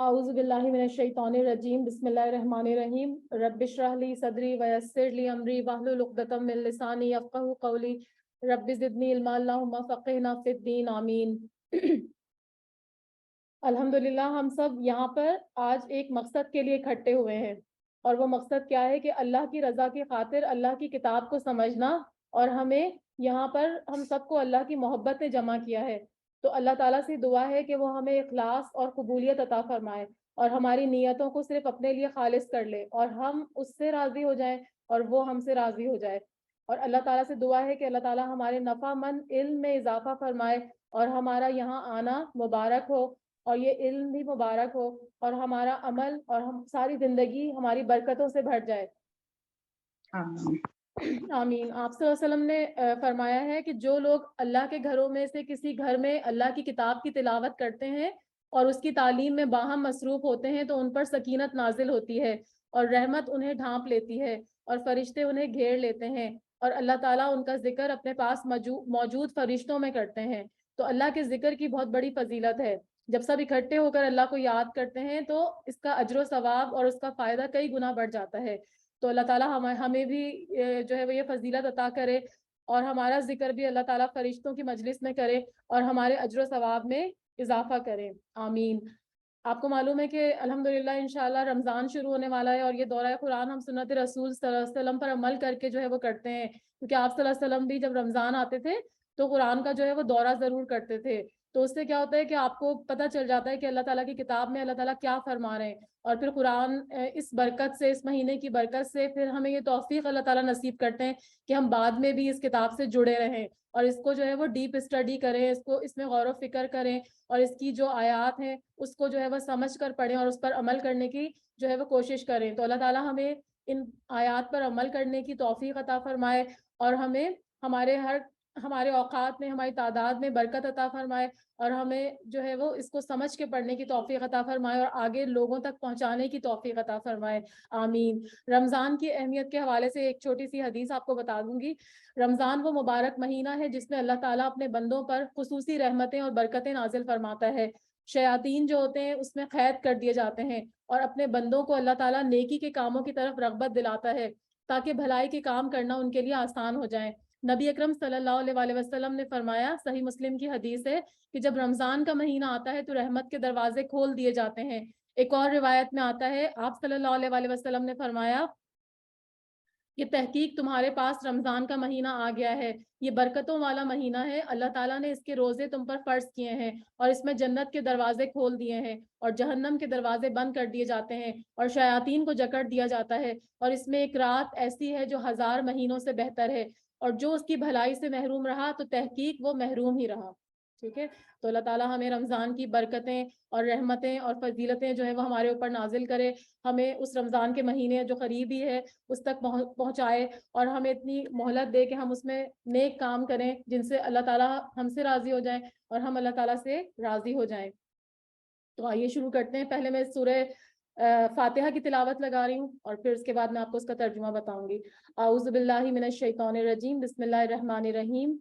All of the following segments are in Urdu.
اعوذ باللہ من الشیطان الرجیم بسم اللہ الرحمن الرحیم رب اشرح لی صدری ویسر لی امری واحلل عقدۃ من لسانی یفقہوا قولی رب زدنی علما اللہم فقہنا فی الدین آمین۔ الحمدللہ ہم سب یہاں پر آج ایک مقصد کے لیے اکٹھے ہوئے ہیں، اور وہ مقصد کیا ہے کہ اللہ کی رضا کی خاطر اللہ کی کتاب کو سمجھنا، اور ہمیں یہاں پر ہم سب کو اللہ کی محبت نے جمع کیا ہے۔ تو اللہ تعالیٰ سے دعا ہے کہ وہ ہمیں اخلاص اور قبولیت عطا فرمائے، اور ہماری نیتوں کو صرف اپنے لیے خالص کر لے، اور ہم اس سے راضی ہو جائیں اور وہ ہم سے راضی ہو جائے۔ اور اللہ تعالیٰ سے دعا ہے کہ اللہ تعالیٰ ہمارے نفع مند علم میں اضافہ فرمائے، اور ہمارا یہاں آنا مبارک ہو، اور یہ علم بھی مبارک ہو، اور ہمارا عمل اور ہم ساری زندگی ہماری برکتوں سے بھر جائے۔ آمین۔ آپ صلی اللہ علیہ وسلم نے فرمایا ہے کہ جو لوگ اللہ کے گھروں میں سے کسی گھر میں اللہ کی کتاب کی تلاوت کرتے ہیں اور اس کی تعلیم میں باہم مصروف ہوتے ہیں تو ان پر سکینت نازل ہوتی ہے، اور رحمت انہیں ڈھانپ لیتی ہے، اور فرشتے انہیں گھیر لیتے ہیں، اور اللہ تعالیٰ ان کا ذکر اپنے پاس موجود فرشتوں میں کرتے ہیں۔ تو اللہ کے ذکر کی بہت بڑی فضیلت ہے۔ جب سب اکٹھے ہو کر اللہ کو یاد کرتے ہیں تو اس کا اجر و ثواب اور اس کا فائدہ کئی گنا بڑھ جاتا ہے۔ تو اللہ تعالیٰ ہمیں بھی جو ہے وہ یہ فضیلت عطا کرے، اور ہمارا ذکر بھی اللہ تعالیٰ فرشتوں کی مجلس میں کرے اور ہمارے اجر و ثواب میں اضافہ کرے۔ آمین۔ آپ کو معلوم ہے کہ الحمدللہ انشاءاللہ رمضان شروع ہونے والا ہے، اور یہ دورہ قرآن ہم سنت رسول صلی اللہ علیہ وسلم پر عمل کر کے جو ہے وہ کرتے ہیں، کیونکہ آپ صلی اللہ علیہ وسلم بھی جب رمضان آتے تھے تو قرآن کا جو ہے وہ دورہ ضرور کرتے تھے۔ تو اس سے کیا ہوتا ہے کہ آپ کو پتہ چل جاتا ہے کہ اللہ تعالیٰ کی کتاب میں اللہ تعالیٰ کیا فرما رہے ہیں، اور پھر قرآن اس برکت سے، اس مہینے کی برکت سے پھر ہمیں یہ توفیق اللہ تعالیٰ نصیب کرتے ہیں کہ ہم بعد میں بھی اس کتاب سے جڑے رہیں، اور اس کو جو ہے وہ ڈیپ اسٹڈی کریں، اس میں غور و فکر کریں، اور اس کی جو آیات ہیں اس کو جو ہے وہ سمجھ کر پڑھیں اور اس پر عمل کرنے کی جو ہے وہ کوشش کریں۔ تو اللہ تعالیٰ ہمیں ان آیات پر عمل کرنے کی توفیق عطا فرمائے، اور ہمیں ہمارے اوقات میں، ہماری تعداد میں برکت عطا فرمائے، اور ہمیں جو ہے وہ اس کو سمجھ کے پڑھنے کی توفیق عطا فرمائے اور آگے لوگوں تک پہنچانے کی توفیق عطا فرمائے۔ آمین۔ رمضان کی اہمیت کے حوالے سے ایک چھوٹی سی حدیث آپ کو بتا دوں گی۔ رمضان وہ مبارک مہینہ ہے جس میں اللہ تعالیٰ اپنے بندوں پر خصوصی رحمتیں اور برکتیں نازل فرماتا ہے۔ شیاطین جو ہوتے ہیں اس میں قید کر دیے جاتے ہیں، اور اپنے بندوں کو اللہ تعالیٰ نیکی کے کاموں کی طرف رغبت دلاتا ہے تاکہ بھلائی کے کام کرنا ان کے لیے آسان ہو جائے۔ نبی اکرم صلی اللہ علیہ وسلم نے فرمایا، صحیح مسلم کی حدیث ہے، کہ جب رمضان کا مہینہ آتا ہے تو رحمت کے دروازے کھول دیے جاتے ہیں۔ ایک اور روایت میں آتا ہے، آپ صلی اللہ علیہ وسلم نے فرمایا کہ تحقیق تمہارے پاس رمضان کا مہینہ آ گیا ہے، یہ برکتوں والا مہینہ ہے، اللہ تعالیٰ نے اس کے روزے تم پر فرض کیے ہیں، اور اس میں جنت کے دروازے کھول دیے ہیں اور جہنم کے دروازے بند کر دیے جاتے ہیں، اور شیاطین کو جکڑ دیا جاتا ہے، اور اس میں ایک رات ایسی ہے جو 1000 مہینوں سے بہتر ہے، اور جو اس کی بھلائی سے محروم رہا تو تحقیق وہ محروم ہی رہا۔ ٹھیک ہے، تو اللہ تعالیٰ ہمیں رمضان کی برکتیں اور رحمتیں اور فضیلتیں جو ہے وہ ہمارے اوپر نازل کرے، ہمیں اس رمضان کے مہینے جو قریب ہی ہے اس تک پہنچائے، اور ہمیں اتنی مہلت دے کہ ہم اس میں نیک کام کریں جن سے اللہ تعالیٰ ہم سے راضی ہو جائیں اور ہم اللہ تعالیٰ سے راضی ہو جائیں۔ تو آئیے شروع کرتے ہیں۔ پہلے میں سورہ فاتحہ کی تلاوت لگا رہی ہوں، اور پھر اس کے بعد میں آپ کو اس کا ترجمہ بتاؤں گی۔ اعوذ باللہ من الشیطان الرجیم بسم اللہ الرحمن الرحیم۔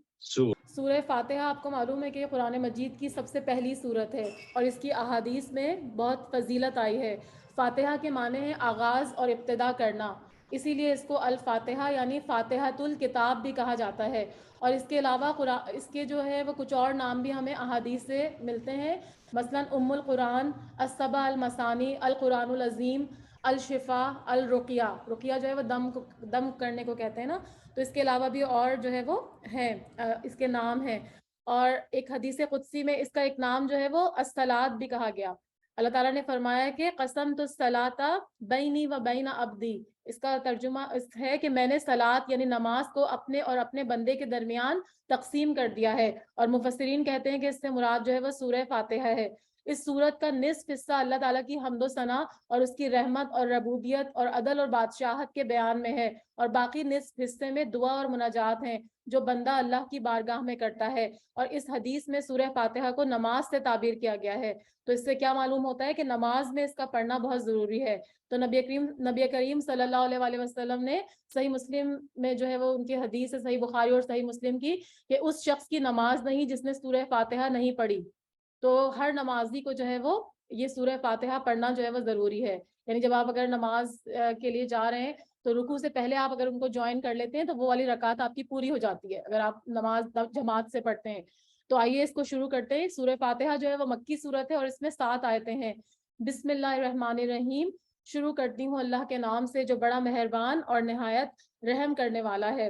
سورہ فاتحہ آپ کو معلوم ہے کہ یہ قرآن مجید کی سب سے پہلی سورت ہے، اور اس کی احادیث میں بہت فضیلت آئی ہے۔ فاتحہ کے معنی ہے آغاز اور ابتدا کرنا، اسی لیے اس کو الفاتحہ یعنی فاتحۃ الکتاب بھی کہا جاتا ہے۔ اور اس کے علاوہ اس کے جو ہے وہ کچھ اور نام بھی ہمیں احادیث سے ملتے ہیں، مثلا ام القرآن، السبع المثانی، القرآن العظیم، الشفا، الرقیہ۔ رقیہ جو ہے وہ دم کرنے کو کہتے ہیں نا، تو اس کے علاوہ بھی اور جو ہے وہ ہیں، اس کے نام ہیں۔ اور ایک حدیث قدسی میں اس کا ایک نام جو ہے وہ الصلاۃ بھی کہا گیا۔ اللہ تعالیٰ نے فرمایا کہ قسمت الصلاۃ بینی و بین عبدی، اس کا ترجمہ ہے کہ میں نے صلاۃ یعنی نماز کو اپنے اور اپنے بندے کے درمیان تقسیم کر دیا ہے، اور مفسرین کہتے ہیں کہ اس سے مراد جو ہے وہ سورہ فاتحہ ہے۔ اس سورت کا نصف حصہ اللہ تعالیٰ کی حمد و ثنا اور اس کی رحمت اور ربوبیت اور عدل اور بادشاہت کے بیان میں ہے، اور باقی نصف حصے میں دعا اور مناجات ہیں جو بندہ اللہ کی بارگاہ میں کرتا ہے۔ اور اس حدیث میں سورہ فاتحہ کو نماز سے تعبیر کیا گیا ہے، تو اس سے کیا معلوم ہوتا ہے کہ نماز میں اس کا پڑھنا بہت ضروری ہے۔ تو نبی کریم صلی اللہ علیہ وسلم نے صحیح مسلم میں جو ہے وہ ان کی حدیث ہے، صحیح بخاری اور صحیح مسلم کی، کہ اس شخص کی نماز نہیں جس نے سورہ فاتحہ نہیں پڑھی۔ تو ہر نمازی کو جو ہے وہ یہ سورہ فاتحہ پڑھنا جو ہے وہ ضروری ہے. یعنی جب آپ اگر نماز کے لیے جا رہے ہیں تو رکوع سے پہلے آپ اگر ان کو جوائن کر لیتے ہیں تو وہ والی رکعت آپ کی پوری ہو جاتی ہے اگر آپ نماز جماعت سے پڑھتے ہیں. تو آئیے اس کو شروع کرتے ہیں. سورہ فاتحہ جو ہے وہ مکی سورت ہے اور اس میں 7 آیتیں ہیں. بسم اللہ الرحمن الرحیم. شروع کرتی ہوں اللہ کے نام سے جو بڑا مہربان اور نہایت رحم کرنے والا ہے.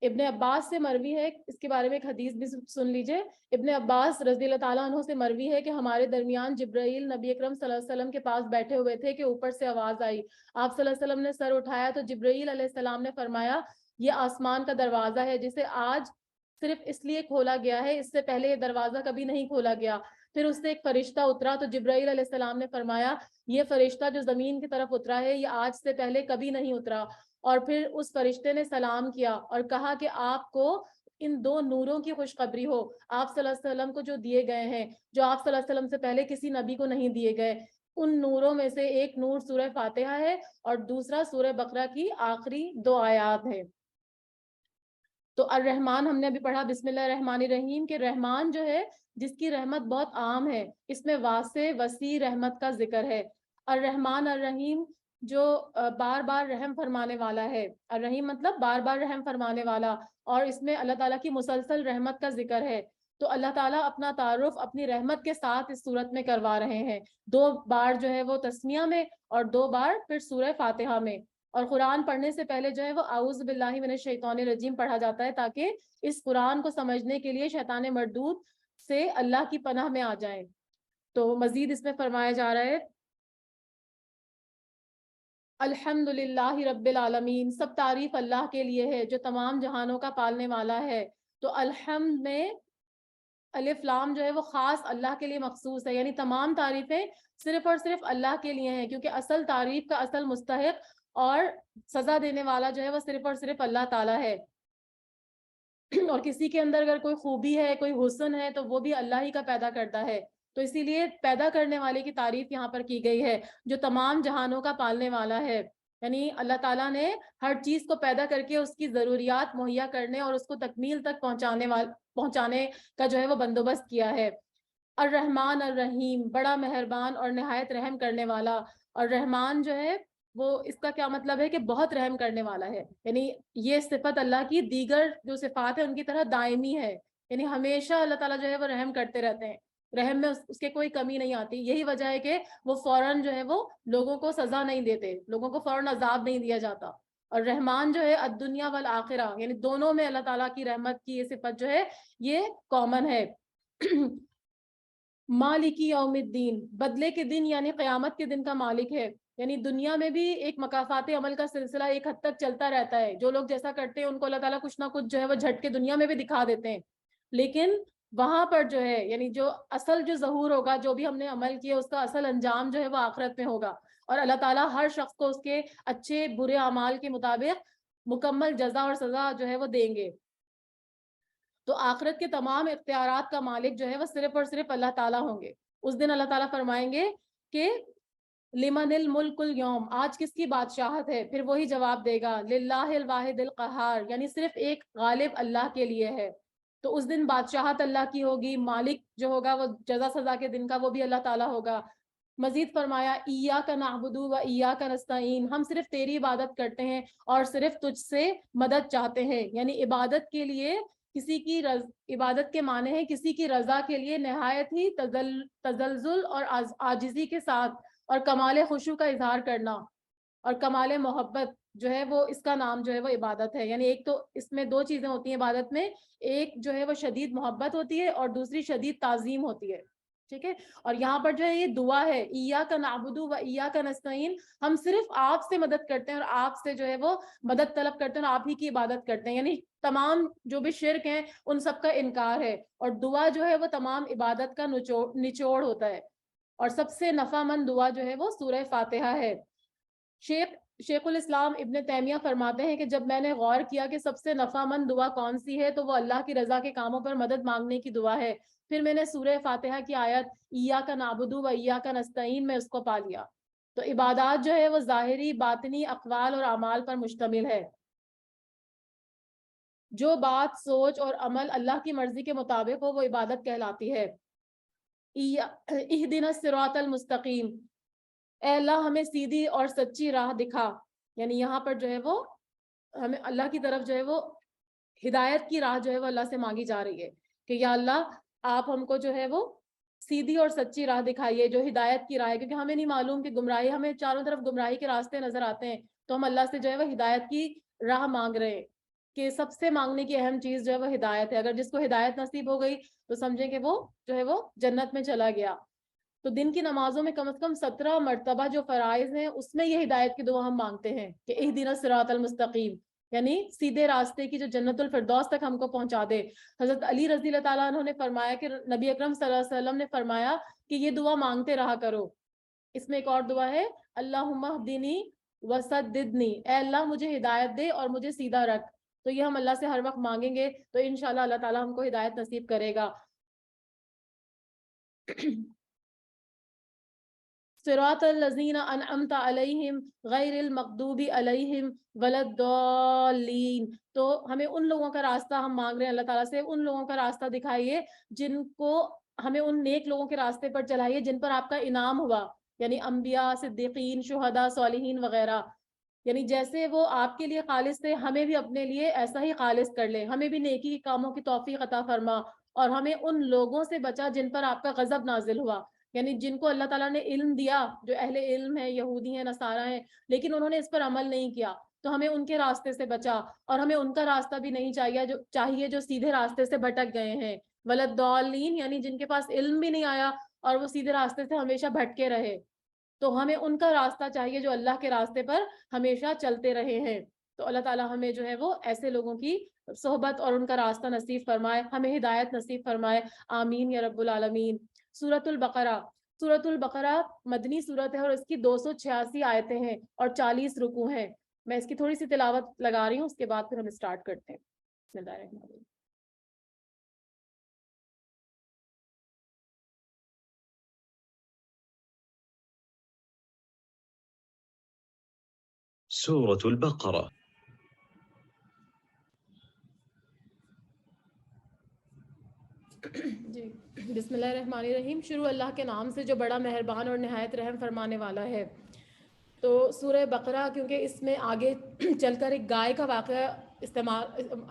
ابن عباس سے مروی ہے, اس کے بارے میں ایک حدیث بھی سن لیجئے. ابن عباس رضی اللہ تعالیٰ عنہ سے مروی ہے کہ ہمارے درمیان جبرائیل نبی اکرم صلی اللہ علیہ وسلم کے پاس بیٹھے ہوئے تھے کہ اوپر سے آواز آئی. آپ صلی اللہ علیہ وسلم نے سر اٹھایا تو جبرائیل علیہ السلام نے فرمایا یہ آسمان کا دروازہ ہے جسے آج صرف اس لیے کھولا گیا ہے, اس سے پہلے یہ دروازہ کبھی نہیں کھولا گیا. پھر اس سے ایک فرشتہ اترا تو جبرائیل علیہ السلام نے فرمایا یہ فرشتہ جو زمین کی طرف اترا ہے یہ آج سے پہلے کبھی نہیں اترا. اور پھر اس فرشتے نے سلام کیا اور کہا کہ آپ کو ان 2 نوروں کی خوشخبری ہو آپ صلی اللہ علیہ وسلم کو جو دیے گئے ہیں, جو آپ صلی اللہ علیہ وسلم سے پہلے کسی نبی کو نہیں دیے گئے. ان نوروں میں سے ایک نور سورہ فاتحہ ہے اور دوسرا سورہ بقرہ کی آخری 2 آیات ہے. تو الرحمن ہم نے ابھی پڑھا بسم اللہ الرحمن الرحیم کہ رحمان جو ہے جس کی رحمت بہت عام ہے, اس میں واسع وسیع رحمت کا ذکر ہے. الرحمن الرحیم جو بار بار رحم فرمانے والا ہے. الرحیم مطلب بار بار رحم فرمانے والا, اور اس میں اللہ تعالیٰ کی مسلسل رحمت کا ذکر ہے. تو اللہ تعالیٰ اپنا تعارف اپنی رحمت کے ساتھ اس صورت میں کروا رہے ہیں. 2 بار جو ہے وہ تسمیہ میں اور 2 بار پھر سورہ فاتحہ میں. اور قرآن پڑھنے سے پہلے جو ہے وہ اعوذ باللہ من الشیطان الرجیم پڑھا جاتا ہے تاکہ اس قرآن کو سمجھنے کے لیے شیطان مردود سے اللہ کی پناہ میں آ جائیں. تو مزید اس میں فرمایا جا رہا ہے الحمدللہ رب العالمین, سب تعریف اللہ کے لیے ہے جو تمام جہانوں کا پالنے والا ہے. تو الحمد میں الف لام جو ہے وہ خاص اللہ کے لیے مخصوص ہے, یعنی تمام تعریفیں صرف اور صرف اللہ کے لیے ہیں کیونکہ اصل تعریف کا اصل مستحق اور سزا دینے والا جو ہے وہ صرف اور صرف اللہ تعالیٰ ہے. اور کسی کے اندر اگر کوئی خوبی ہے, کوئی حسن ہے تو وہ بھی اللہ ہی کا پیدا کرتا ہے. تو اسی لیے پیدا کرنے والے کی تعریف یہاں پر کی گئی ہے جو تمام جہانوں کا پالنے والا ہے. یعنی اللہ تعالیٰ نے ہر چیز کو پیدا کر کے اس کی ضروریات مہیا کرنے اور اس کو تکمیل تک پہنچانے کا جو ہے وہ بندوبست کیا ہے. الرحمن الرحیم, بڑا مہربان اور نہایت رحم کرنے والا. اور رحمان جو ہے وہ اس کا کیا مطلب ہے کہ بہت رحم کرنے والا ہے. یعنی یہ صفت اللہ کی دیگر جو صفات ہے ان کی طرح دائمی ہے, یعنی ہمیشہ اللہ تعالیٰ جو ہے وہ رحم کرتے رہتے ہیں, رحم میں اس کے کوئی کمی نہیں آتی. یہی وجہ ہے کہ وہ فوراً جو ہے وہ لوگوں کو سزا نہیں دیتے, لوگوں کو فوراً عذاب نہیں دیا جاتا. اور رحمان جو ہے الدنیا والآخرہ, یعنی دونوں میں اللہ تعالیٰ کی رحمت کی یہ صفت جو ہے یہ کامن ہے. مالکی یوم الدین, بدلے کے دن یعنی قیامت کے دن کا مالک ہے. یعنی دنیا میں بھی ایک مکافات عمل کا سلسلہ ایک حد تک چلتا رہتا ہے, جو لوگ جیسا کرتے ہیں ان کو اللہ تعالیٰ کچھ نہ کچھ جو ہے وہ جھٹ کے دنیا میں بھی دکھا دیتے ہیں. لیکن وہاں پر جو ہے یعنی جو اصل جو ظہور ہوگا, جو بھی ہم نے عمل کیا اس کا اصل انجام جو ہے وہ آخرت میں ہوگا, اور اللہ تعالیٰ ہر شخص کو اس کے اچھے برے اعمال کے مطابق مکمل جزا اور سزا جو ہے وہ دیں گے. تو آخرت کے تمام اختیارات کا مالک جو ہے وہ صرف اور صرف اللہ تعالیٰ ہوں گے. اس دن اللہ تعالیٰ فرمائیں گے کہ لمن الملک اليوم, آج کس کی بادشاہت ہے؟ پھر وہی جواب دے گا للہ الواحد القہار, یعنی صرف ایک غالب اللہ کے لیے ہے. تو اس دن بادشاہت اللہ کی ہوگی, مالک جو ہوگا وہ جزا سزا کے دن کا وہ بھی اللہ تعالیٰ ہوگا. مزید فرمایا ایاک نعبد و ایاک نستعین, ہم صرف تیری عبادت کرتے ہیں اور صرف تجھ سے مدد چاہتے ہیں. یعنی عبادت کے لیے کسی کی عبادت کے معنی ہے کسی کی رضا کے لیے نہایت ہی تزلزل اور عاجزی کے ساتھ اور کمال خشوع کا اظہار کرنا اور کمال محبت جو ہے وہ اس کا نام جو ہے وہ عبادت ہے. یعنی ایک تو اس میں 2 چیزیں ہوتی ہیں عبادت میں, ایک جو ہے وہ شدید محبت ہوتی ہے اور دوسری شدید تعظیم ہوتی ہے. ٹھیک ہے, اور یہاں پر جو ہے یہ دعا ہے ایاک نعبد و ایاک نستعین, ہم صرف آپ سے مدد کرتے ہیں اور آپ سے جو ہے وہ مدد طلب کرتے ہیں اور آپ ہی کی عبادت کرتے ہیں. یعنی تمام جو بھی شرک ہیں ان سب کا انکار ہے, اور دعا جو ہے وہ تمام عبادت کا نچوڑ ہوتا ہے. اور سب سے نفع مند دعا جو ہے وہ سورہ فاتحہ ہے. شیخ الاسلام ابن تیمیہ فرماتے ہیں کہ جب میں نے غور کیا کہ سب سے نفع مند دعا کون سی ہے تو وہ اللہ کی رضا کے کاموں پر مدد مانگنے کی دعا ہے. پھر میں نے سورہ فاتحہ کی آیت ایاک نعبد و ایاک نستعین میں اس کو پا لیا. تو عبادات جو ہے وہ ظاہری باطنی اقوال اور اعمال پر مشتمل ہے. جو بات سوچ اور عمل اللہ کی مرضی کے مطابق ہو وہ عبادت کہلاتی ہے. اہدنا الصراط المستقیم، اے اللہ ہمیں سیدھی اور سچی راہ دکھا. یعنی یہاں پر جو ہے وہ ہمیں اللہ کی طرف جو ہے وہ ہدایت کی راہ جو ہے وہ اللہ سے مانگی جا رہی ہے کہ یا اللہ آپ ہم کو جو ہے وہ سیدھی اور سچی راہ دکھائیے جو ہدایت کی راہ ہے، کیونکہ ہمیں نہیں معلوم کہ گمراہی، ہمیں چاروں طرف گمراہی کے راستے نظر آتے ہیں، تو ہم اللہ سے جو ہے وہ ہدایت کی راہ مانگ رہے ہیں کہ سب سے مانگنے کی اہم چیز جو ہے وہ ہدایت ہے. اگر جس کو ہدایت نصیب ہو گئی تو سمجھیں کہ وہ جو ہے وہ جنت میں چلا گیا. تو دن کی نمازوں میں کم از کم 17 مرتبہ جو فرائض ہیں اس میں یہ ہدایت کی دعا ہم مانگتے ہیں کہ اہدنا الصراط المستقیم، یعنی سیدھے راستے کی جو جنت الفردوس تک ہم کو پہنچا دے. حضرت علی رضی اللہ تعالیٰ عنہ نے فرمایا کہ نبی اکرم صلی اللہ علیہ وسلم نے فرمایا کہ یہ دعا مانگتے رہا کرو. اس میں ایک اور دعا ہے اللہم اہدنی وسددنی، اے اللہ مجھے ہدایت دے اور مجھے سیدھا رکھ. تو یہ ہم اللہ سے ہر وقت مانگیں گے تو انشاءاللہ اللہ تعالیٰ ہم کو ہدایت نصیب کرے گا. صراط الذین انعمت علیہم غیر المغضوب علیہم ولا الضالین. تو ہمیں ان لوگوں کا راستہ ہم مانگ رہے ہیں اللہ تعالیٰ سے، ان لوگوں کا راستہ دکھائیے جن کو، ہمیں ان نیک لوگوں کے راستے پر چلائیے جن پر آپ کا انعام ہوا، یعنی انبیاء، صدیقین، شہداء، صالحین وغیرہ. یعنی جیسے وہ آپ کے لیے خالص تھے ہمیں بھی اپنے لیے ایسا ہی خالص کر لے، ہمیں بھی نیکی کے کاموں کی توفیق عطا فرما، اور ہمیں ان لوگوں سے بچا جن پر آپ کا غضب نازل ہوا. یعنی جن کو اللہ تعالیٰ نے علم دیا، جو اہل علم ہے، یہودی ہیں، نصارہ ہیں، لیکن انہوں نے اس پر عمل نہیں کیا، تو ہمیں ان کے راستے سے بچا، اور ہمیں ان کا راستہ بھی نہیں چاہیے جو سیدھے راستے سے بھٹک گئے ہیں. ولدالین یعنی جن کے پاس علم بھی نہیں آیا اور وہ سیدھے راستے سے ہمیشہ بھٹکے رہے، تو ہمیں ان کا راستہ چاہیے جو اللہ کے راستے پر ہمیشہ چلتے رہے ہیں. تو اللہ تعالیٰ ہمیں جو ہے وہ ایسے لوگوں کی صحبت اور ان کا راستہ نصیب فرمائے، ہمیں ہدایت نصیب فرمائے، آمین یا رب العالمین. سورۃ البقرہ. سورۃ البقرہ مدنی سورت ہے اور اس کی 286 آیتیں ہیں اور 40 رکوع ہیں. میں اس کی تھوڑی سی تلاوت لگا رہی ہوں، اس کے بعد پھر ہم اسٹارٹ کرتے ہیں. بسم اللہ الرحمن الرحیم. سورة البقرة. جی بسم اللہ الرحمن الرحیم. شروع اللہ کے نام سے جو بڑا مہربان اور نہایت رحم فرمانے والا ہے. تو سورہ بقرہ کیونکہ اس میں آگے چل کر ایک گائے کا واقعہ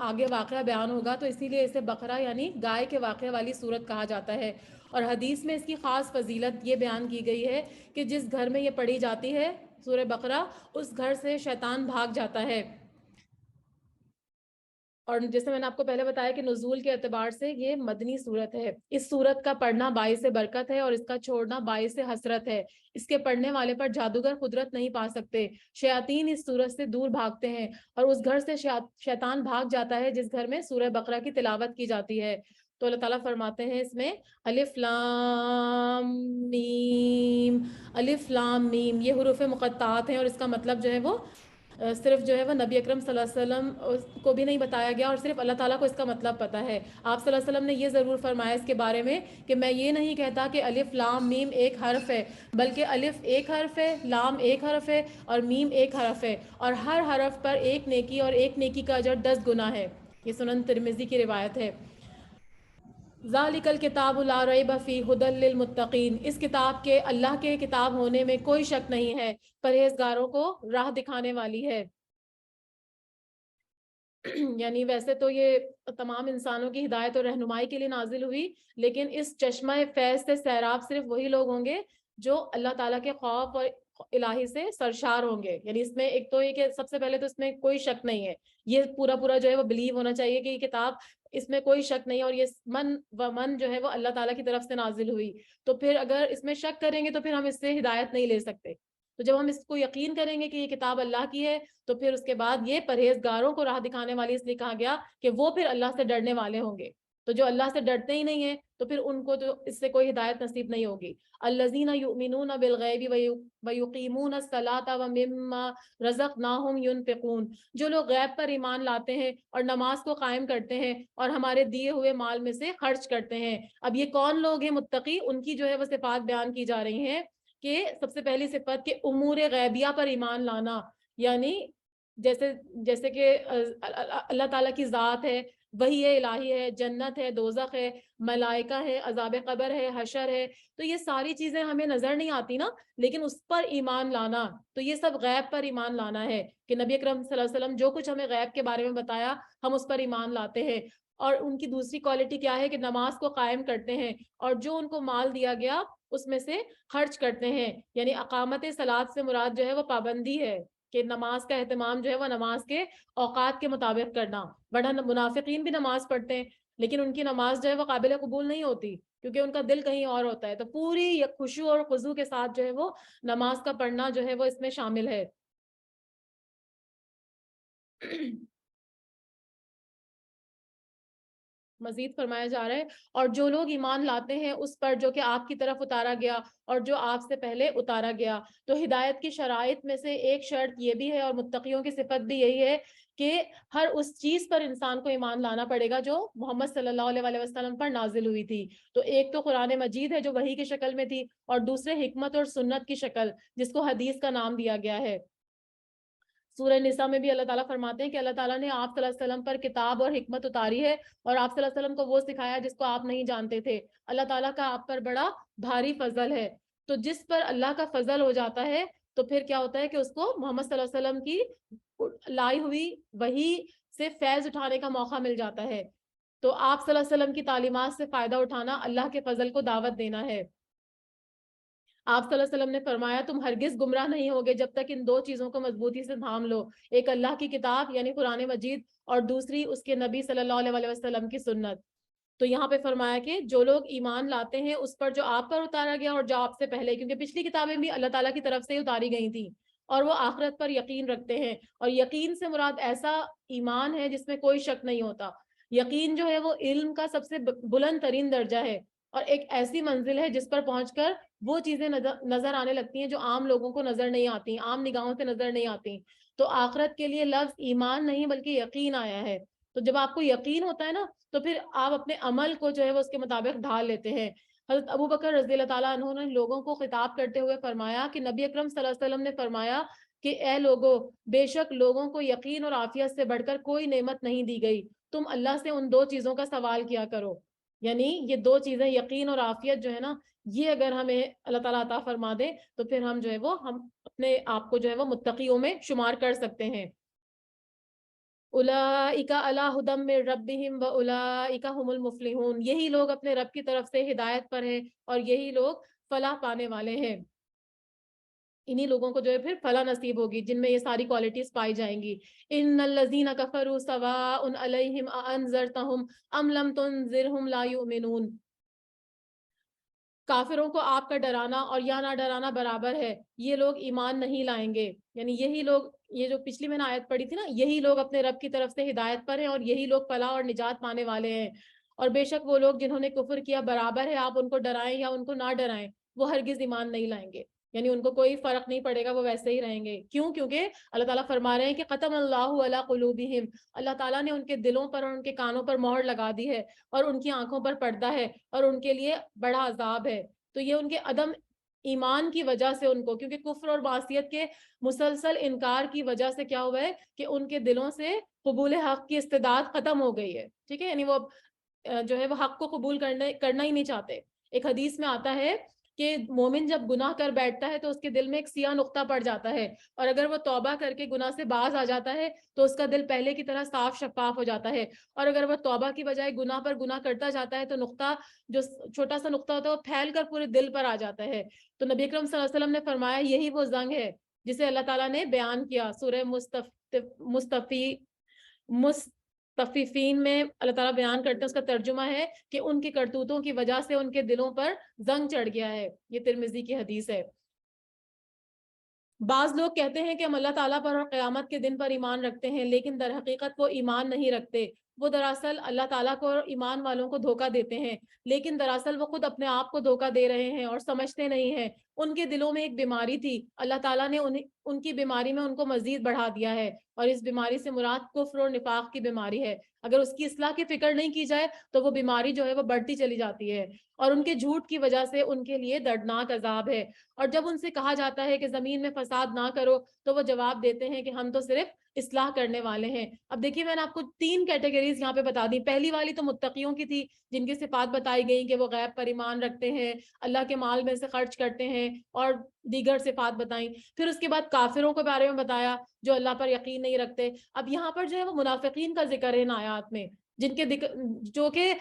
آگے واقعہ بیان ہوگا، تو اسی لیے اسے بقرہ یعنی گائے کے واقعے والی سورت کہا جاتا ہے. اور حدیث میں اس کی خاص فضیلت یہ بیان کی گئی ہے کہ جس گھر میں یہ پڑھی جاتی ہے سورہ بقرہ، اس گھر سے شیطان بھاگ جاتا ہے. اور جیسے میں نے آپ کو پہلے بتایا کہ نزول کے اعتبار سے یہ مدنی صورت ہے. اس صورت کا پڑھنا باعث برکت ہے اور اس کا چھوڑنا باعث حسرت ہے. اس کے پڑھنے والے پر جادوگر قدرت نہیں پا سکتے. شیاطین اس صورت سے دور بھاگتے ہیں اور اس گھر سے شیطان بھاگ جاتا ہے جس گھر میں سورہ بقرہ کی تلاوت کی جاتی ہے. تو اللہ تعالیٰ فرماتے ہیں اس میں الف لام میم. الف لام میم یہ حروف مقطعات ہیں اور اس کا مطلب جو ہے وہ صرف جو ہے وہ نبی اکرم صلی اللہ علیہ وسلم کو بھی نہیں بتایا گیا اور صرف اللہ تعالیٰ کو اس کا مطلب پتہ ہے. آپ صلی اللہ علیہ وسلم نے یہ ضرور فرمایا اس کے بارے میں کہ میں یہ نہیں کہتا کہ الف لام میم ایک حرف ہے، بلکہ الف ایک حرف ہے، لام ایک حرف ہے اور میم ایک حرف ہے، اور ہر حرف پر ایک نیکی اور ایک نیکی کا اجر 10 گنا ہے. یہ سنن ترمذی کی روایت ہے. ذالک الکتاب لا ریب فیہ ھدی للمتقین. اس کتاب کے اللہ کے کتاب ہونے میں کوئی شک نہیں ہے، پرہیزگاروں کو راہ دکھانے والی ہے. یعنی ویسے تو یہ تمام انسانوں کی ہدایت اور رہنمائی کے لیے نازل ہوئی، لیکن اس چشمہ فیض سے سیراب صرف وہی لوگ ہوں گے جو اللہ تعالیٰ کے خوف اور الہی سے سرشار ہوں گے. یعنی اس میں ایک تو یہ کہ سب سے پہلے تو اس میں کوئی شک نہیں ہے، یہ پورا جو ہے وہ بلیو ہونا چاہیے کہ یہ کتاب، اس میں کوئی شک نہیں، اور یہ من جو ہے وہ اللہ تعالیٰ کی طرف سے نازل ہوئی. تو پھر اگر اس میں شک کریں گے تو پھر ہم اس سے ہدایت نہیں لے سکتے. تو جب ہم اس کو یقین کریں گے کہ یہ کتاب اللہ کی ہے تو پھر اس کے بعد یہ پرہیزگاروں کو راہ دکھانے والی اس لیے کہا گیا کہ وہ پھر اللہ سے ڈرنے والے ہوں گے. تو جو اللہ سے ڈرتے ہی نہیں ہیں تو پھر ان کو تو اس سے کوئی ہدایت نصیب نہیں ہوگی. الذین یؤمنون بالغیب ویقیمون الصلاۃ ومما رزقناہم ینفقون. جو لوگ غیب پر ایمان لاتے ہیں اور نماز کو قائم کرتے ہیں اور ہمارے دیے ہوئے مال میں سے خرچ کرتے ہیں. اب یہ کون لوگ ہیں متقی؟ ان کی جو ہے وہ صفات بیان کی جا رہی ہیں کہ سب سے پہلی صفت کہ امور غیبیہ پر ایمان لانا، یعنی جیسے کہ اللہ تعالیٰ کی ذات ہے، وحی الہی ہے، جنت ہے، دوزخ ہے، ملائکہ ہے، عذاب قبر ہے، حشر ہے، تو یہ ساری چیزیں ہمیں نظر نہیں آتی نا، لیکن اس پر ایمان لانا، تو یہ سب غیب پر ایمان لانا ہے کہ نبی اکرم صلی اللہ علیہ وسلم جو کچھ ہمیں غیب کے بارے میں بتایا ہم اس پر ایمان لاتے ہیں۔ اور ان کی دوسری کوالٹی کیا ہے کہ نماز کو قائم کرتے ہیں، اور جو ان کو مال دیا گیا اس میں سے خرچ کرتے ہیں، یعنی اقامت صلاۃ سے مراد جو ہے وہ پابندی ہے کہ نماز کا اہتمام جو ہے وہ نماز کے اوقات کے مطابق کرنا، ورنہ منافقین بھی نماز پڑھتے ہیں لیکن ان کی نماز جو ہے وہ قابل قبول نہیں ہوتی کیونکہ ان کا دل کہیں اور ہوتا ہے، تو پوری خشوع اور خضوع کے ساتھ جو ہے وہ نماز کا پڑھنا جو ہے وہ اس میں شامل ہے۔ مزید فرمایا جا رہا ہے اور جو لوگ ایمان لاتے ہیں اس پر جو کہ آپ کی طرف اتارا گیا اور جو آپ سے پہلے اتارا گیا، تو ہدایت کی شرائط میں سے ایک شرط یہ بھی ہے اور متقیوں کی صفت بھی یہی ہے کہ ہر اس چیز پر انسان کو ایمان لانا پڑے گا جو محمد صلی اللہ علیہ وسلم پر نازل ہوئی تھی۔ تو ایک تو قرآن مجید ہے جو وحی کی شکل میں تھی، اور دوسرے حکمت اور سنت کی شکل جس کو حدیث کا نام دیا گیا ہے۔ سورہ نساء میں بھی اللہ تعالیٰ فرماتے ہیں کہ اللہ تعالیٰ نے آپ صلی اللہ علیہ وسلم پر کتاب اور حکمت اتاری ہے اور آپ صلی اللہ علیہ وسلم کو وہ سکھایا جس کو آپ نہیں جانتے تھے۔ اللہ تعالیٰ کا آپ پر بڑا بھاری فضل ہے۔ تو جس پر اللہ کا فضل ہو جاتا ہے تو پھر کیا ہوتا ہے کہ اس کو محمد صلی اللہ علیہ وسلم کی لائی ہوئی وحی سے فیض اٹھانے کا موقع مل جاتا ہے۔ تو آپ صلی اللہ علیہ وسلم کی تعلیمات سے فائدہ اٹھانا اللہ کے فضل کو دعوت دینا ہے۔ آپ صلی اللہ علیہ وسلم نے فرمایا تم ہرگز گمراہ نہیں ہوگے جب تک ان دو چیزوں کو مضبوطی سے تھام لو، ایک اللہ کی کتاب یعنی قرآن مجید اور دوسری اس کے نبی صلی اللہ علیہ وسلم کی سنت۔ تو یہاں پہ فرمایا کہ جو لوگ ایمان لاتے ہیں اس پر جو آپ پر اتارا گیا اور جو آپ سے پہلے، کیونکہ پچھلی کتابیں بھی اللہ تعالیٰ کی طرف سے اتاری گئی تھیں، اور وہ آخرت پر یقین رکھتے ہیں، اور یقین سے مراد ایسا ایمان ہے جس میں کوئی شک نہیں ہوتا۔ یقین جو ہے وہ علم کا سب سے بلند ترین درجہ ہے اور ایک ایسی منزل ہے جس پر پہنچ کر وہ چیزیں نظر آنے لگتی ہیں جو عام لوگوں کو نظر نہیں آتی، عام نگاہوں سے نظر نہیں آتی۔ تو آخرت کے لیے لفظ ایمان نہیں بلکہ یقین آیا ہے۔ تو جب آپ کو یقین ہوتا ہے نا تو پھر آپ اپنے عمل کو جو ہے وہ اس کے مطابق ڈھال لیتے ہیں۔ حضرت ابو بکر رضی اللہ تعالیٰ عنہ نے لوگوں کو خطاب کرتے ہوئے فرمایا کہ نبی اکرم صلی اللہ علیہ وسلم نے فرمایا کہ اے لوگو، بے شک لوگوں کو یقین اور عافیت سے بڑھ کر کوئی نعمت نہیں دی گئی، تم اللہ سے ان دو چیزوں کا سوال کیا کرو۔ یعنی یہ دو چیزیں یقین اور عافیت جو ہے نا، یہ اگر ہمیں اللہ تعالیٰ عطا فرما دے تو پھر ہم جو ہے وہ ہم اپنے آپ کو جو ہے وہ متقیوں میں شمار کر سکتے ہیں۔ اولئک علی ھدی من ربہم واولئک ھم المفلحون، یہی لوگ اپنے رب کی طرف سے ہدایت پر ہیں اور یہی لوگ فلاح پانے والے ہیں۔ انہی لوگوں کو جو ہے پھر فلاح نصیب ہوگی جن میں یہ ساری کوالٹیز پائی جائیں گی۔ ان الذین کفروا سواء علیہم اانذرتہم ام لم تنذرہم لا یؤمنون، کافروں کو آپ کا ڈرانا اور یا نہ ڈرانا برابر ہے، یہ لوگ ایمان نہیں لائیں گے۔ یعنی یہی لوگ، یہ جو پچھلی میں نے آیت پڑھی تھی نا، یہی لوگ اپنے رب کی طرف سے ہدایت پر ہیں اور یہی لوگ فلاح اور نجات پانے والے ہیں۔ اور بے شک وہ لوگ جنہوں نے کفر کیا، برابر ہے آپ ان کو ڈرائیں یا ان کو نہ ڈرائیں، وہ ہرگز ایمان نہیں لائیں گے، یعنی ان کو کوئی فرق نہیں پڑے گا، وہ ویسے ہی رہیں گے۔ کیوں؟ کیونکہ اللہ تعالیٰ فرما رہے ہیں کہ ختم اللہ علی قلوبہم، اللہ تعالیٰ نے ان کے دلوں پر اور ان کے کانوں پر مہر لگا دی ہے اور ان کی آنکھوں پر پردہ ہے اور ان کے لیے بڑا عذاب ہے۔ تو یہ ان کے عدم ایمان کی وجہ سے، ان کو کیونکہ کفر اور معصیت کے مسلسل انکار کی وجہ سے کیا ہوا ہے کہ ان کے دلوں سے قبول حق کی استعداد ختم ہو گئی ہے، ٹھیک ہے، یعنی وہ جو ہے وہ حق کو قبول کرنا ہی نہیں چاہتے۔ ایک حدیث میں آتا ہے کہ مومن جب گناہ کر بیٹھتا ہے تو اس کے دل میں ایک سیاہ نقطہ پڑ جاتا ہے، اور اگر وہ توبہ کر کے گناہ سے باز آ جاتا ہے تو اس کا دل پہلے کی طرح صاف شفاف ہو جاتا ہے، اور اگر وہ توبہ کی بجائے گناہ پر گناہ کرتا جاتا ہے تو نقطہ، جو چھوٹا سا نقطہ ہوتا ہے، وہ پھیل کر پورے دل پر آ جاتا ہے۔ تو نبی اکرم صلی اللہ علیہ وسلم نے فرمایا یہی وہ زنگ ہے جسے اللہ تعالیٰ نے بیان کیا سورہ مستففین میں۔ اللہ تعالیٰ بیان کرتے ہیں، اس کا ترجمہ ہے کہ ان کی کرتوتوں کی وجہ سے ان کے دلوں پر زنگ چڑھ گیا ہے۔ یہ ترمذی کی حدیث ہے۔ بعض لوگ کہتے ہیں کہ ہم اللہ تعالیٰ پر اور قیامت کے دن پر ایمان رکھتے ہیں، لیکن در حقیقت وہ ایمان نہیں رکھتے، وہ دراصل اللہ تعالیٰ کو اور ایمان والوں کو دھوکہ دیتے ہیں، لیکن دراصل وہ خود اپنے آپ کو دھوکہ دے رہے ہیں اور سمجھتے نہیں ہیں۔ ان کے دلوں میں ایک بیماری تھی، اللہ تعالیٰ نے ان کی بیماری میں ان کو مزید بڑھا دیا ہے، اور اس بیماری سے مراد کفر اور نفاق کی بیماری ہے۔ اگر اس کی اصلاح کی فکر نہیں کی جائے تو وہ بیماری جو ہے وہ بڑھتی چلی جاتی ہے، اور ان کے جھوٹ کی وجہ سے ان کے لیے دردناک عذاب ہے۔ اور جب ان سے کہا جاتا ہے کہ زمین میں فساد نہ کرو تو وہ جواب دیتے ہیں کہ ہم تو صرف اصلاح کرنے والے ہیں. اب دیکھیے میں نے آپ کو 3 کیٹیگریز یہاں پہ بتا دی. پہلی والی تو متقیوں کی تھی جن کی صفات بتائی گئی کہ وہ غیب پر ایمان رکھتے ہیں, اللہ کے مال میں سے خرچ کرتے ہیں, اور دیگر صفات بتائیں. پھر اس کے بعد کافروں کے بارے میں بتایا جو اللہ پر یقین نہیں رکھتے. اب یہاں پر جو ہے وہ منافقین کا ذکر ہے ان آیات میں, جن کے جو کہ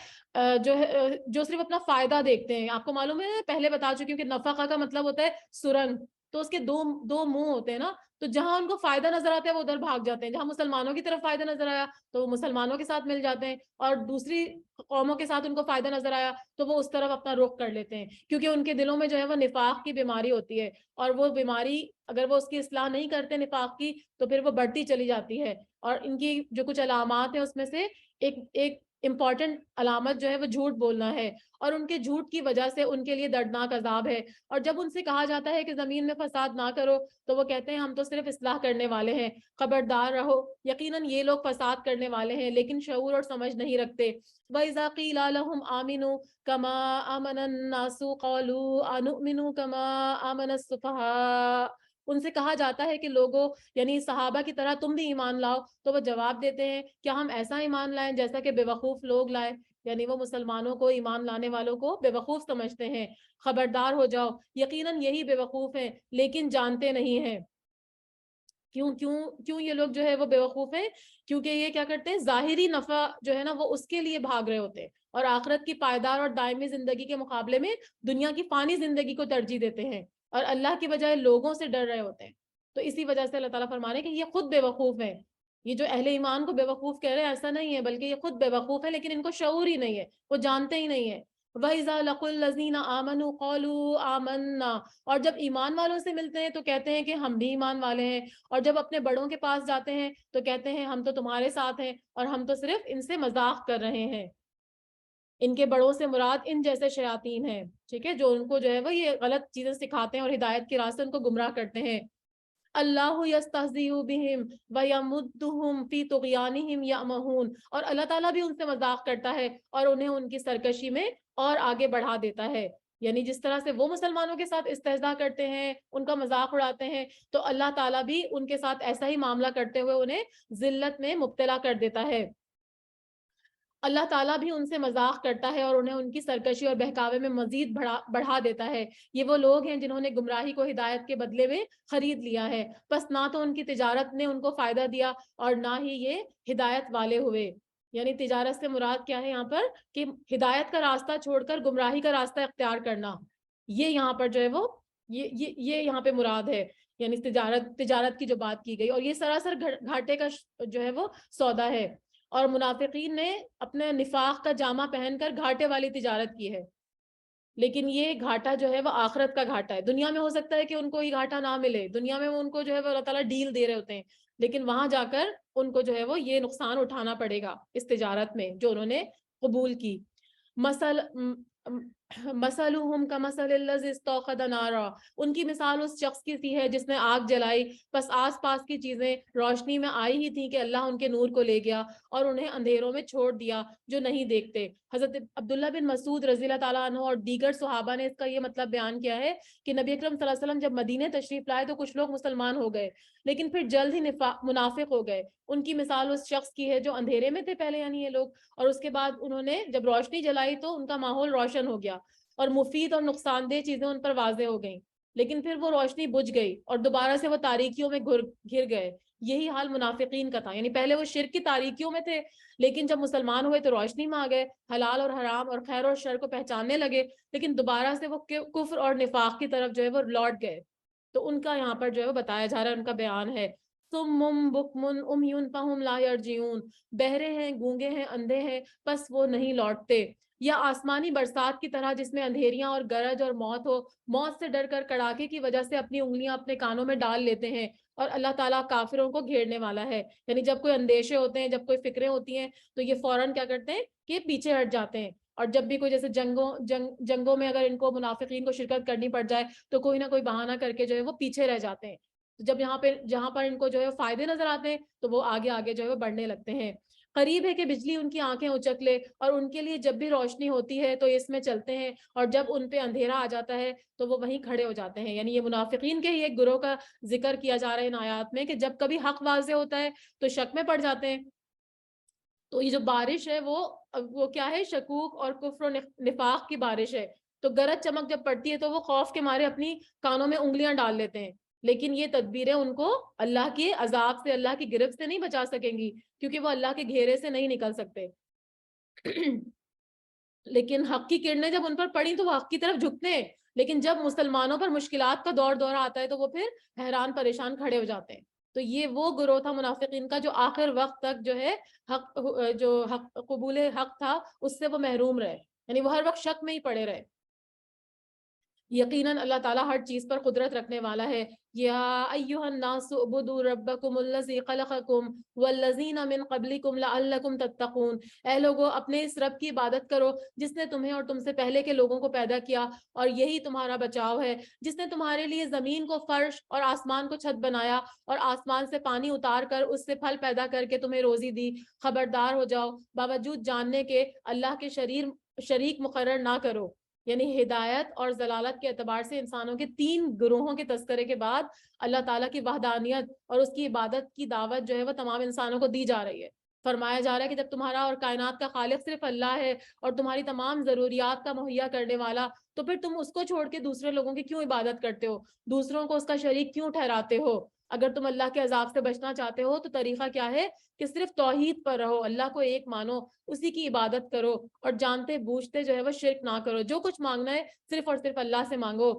جو صرف اپنا فائدہ دیکھتے ہیں. آپ کو معلوم ہے پہلے بتا چکی ہوں کہ نفقہ کا مطلب ہوتا ہے سرنگ, تو اس کے دو منہ ہوتے ہیں نا, تو جہاں ان کو فائدہ نظر آتا ہے وہ ادھر بھاگ جاتے ہیں, جہاں مسلمانوں کی طرف فائدہ نظر آیا تو وہ مسلمانوں کے ساتھ مل جاتے ہیں, اور دوسری قوموں کے ساتھ ان کو فائدہ نظر آیا تو وہ اس طرف اپنا رخ کر لیتے ہیں, کیونکہ ان کے دلوں میں جو ہے وہ نفاق کی بیماری ہوتی ہے, اور وہ بیماری اگر وہ اس کی اصلاح نہیں کرتے نفاق کی تو پھر وہ بڑھتی چلی جاتی ہے. اور ان کی جو کچھ علامات ہیں اس میں سے ایک امپورٹنٹ علامت جو ہے وہ جھوٹ بولنا ہے, اور ان کے جھوٹ کی وجہ سے ان کے لیے دردناک عذاب ہے. اور جب ان سے کہا جاتا ہے کہ زمین میں فساد نہ کرو تو وہ کہتے ہیں ہم تو صرف اصلاح کرنے والے ہیں, خبردار رہو یقیناً یہ لوگ فساد کرنے والے ہیں لیکن شعور اور سمجھ نہیں رکھتے. وَإِذَا قِيلَ لَهُمْ آمِنُوا كَمَا آمَنَ النَّاسُ قَالُوا أَنُؤْمِنُ كَمَا آمَنَ السُّفَهَاءُ, ان سے کہا جاتا ہے کہ لوگوں یعنی صحابہ کی طرح تم بھی ایمان لاؤ, تو وہ جواب دیتے ہیں کیا ہم ایسا ایمان لائیں جیسا کہ بے وقوف لوگ لائے, یعنی وہ مسلمانوں کو, ایمان لانے والوں کو بے وقوف سمجھتے ہیں. خبردار ہو جاؤ یقیناً یہی بے وقوف ہیں لیکن جانتے نہیں ہیں. کیوں یہ لوگ جو ہے وہ بے وقوف ہیں؟ کیونکہ یہ کیا کرتے ہیں, ظاہری نفع جو ہے نا وہ اس کے لیے بھاگ رہے ہوتے ہیں, اور آخرت کی پائیدار اور دائمی زندگی کے مقابلے میں دنیا کی فانی زندگی کو ترجیح دیتے ہیں, اور اللہ کی بجائے لوگوں سے ڈر رہے ہوتے ہیں. تو اسی وجہ سے اللہ تعالیٰ فرما رہے ہیں کہ یہ خود بے وقوف ہیں. یہ جو اہل ایمان کو بے وقوف کہہ رہے ہیں ایسا نہیں ہے, بلکہ یہ خود بے وقوف ہے لیکن ان کو شعور ہی نہیں ہے, وہ جانتے ہی نہیں ہے. وَإِذَا لَقُوا الَّذِينَ آمَنُوا قَالُوا آمَنَّا, اور جب ایمان والوں سے ملتے ہیں تو کہتے ہیں کہ ہم بھی ایمان والے ہیں, اور جب اپنے بڑوں کے پاس جاتے ہیں تو کہتے ہیں ہم تو تمہارے ساتھ ہیں اور ہم تو صرف ان سے مذاق کر رہے ہیں. ان کے بڑوں سے مراد ان جیسے شیاطین ہیں, ٹھیک ہے, جو ان کو جو ہے وہ یہ غلط چیزیں سکھاتے ہیں اور ہدایت کے راستے ان کو گمراہ کرتے ہیں. اللہ یستہزئ بہم ویمدہم فی طغیانہم یعمہون, اور اللہ تعالیٰ بھی ان سے مذاق کرتا ہے اور انہیں ان کی سرکشی میں اور آگے بڑھا دیتا ہے. یعنی جس طرح سے وہ مسلمانوں کے ساتھ استہزاء کرتے ہیں, ان کا مذاق اڑاتے ہیں, تو اللہ تعالیٰ بھی ان کے ساتھ ایسا ہی معاملہ کرتے ہوئے انہیں ذلت میں مبتلا کر دیتا ہے. اللہ تعالیٰ بھی ان سے مذاق کرتا ہے اور انہیں ان کی سرکشی اور بہکاوے میں مزید بڑھا دیتا ہے. یہ وہ لوگ ہیں جنہوں نے گمراہی کو ہدایت کے بدلے میں خرید لیا ہے, بس نہ تو ان کی تجارت نے ان کو فائدہ دیا اور نہ ہی یہ ہدایت والے ہوئے. یعنی تجارت سے مراد کیا ہے یہاں پر, کہ ہدایت کا راستہ چھوڑ کر گمراہی کا راستہ اختیار کرنا, یہ یہاں پر جو ہے وہ یہ یہاں پہ مراد ہے. یعنی تجارت کی جو بات کی گئی, اور یہ سراسر گھاٹے کا جو ہے وہ سودا ہے. اور منافقین نے اپنے نفاق کا جامع پہن کر گھاٹے والی تجارت کی ہے, لیکن یہ گھاٹا جو ہے وہ آخرت کا گھاٹا ہے. دنیا میں ہو سکتا ہے کہ ان کو یہ گھاٹا نہ ملے, دنیا میں ان کو جو ہے وہ اللہ تعالیٰ ڈیل دے رہے ہوتے ہیں, لیکن وہاں جا کر ان کو جو ہے وہ یہ نقصان اٹھانا پڑے گا اس تجارت میں جو انہوں نے قبول کی. مثلہم کمثل الذی استوقد نارا, ان کی مثال اس شخص کی سی ہے جس نے آگ جلائی, بس آس پاس کی چیزیں روشنی میں آئی ہی تھیں کہ اللہ ان کے نور کو لے گیا اور انہیں اندھیروں میں چھوڑ دیا جو نہیں دیکھتے. حضرت عبداللہ بن مسعود رضی اللہ تعالیٰ عنہ اور دیگر صحابہ نے اس کا یہ مطلب بیان کیا ہے کہ نبی اکرم صلی اللہ علیہ وسلم جب مدینے تشریف لائے تو کچھ لوگ مسلمان ہو گئے لیکن پھر جلد ہی منافق ہو گئے. ان کی مثال اس شخص کی ہے جو اندھیرے میں تھے پہلے, یعنی یہ لوگ, اور اس کے بعد انہوں نے جب روشنی جلائی تو ان کا ماحول روشن ہو گیا اور مفید اور نقصان دہ چیزیں ان پر واضح ہو گئیں, لیکن پھر وہ روشنی بجھ گئی اور دوبارہ سے وہ تاریکیوں میں گھر گئے. یہی حال منافقین کا تھا, یعنی پہلے وہ شرک کی تاریکیوں میں تھے لیکن جب مسلمان ہوئے تو روشنی میں آ گئے, حلال اور حرام اور خیر اور شر کو پہچاننے لگے, لیکن دوبارہ سے وہ کفر اور نفاق کی طرف جو ہے وہ لوٹ گئے. تو ان کا یہاں پر جو ہے وہ بتایا جا رہا ہے, ان کا بیان ہے. صم بکم عمی فہم لا یرجعون, بہرے ہیں, گونگے ہیں, اندھے ہیں, بس وہ نہیں لوٹتے. یا آسمانی برسات کی طرح جس میں اندھیریاں اور گرج اور موت ہو, موت سے ڈر کر کڑاکے کی وجہ سے اپنی انگلیاں اپنے کانوں میں ڈال لیتے ہیں, اور اللہ تعالیٰ کافروں کو گھیرنے والا ہے. یعنی جب کوئی اندیشے ہوتے ہیں, جب کوئی فکریں ہوتی ہیں تو یہ فوراً کیا کرتے ہیں کہ پیچھے ہٹ جاتے ہیں, اور جب بھی کوئی جیسے جنگوں میں اگر ان کو منافقین کو شرکت کرنی پڑ جائے تو کوئی نہ کوئی بہانہ کر کے جو ہے وہ پیچھے رہ جاتے ہیں. جب جہاں پر ان کو جو ہے فائدے نظر آتے ہیں تو وہ آگے آگے جو ہے وہ بڑھنے لگتے ہیں. قریب ہے کہ بجلی ان کی آنکھیں اچک لے، اور ان کے لیے جب بھی روشنی ہوتی ہے تو اس میں چلتے ہیں، اور جب ان پہ اندھیرا آ جاتا ہے تو وہ وہیں کھڑے ہو جاتے ہیں. یعنی یہ منافقین کے ہی ایک گروہ کا ذکر کیا جا رہا ہے ان آیات میں، کہ جب کبھی حق واضح ہوتا ہے تو شک میں پڑ جاتے ہیں. تو یہ جو بارش ہے وہ کیا ہے؟ شکوک اور کفر و نفاق کی بارش ہے. تو گرج چمک جب پڑتی ہے تو وہ خوف کے مارے اپنی کانوں میں انگلیاں ڈال لیتے ہیں. لیکن یہ تدبیریں ان کو اللہ کے عذاب سے، اللہ کی گرفت سے نہیں بچا سکیں گی، کیونکہ وہ اللہ کے گھیرے سے نہیں نکل سکتے. لیکن حق کی کرنیں جب ان پر پڑی تو وہ حق کی طرف جھکتے ہیں، لیکن جب مسلمانوں پر مشکلات کا دورہ آتا ہے تو وہ پھر حیران پریشان کھڑے ہو جاتے ہیں. تو یہ وہ گروہ تھا منافقین کا جو آخر وقت تک جو ہے حق قبول حق تھا اس سے وہ محروم رہے، یعنی وہ ہر وقت شک میں ہی پڑے رہے. یقیناً اللہ تعالیٰ ہر چیز پر قدرت رکھنے والا ہے. یا ایھا الناس اعبدوا ربکم الذی خلقکم والذین من قبلکم لعلکم تتقون. اے لوگو اپنے اس رب کی عبادت کرو جس نے تمہیں اور تم سے پہلے کے لوگوں کو پیدا کیا، اور یہی تمہارا بچاؤ ہے. جس نے تمہارے لیے زمین کو فرش اور آسمان کو چھت بنایا، اور آسمان سے پانی اتار کر اس سے پھل پیدا کر کے تمہیں روزی دی. خبردار ہو جاؤ باوجود جاننے کے اللہ کے شریک مقرر نہ کرو. یعنی ہدایت اور ضلالت کے اعتبار سے انسانوں کے 3 گروہوں کے تذکرے کے بعد اللہ تعالیٰ کی وحدانیت اور اس کی عبادت کی دعوت جو ہے وہ تمام انسانوں کو دی جا رہی ہے. فرمایا جا رہا ہے کہ جب تمہارا اور کائنات کا خالق صرف اللہ ہے اور تمہاری تمام ضروریات کا مہیا کرنے والا، تو پھر تم اس کو چھوڑ کے دوسرے لوگوں کی کیوں عبادت کرتے ہو؟ دوسروں کو اس کا شریک کیوں ٹھہراتے ہو؟ اگر تم اللہ کے عذاب سے بچنا چاہتے ہو تو طریقہ کیا ہے کہ صرف توحید پر رہو، اللہ کو ایک مانو، اسی کی عبادت کرو، اور جانتے بوجھتے جو ہے وہ شرک نہ کرو. جو کچھ مانگنا ہے صرف اور صرف اللہ سے مانگو.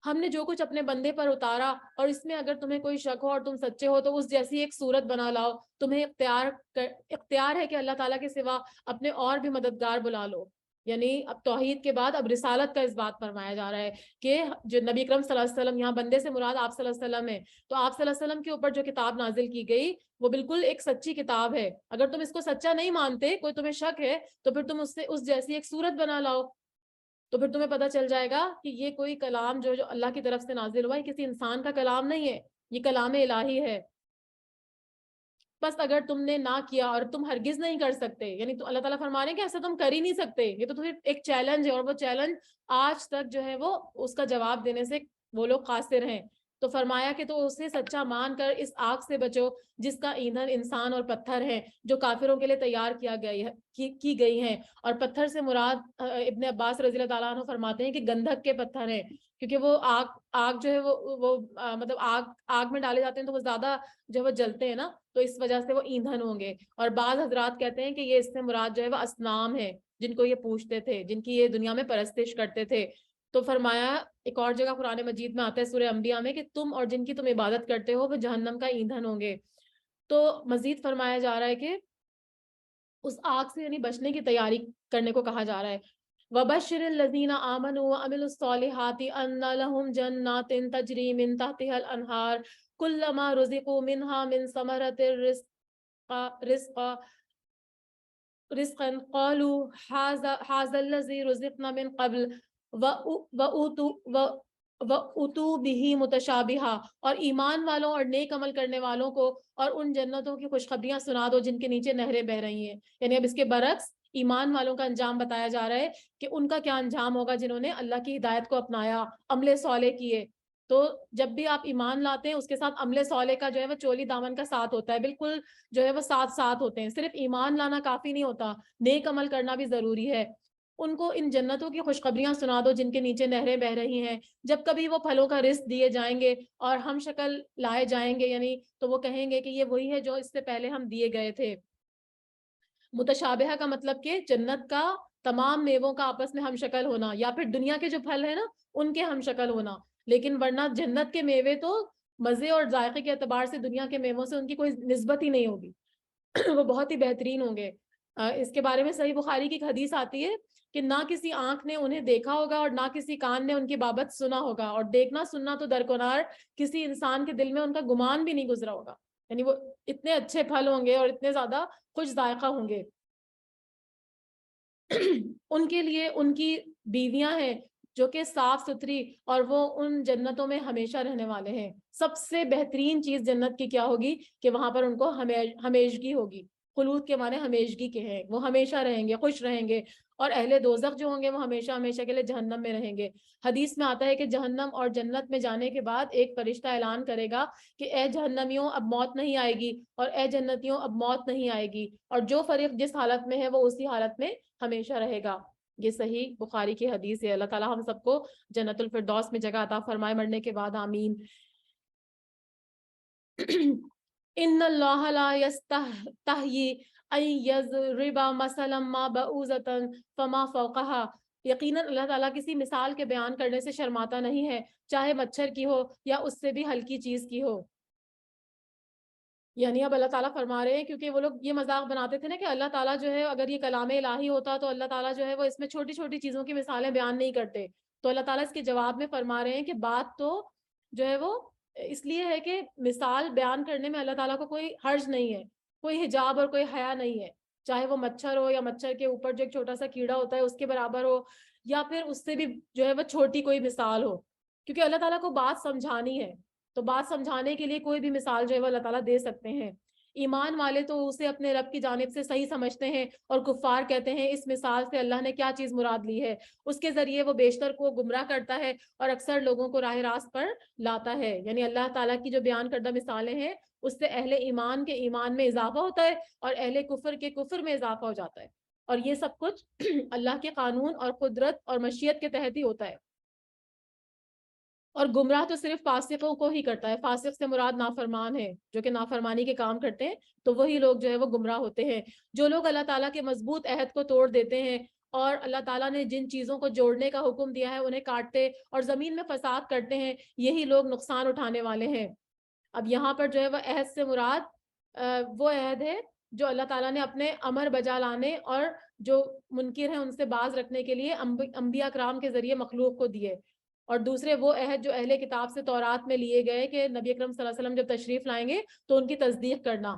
ہم نے جو کچھ اپنے بندے پر اتارا، اور اس میں اگر تمہیں کوئی شک ہو اور تم سچے ہو تو اس جیسی ایک صورت بنا لاؤ. تمہیں اختیار ہے کہ اللہ تعالیٰ کے سوا اپنے اور بھی مددگار بلا لو. یعنی اب توحید کے بعد اب رسالت کا اس بات فرمایا جا رہا ہے کہ جو نبی اکرم صلی اللہ علیہ وسلم، یہاں بندے سے مراد آپ صلی اللہ علیہ وسلم ہے، تو آپ صلی اللہ علیہ وسلم کے اوپر جو کتاب نازل کی گئی وہ بالکل ایک سچی کتاب ہے. اگر تم اس کو سچا نہیں مانتے، کوئی تمہیں شک ہے، تو پھر تم اس جیسی ایک صورت بنا لاؤ. تو پھر تمہیں پتہ چل جائے گا کہ یہ کوئی کلام جو اللہ کی طرف سے نازل ہوا ہے کسی انسان کا کلام نہیں ہے، یہ کلام الہی ہے. بس اگر تم نے نہ کیا، اور تم ہرگز نہیں کر سکتے، یعنی تو اللہ تعالیٰ فرما رہے ہیں کہ ایسا تم کر ہی نہیں سکتے. یہ تو پھر ایک چیلنج ہے، اور وہ چیلنج آج تک جو ہے وہ اس کا جواب دینے سے وہ لوگ قاصر ہیں. تو فرمایا کہ تو اسے سچا مان کر اس آگ سے بچو جس کا ایندھن انسان اور پتھر ہے، جو کافروں کے لیے تیار کی گئی ہیں. اور پتھر سے مراد ابن عباس رضی اللہ تعالیٰ عنہ فرماتے ہیں کہ گندھک کے پتھر ہیں، کیونکہ وہ آگ جو ہے وہ مطلب آگ میں ڈالے جاتے ہیں تو وہ زیادہ جو وہ جلتے ہیں نا، تو اس وجہ سے وہ ایندھن ہوں گے. اور بعض حضرات کہتے ہیں کہ یہ اس سے مراد جو ہے وہ اصنام ہے جن کو یہ پوجتے تھے، جن کی یہ دنیا میں پرستش کرتے تھے. تو فرمایا ایک اور جگہ قرآن مجید میں آتا ہے سورہ انبیاء میں کہ تم اور جن کی تم عبادت کرتے ہو وہ جہنم کا ایندھن ہوں گے. تو مزید فرمایا جا رہا ہے کہ اس آگ سے یعنی بچنے کی تیاری کرنے کو کہا جا رہا ہے. وَبَشِّرِ الَّذِينَ آمَنُوا وَعَمِلُوا الصَّالِحَاتِ أَنَّ لَهُمْ جَنَّاتٍ تَجْرِي مِن تَحْتِهَا الْأَنْهَارُ كُلَّمَا رُزِقُوا مِنْهَا مِن ثَمَرَةٍ رِزْقًا قَالُوا هَذَا الَّذِي رُزِقْنَا مِن قَبْلُ وَأُتُوا بِهِ مُتَشَابِهًا. اور ایمان والوں اور نیک عمل کرنے والوں کو اور ان جنتوں کی خوشخبریاں سنا دو جن کے نیچے نہریں بہ رہی ہیں. یعنی اب اس کے برعکس ایمان والوں کا انجام بتایا جا رہا ہے کہ ان کا کیا انجام ہوگا جنہوں نے اللہ کی ہدایت کو اپنایا، عمل صالح کیے. تو جب بھی آپ ایمان لاتے ہیں اس کے ساتھ عمل صالح کا جو ہے وہ چولی دامن کا ساتھ ہوتا ہے، بالکل جو ہے وہ ساتھ ہوتے ہیں. صرف ایمان لانا کافی نہیں ہوتا، نیک عمل کرنا بھی ضروری ہے. ان کو ان جنتوں کی خوشخبریاں سنا دو جن کے نیچے نہریں بہ رہی ہیں. جب کبھی وہ پھلوں کا رزق دیے جائیں گے اور ہم شکل لائے جائیں گے، یعنی تو وہ کہیں گے کہ یہ وہی ہے جو اس سے پہلے ہم دیے گئے تھے. متشابہہ کا مطلب کہ جنت کا تمام میووں کا آپس میں ہم شکل ہونا، یا پھر دنیا کے جو پھل ہیں نا ان کے ہم شکل ہونا. لیکن ورنہ جنت کے میوے تو مزے اور ذائقے کے اعتبار سے دنیا کے میووں سے ان کی کوئی نسبت ہی نہیں ہوگی. وہ بہت ہی بہترین ہوں گے. اس کے بارے میں صحیح بخاری کی ایک حدیث آتی ہے کہ نہ کسی آنکھ نے انہیں دیکھا ہوگا اور نہ کسی کان نے ان کی بابت سنا ہوگا، اور دیکھنا سننا تو درکنار کسی انسان کے دل میں ان کا گمان بھی نہیں گزرا ہوگا. یعنی وہ اتنے اچھے پھل ہوں گے اور اتنے زیادہ خوش ذائقہ ہوں گے. ان کے لیے ان کی بیویاں ہیں جو کہ صاف ستھری، اور وہ ان جنتوں میں ہمیشہ رہنے والے ہیں. سب سے بہترین چیز جنت کی کیا ہوگی کہ وہاں پر ان کو ہمیشگی ہوگی، خلود کے معنی ہمیشگی کے ہیں، وہ ہمیشہ رہیں گے، خوش رہیں گے. اور اہل دوزخ جو ہوں گے وہ ہمیشہ ہمیشہ کے لیے جہنم میں رہیں گے. حدیث میں آتا ہے کہ جہنم اور جنت میں جانے کے بعد ایک فرشتہ اعلان کرے گا کہ اے جہنمیوں اب موت نہیں آئے گی، اور اے جنتیوں اب موت نہیں آئے گی، اور جو فریق جس حالت میں ہے وہ اسی حالت میں ہمیشہ رہے گا. یہ صحیح بخاری کی حدیث ہے. اللہ تعالیٰ ہم سب کو جنت الفردوس میں جگہ عطا فرمائے مرنے کے بعد، آمین. ان اللہ لا یستحیی ان یضرب مثلا ما بعوضۃ فما فوقها. یقیناً اللہ تعالیٰ کسی مثال کے بیان کرنے سے شرماتا نہیں ہے، چاہے مچھر کی ہو یا اس سے بھی ہلکی چیز کی ہو. یعنی اب اللہ تعالیٰ فرما رہے ہیں، کیونکہ وہ لوگ یہ مذاق بناتے تھے نا کہ اللہ تعالیٰ جو ہے اگر یہ کلام الہی ہوتا تو اللہ تعالیٰ جو ہے وہ اس میں چھوٹی چھوٹی چیزوں کی مثالیں بیان نہیں کرتے. تو اللہ تعالیٰ اس کے جواب میں فرما رہے ہیں کہ بات تو جو ہے وہ اس لیے ہے کہ مثال بیان کرنے میں اللہ تعالیٰ کو کوئی حرج نہیں ہے، کوئی حجاب اور کوئی حیا نہیں ہے، چاہے وہ مچھر ہو یا مچھر کے اوپر جو ایک چھوٹا سا کیڑا ہوتا ہے اس کے برابر ہو، یا پھر اس سے بھی جو ہے وہ چھوٹی کوئی مثال ہو، کیونکہ اللہ تعالیٰ کو بات سمجھانی ہے. تو بات سمجھانے کے لیے کوئی بھی مثال جو ہے وہ اللہ تعالیٰ دے سکتے ہیں. ایمان والے تو اسے اپنے رب کی جانب سے صحیح سمجھتے ہیں، اور کفار کہتے ہیں اس مثال سے اللہ نے کیا چیز مراد لی ہے. اس کے ذریعے وہ بیشتر کو گمراہ کرتا ہے اور اکثر لوگوں کو راہ راست پر لاتا ہے. یعنی اللہ تعالیٰ کی جو بیان کردہ مثالیں ہیں اس سے اہل ایمان کے ایمان میں اضافہ ہوتا ہے اور اہل کفر کے کفر میں اضافہ ہو جاتا ہے. اور یہ سب کچھ اللہ کے قانون اور قدرت اور مشیت کے تحت ہی ہوتا ہے. اور گمراہ تو صرف فاسقوں کو ہی کرتا ہے. فاسق سے مراد نافرمان ہے، جو کہ نافرمانی کے کام کرتے ہیں، تو وہی لوگ جو ہے وہ گمراہ ہوتے ہیں. جو لوگ اللہ تعالیٰ کے مضبوط عہد کو توڑ دیتے ہیں اور اللہ تعالیٰ نے جن چیزوں کو جوڑنے کا حکم دیا ہے انہیں کاٹتے اور زمین میں فساد کرتے ہیں، یہی لوگ نقصان اٹھانے والے ہیں. اب یہاں پر جو ہے وہ عہد سے مراد وہ عہد ہے جو اللہ تعالیٰ نے اپنے امر بجا لانے اور جو منکر ہیں ان سے باز رکھنے کے لیے انبیاء کرام کے ذریعے مخلوق کو دیے. اور دوسرے وہ عہد جو اہل کتاب سے تورات میں لیے گئے کہ نبی اکرم صلی اللہ علیہ وسلم جب تشریف لائیں گے تو ان کی تصدیق کرنا.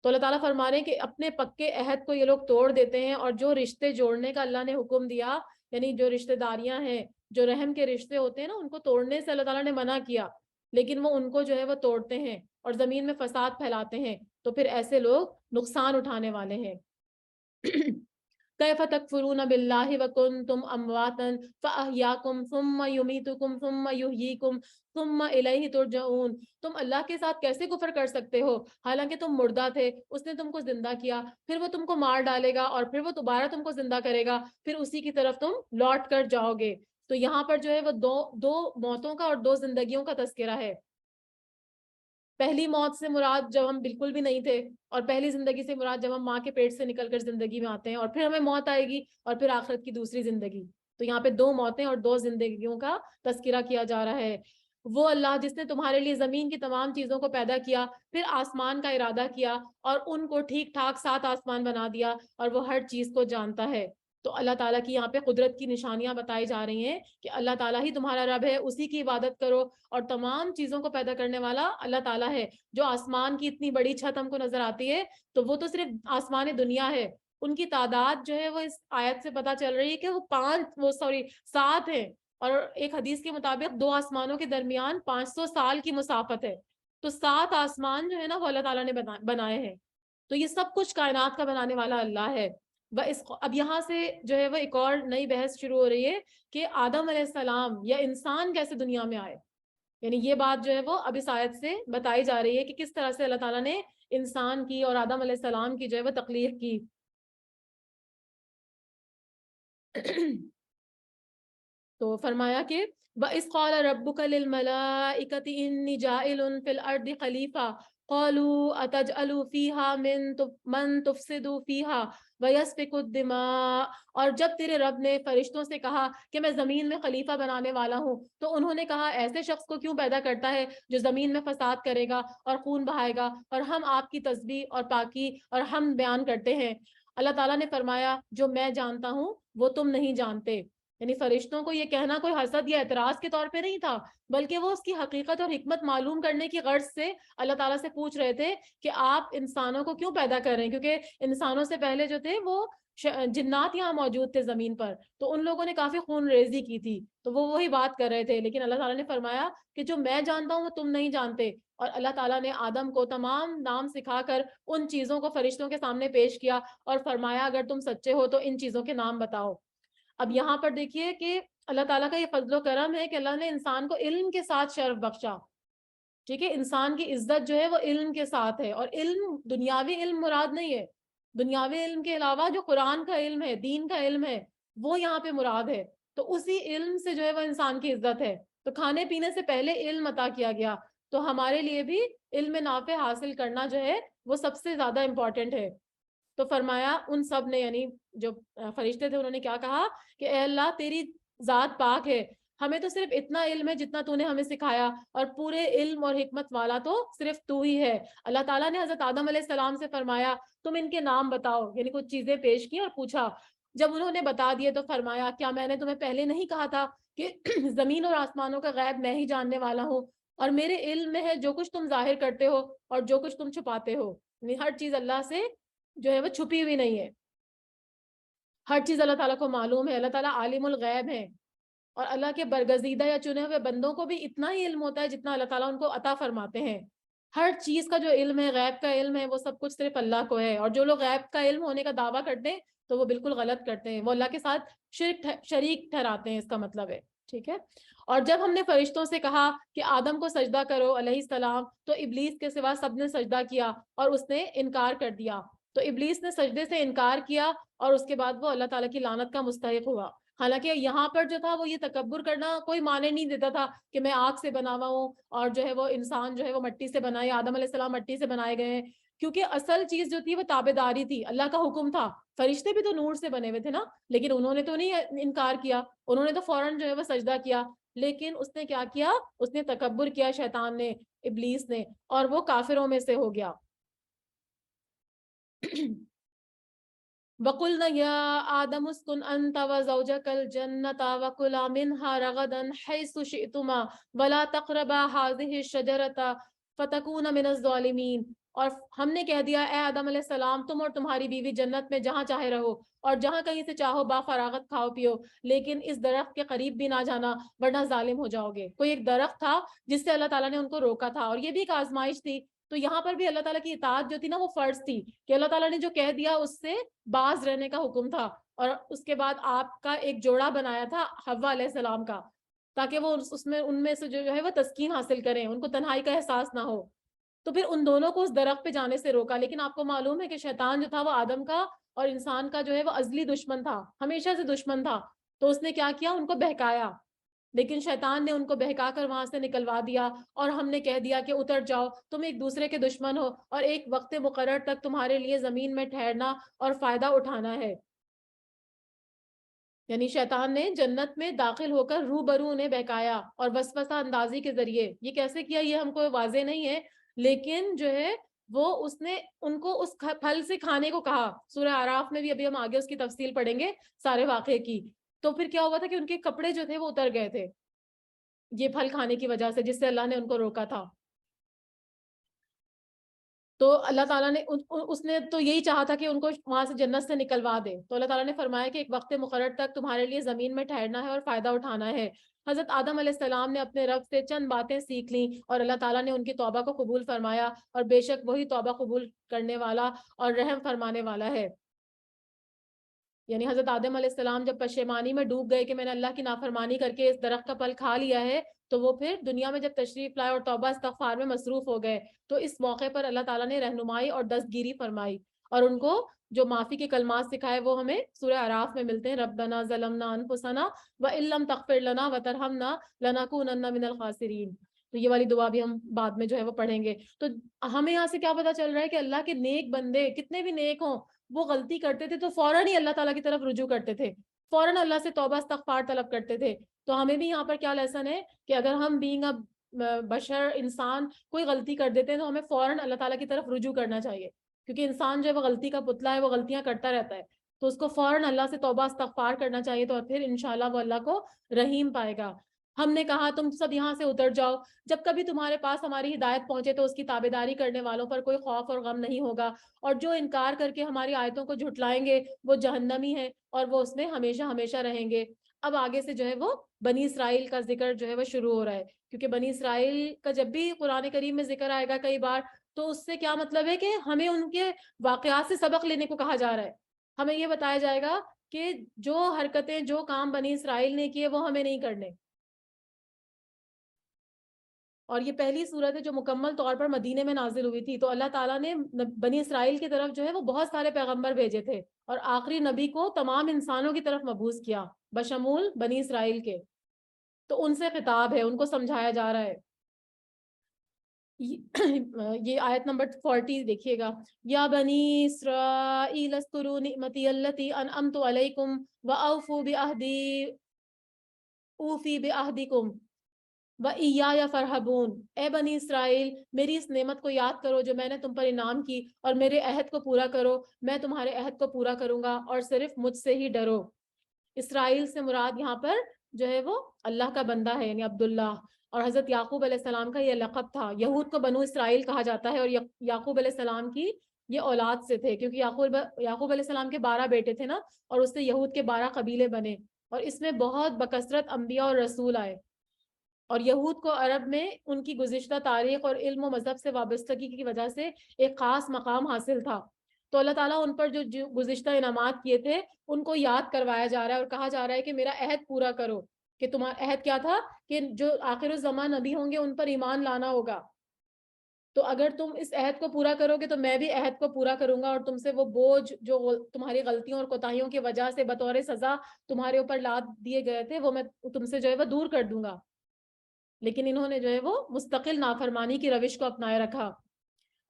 تو اللہ تعالیٰ فرما رہے ہیں کہ اپنے پکے عہد کو یہ لوگ توڑ دیتے ہیں، اور جو رشتے جوڑنے کا اللہ نے حکم دیا، یعنی جو رشتہ داریاں ہیں، جو رحم کے رشتے ہوتے ہیں نا، ان کو توڑنے سے اللہ تعالیٰ نے منع کیا، لیکن وہ ان کو جو ہے وہ توڑتے ہیں اور زمین میں فساد پھیلاتے ہیں. تو پھر ایسے لوگ نقصان اٹھانے والے ہیں. کیف تکفرون باللہ وکنتم امواتا فاحیاکم ثم یمیتکم ثم یحییکم ثم الیہ ترجعون. تم اللہ کے ساتھ کیسے کفر کر سکتے ہو حالانکہ تم مردہ تھے، اس نے تم کو زندہ کیا، پھر وہ تم کو مار ڈالے گا اور پھر وہ دوبارہ تم کو زندہ کرے گا، پھر اسی کی طرف تم لوٹ کر جاؤ گے. تو یہاں پر جو ہے وہ دو موتوں کا اور دو زندگیوں کا تذکرہ ہے. پہلی موت سے مراد جب ہم بالکل بھی نہیں تھے، اور پہلی زندگی سے مراد جب ہم ماں کے پیٹ سے نکل کر زندگی میں آتے ہیں، اور پھر ہمیں موت آئے گی اور پھر آخرت کی دوسری زندگی. تو یہاں پہ دو موتیں اور دو زندگیوں کا تذکرہ کیا جا رہا ہے. وہ اللہ جس نے تمہارے لیے زمین کی تمام چیزوں کو پیدا کیا، پھر آسمان کا ارادہ کیا اور ان کو ٹھیک ٹھاک 7 آسمان بنا دیا، اور وہ ہر چیز کو جانتا ہے. تو اللہ تعالیٰ کی یہاں پہ قدرت کی نشانیاں بتائی جا رہی ہیں کہ اللہ تعالیٰ ہی تمہارا رب ہے، اسی کی عبادت کرو، اور تمام چیزوں کو پیدا کرنے والا اللہ تعالیٰ ہے. جو آسمان کی اتنی بڑی چھت ہم کو نظر آتی ہے تو وہ تو صرف آسمان دنیا ہے، ان کی تعداد جو ہے وہ اس آیت سے پتہ چل رہی ہے کہ وہ 7 ہیں. اور ایک حدیث کے مطابق 2 آسمانوں کے درمیان 500 سال کی مسافت ہے. تو 7 آسمان جو ہے نا وہ اللہ تعالیٰ نے بنائے ہیں. تو یہ سب کچھ کائنات کا بنانے والا اللہ ہے. اب یہاں سے جو ہے وہ ایک اور نئی بحث شروع ہو رہی ہے کہ آدم علیہ السلام یا انسان کیسے دنیا میں آئے. یعنی یہ بات جو ہے وہ اب اس آیت سے بتائی جا رہی ہے کہ کس طرح سے اللہ تعالیٰ نے انسان کی اور آدم علیہ السلام کی جو ہے وہ تخلیق کی. تو فرمایا کہ وَإِذْ قَالَ رَبُّكَ لِلْمَلَائِكَةِ إِنِّي جَاعِلٌ فِي الْأَرْضِ خَلِيفَةً قَالُوا أَتَجْعَلُ فِيهَا مَن تُفْسِدُ فِيهَا وَيَسْفِكُ الدِّمَاءَ. اور جب تیرے رب نے فرشتوں سے کہا کہ میں زمین میں خلیفہ بنانے والا ہوں، تو انہوں نے کہا ایسے شخص کو کیوں پیدا کرتا ہے جو زمین میں فساد کرے گا اور خون بہائے گا، اور ہم آپ کی تسبیح اور پاکی اور ہم بیان کرتے ہیں. اللہ تعالیٰ نے فرمایا جو میں جانتا ہوں وہ تم نہیں جانتے. یعنی فرشتوں کو یہ کہنا کوئی حسد یا اعتراض کے طور پہ نہیں تھا، بلکہ وہ اس کی حقیقت اور حکمت معلوم کرنے کی غرض سے اللہ تعالیٰ سے پوچھ رہے تھے کہ آپ انسانوں کو کیوں پیدا کر رہے ہیں، کیونکہ انسانوں سے پہلے جو تھے وہ جنات یہاں موجود تھے زمین پر، تو ان لوگوں نے کافی خون ریزی کی تھی، تو وہ وہی بات کر رہے تھے، لیکن اللہ تعالیٰ نے فرمایا کہ جو میں جانتا ہوں وہ تم نہیں جانتے، اور اللہ تعالیٰ نے آدم کو تمام نام سکھا کر ان چیزوں کو فرشتوں کے سامنے پیش کیا اور فرمایا اگر تم سچے ہو تو ان چیزوں کے نام بتاؤ۔ اب یہاں پر دیکھیے کہ اللہ تعالیٰ کا یہ فضل و کرم ہے کہ اللہ نے انسان کو علم کے ساتھ شرف بخشا، ٹھیک ہے، انسان کی عزت جو ہے وہ علم کے ساتھ ہے، اور علم دنیاوی علم مراد نہیں ہے، دنیاوی علم کے علاوہ جو قرآن کا علم ہے، دین کا علم ہے، وہ یہاں پہ مراد ہے، تو اسی علم سے جو ہے وہ انسان کی عزت ہے، تو کھانے پینے سے پہلے علم عطا کیا گیا، تو ہمارے لیے بھی علم نافع حاصل کرنا جو ہے وہ سب سے زیادہ امپورٹنٹ ہے۔ تو فرمایا ان سب نے، یعنی جو فرشتے تھے، انہوں نے کیا کہا کہ اے اللہ تیری ذات پاک ہے، ہمیں تو صرف اتنا علم ہے جتنا تو نے ہمیں سکھایا، اور پورے علم اور حکمت والا تو صرف تو ہی ہے۔ اللہ تعالیٰ نے حضرت آدم علیہ السلام سے فرمایا تم ان کے نام بتاؤ، یعنی کچھ چیزیں پیش کی اور پوچھا، جب انہوں نے بتا دیے تو فرمایا کیا میں نے تمہیں پہلے نہیں کہا تھا کہ زمین اور آسمانوں کا غیب میں ہی جاننے والا ہوں، اور میرے علم میں ہے جو کچھ تم ظاہر کرتے ہو اور جو کچھ تم چھپاتے ہو، یعنی ہر چیز اللہ سے جو ہے وہ چھپی ہوئی نہیں ہے، ہر چیز اللہ تعالیٰ کو معلوم ہے، اللہ تعالیٰ عالم الغیب ہے، اور اللہ کے برگزیدہ یا چنے ہوئے بندوں کو بھی اتنا ہی علم ہوتا ہے جتنا اللہ تعالیٰ ان کو عطا فرماتے ہیں۔ ہر چیز کا جو علم ہے، غیب کا علم ہے، وہ سب کچھ صرف اللہ کو ہے، اور جو لوگ غیب کا علم ہونے کا دعویٰ کرتے ہیں تو وہ بالکل غلط کرتے ہیں، وہ اللہ کے ساتھ شریک ٹھہراتے ہیں، اس کا مطلب ہے، ٹھیک ہے۔ اور جب ہم نے فرشتوں سے کہا کہ آدم کو سجدہ کرو علیہ السلام، تو ابلیس کے سوا سب نے سجدہ کیا اور اس نے انکار کر دیا، تو ابلیس نے سجدے سے انکار کیا اور اس کے بعد وہ اللہ تعالیٰ کی لعنت کا مستحق ہوا۔ حالانکہ یہاں پر جو تھا وہ یہ تکبر کرنا کوئی معنی نہیں دیتا تھا کہ میں آگ سے بنا ہوا ہوں اور جو ہے وہ انسان جو ہے وہ مٹی سے بنا ہے، آدم علیہ السلام مٹی سے بنائے گئے ہیں، کیونکہ اصل چیز جو تھی وہ تابع داری تھی، اللہ کا حکم تھا۔ فرشتے بھی تو نور سے بنے ہوئے تھے نا، لیکن انہوں نے تو نہیں انکار کیا، انہوں نے تو فوراً جو ہے وہ سجدہ کیا، لیکن اس نے کیا کیا، اس نے تکبر کیا، شیطان نے، ابلیس نے، اور وہ کافروں میں سے ہو گیا۔ وَقُلْنَا يَا آدَمُ اسْكُنْ أَنْتَ وَزَوْجَكَ الْجَنَّةَ وَكُلَا مِنْهَا رَغَدًا حَيْثُ شِئْتُمَا وَلَا تَقْرَبَا هَٰذِهِ الشَّجَرَةَ فَتَكُونَ مِنَ الظَّالِمِينَ، اور ہم نے کہہ دیا اے آدم علیہ السلام تم اور تمہاری بیوی جنت میں جہاں چاہے رہو اور جہاں کہیں سے چاہو با فراغت کھاؤ پیو، لیکن اس درخت کے قریب بھی نہ جانا ورنہ ظالم ہو جاؤ گے۔ کوئی ایک درخت تھا جس سے اللہ تعالیٰ نے ان کو روکا تھا، اور یہ بھی ایک آزمائش تھی، تو یہاں پر بھی اللہ تعالیٰ کی اطاعت جو تھی نا وہ فرض تھی، کہ اللہ تعالیٰ نے جو کہہ دیا اس سے باز رہنے کا حکم تھا، اور اس کے بعد آپ کا ایک جوڑا بنایا تھا حوا علیہ السلام کا، تاکہ وہ اس میں ان میں سے جو ہے وہ تسکین حاصل کریں، ان کو تنہائی کا احساس نہ ہو، تو پھر ان دونوں کو اس درخت پہ جانے سے روکا۔ لیکن آپ کو معلوم ہے کہ شیطان جو تھا وہ آدم کا اور انسان کا جو ہے وہ ازلی دشمن تھا، ہمیشہ سے دشمن تھا، تو اس نے کیا کیا، ان کو بہکایا، لیکن شیطان نے ان کو بہکا کر وہاں سے نکلوا دیا، اور ہم نے کہہ دیا کہ اتر جاؤ، تم ایک دوسرے کے دشمن ہو اور ایک وقت مقرر تک تمہارے لیے زمین میں ٹھہرنا اور فائدہ اٹھانا ہے۔ یعنی شیطان نے جنت میں داخل ہو کر روبرو انہیں بہکایا اور وسوسہ اندازی کے ذریعے، یہ کیسے کیا یہ ہم کو واضح نہیں ہے، لیکن جو ہے وہ اس نے ان کو اس پھل سے کھانے کو کہا، سورہ اعراف میں بھی ابھی ہم آگے اس کی تفصیل پڑھیں گے سارے واقعے کی، تو پھر کیا ہوا تھا کہ ان کے کپڑے جو تھے وہ اتر گئے تھے یہ پھل کھانے کی وجہ سے، جس سے اللہ نے ان کو روکا تھا۔ تو اللہ تعالیٰ نے اس نے تو یہی چاہا تھا کہ ان کو وہاں سے جنت سے نکلوا دے، تو اللہ تعالیٰ نے فرمایا کہ ایک وقت مقرر تک تمہارے لیے زمین میں ٹھہرنا ہے اور فائدہ اٹھانا ہے۔ حضرت آدم علیہ السلام نے اپنے رب سے چند باتیں سیکھ لیں اور اللہ تعالیٰ نے ان کی توبہ کو قبول فرمایا، اور بے شک وہی توبہ قبول کرنے والا اور رحم فرمانے والا ہے۔ یعنی حضرت آدم علیہ السلام جب پشیمانی میں ڈوب گئے کہ میں نے اللہ کی نافرمانی کر کے اس درخت کا پھل کھا لیا ہے، تو وہ پھر دنیا میں جب تشریف لائے اور توبہ استغفار میں مصروف ہو گئے، تو اس موقع پر اللہ تعالیٰ نے رہنمائی اور دستگیری فرمائی، اور ان کو جو معافی کے کلمات سکھائے وہ ہمیں سورہ اعراف میں ملتے ہیں، ربنا ظلمنا انفسنا وان لم تغفر لنا وترحمنا لنکونن من الخاسرین، تو یہ والی دعا بھی ہم بعد میں جو ہے وہ پڑھیں گے۔ تو ہمیں یہاں سے کیا پتا چل رہا ہے کہ اللہ کے نیک بندے کتنے بھی نیک ہوں، وہ غلطی کرتے تھے تو فوراً ہی اللہ تعالیٰ کی طرف رجوع کرتے تھے، فوراً اللہ سے توبہ استغفار طلب کرتے تھے۔ تو ہمیں بھی یہاں پر کیا لیسن ہے کہ اگر ہم بینگ بشر انسان کوئی غلطی کر دیتے ہیں تو ہمیں فوراً اللہ تعالیٰ کی طرف رجوع کرنا چاہیے، کیونکہ انسان جو ہے وہ غلطی کا پتلا ہے، وہ غلطیاں کرتا رہتا ہے، تو اس کو فوراً اللہ سے توبہ استغفار کرنا چاہیے، تو پھر انشاءاللہ وہ اللہ کو رحیم پائے گا۔ ہم نے کہا تم سب یہاں سے اتر جاؤ، جب کبھی تمہارے پاس ہماری ہدایت پہنچے تو اس کی تابعداری کرنے والوں پر کوئی خوف اور غم نہیں ہوگا، اور جو انکار کر کے ہماری آیتوں کو جھٹلائیں گے وہ جہنمی ہیں اور وہ اس میں ہمیشہ ہمیشہ رہیں گے۔ اب آگے سے جو ہے وہ بنی اسرائیل کا ذکر جو ہے وہ شروع ہو رہا ہے، کیونکہ بنی اسرائیل کا جب بھی قرآن کریم میں ذکر آئے گا کئی بار، تو اس سے کیا مطلب ہے کہ ہمیں ان کے واقعات سے سبق لینے کو کہا جا رہا ہے۔ ہمیں یہ بتایا جائے گا کہ جو حرکتیں، جو کام بنی اسرائیل نے کیے وہ ہمیں نہیں کرنے۔ اور یہ پہلی صورت ہے جو مکمل طور پر مدینے میں نازل ہوئی تھی، تو اللہ تعالیٰ نے بنی اسرائیل کی طرف جو ہے وہ بہت سارے پیغمبر بھیجے تھے، اور آخری نبی کو تمام انسانوں کی طرف مبعوث کیا بشمول بنی اسرائیل کے۔ تو ان سے خطاب ہے، ان کو سمجھایا جا رہا ہے۔ یہ آیت نمبر 40 دیکھیے گا، یا بنی اسرائیل اذکروا نعمتی التی انعمت علیکم واوفوا بعہدی اوفی بعہدکم وَإِيَّایَ فَارْہَبُونَ، اے بنی اسرائیل میری اس نعمت کو یاد کرو جو میں نے تم پر انعام کی، اور میرے عہد کو پورا کرو، میں تمہارے عہد کو پورا کروں گا، اور صرف مجھ سے ہی ڈرو۔ اسرائیل سے مراد یہاں پر جو ہے وہ اللہ کا بندہ ہے، یعنی عبداللہ، اور حضرت یعقوب علیہ السلام کا یہ لقب تھا۔ یہود کو بنو اسرائیل کہا جاتا ہے، اور یعقوب علیہ السلام کی یہ اولاد سے تھے، کیونکہ یعقوب علیہ السلام کے 12 بیٹے تھے نا، اور اس سے یہود کے 12 قبیلے بنے، اور اس میں بہت بکثرت انبیاء اور رسول آئے۔ اور یہود کو عرب میں ان کی گزشتہ تاریخ اور علم و مذہب سے وابستگی کی وجہ سے ایک خاص مقام حاصل تھا، تو اللہ تعالیٰ ان پر جو گزشتہ انعامات کیے تھے ان کو یاد کروایا جا رہا ہے، اور کہا جا رہا ہے کہ میرا عہد پورا کرو۔ کہ تمہارا عہد کیا تھا؟ کہ جو آخر الزمان نبی ہوں گے ان پر ایمان لانا ہوگا، تو اگر تم اس عہد کو پورا کرو گے تو میں بھی عہد کو پورا کروں گا، اور تم سے وہ بوجھ جو تمہاری غلطیوں اور کوتاہیوں کی وجہ سے بطور سزا تمہارے اوپر لاد دیے گئے تھے وہ میں تم سے جو ہے وہ دور کر دوں گا۔ لیکن انہوں نے جو ہے وہ مستقل نافرمانی کی روش کو اپنائے رکھا،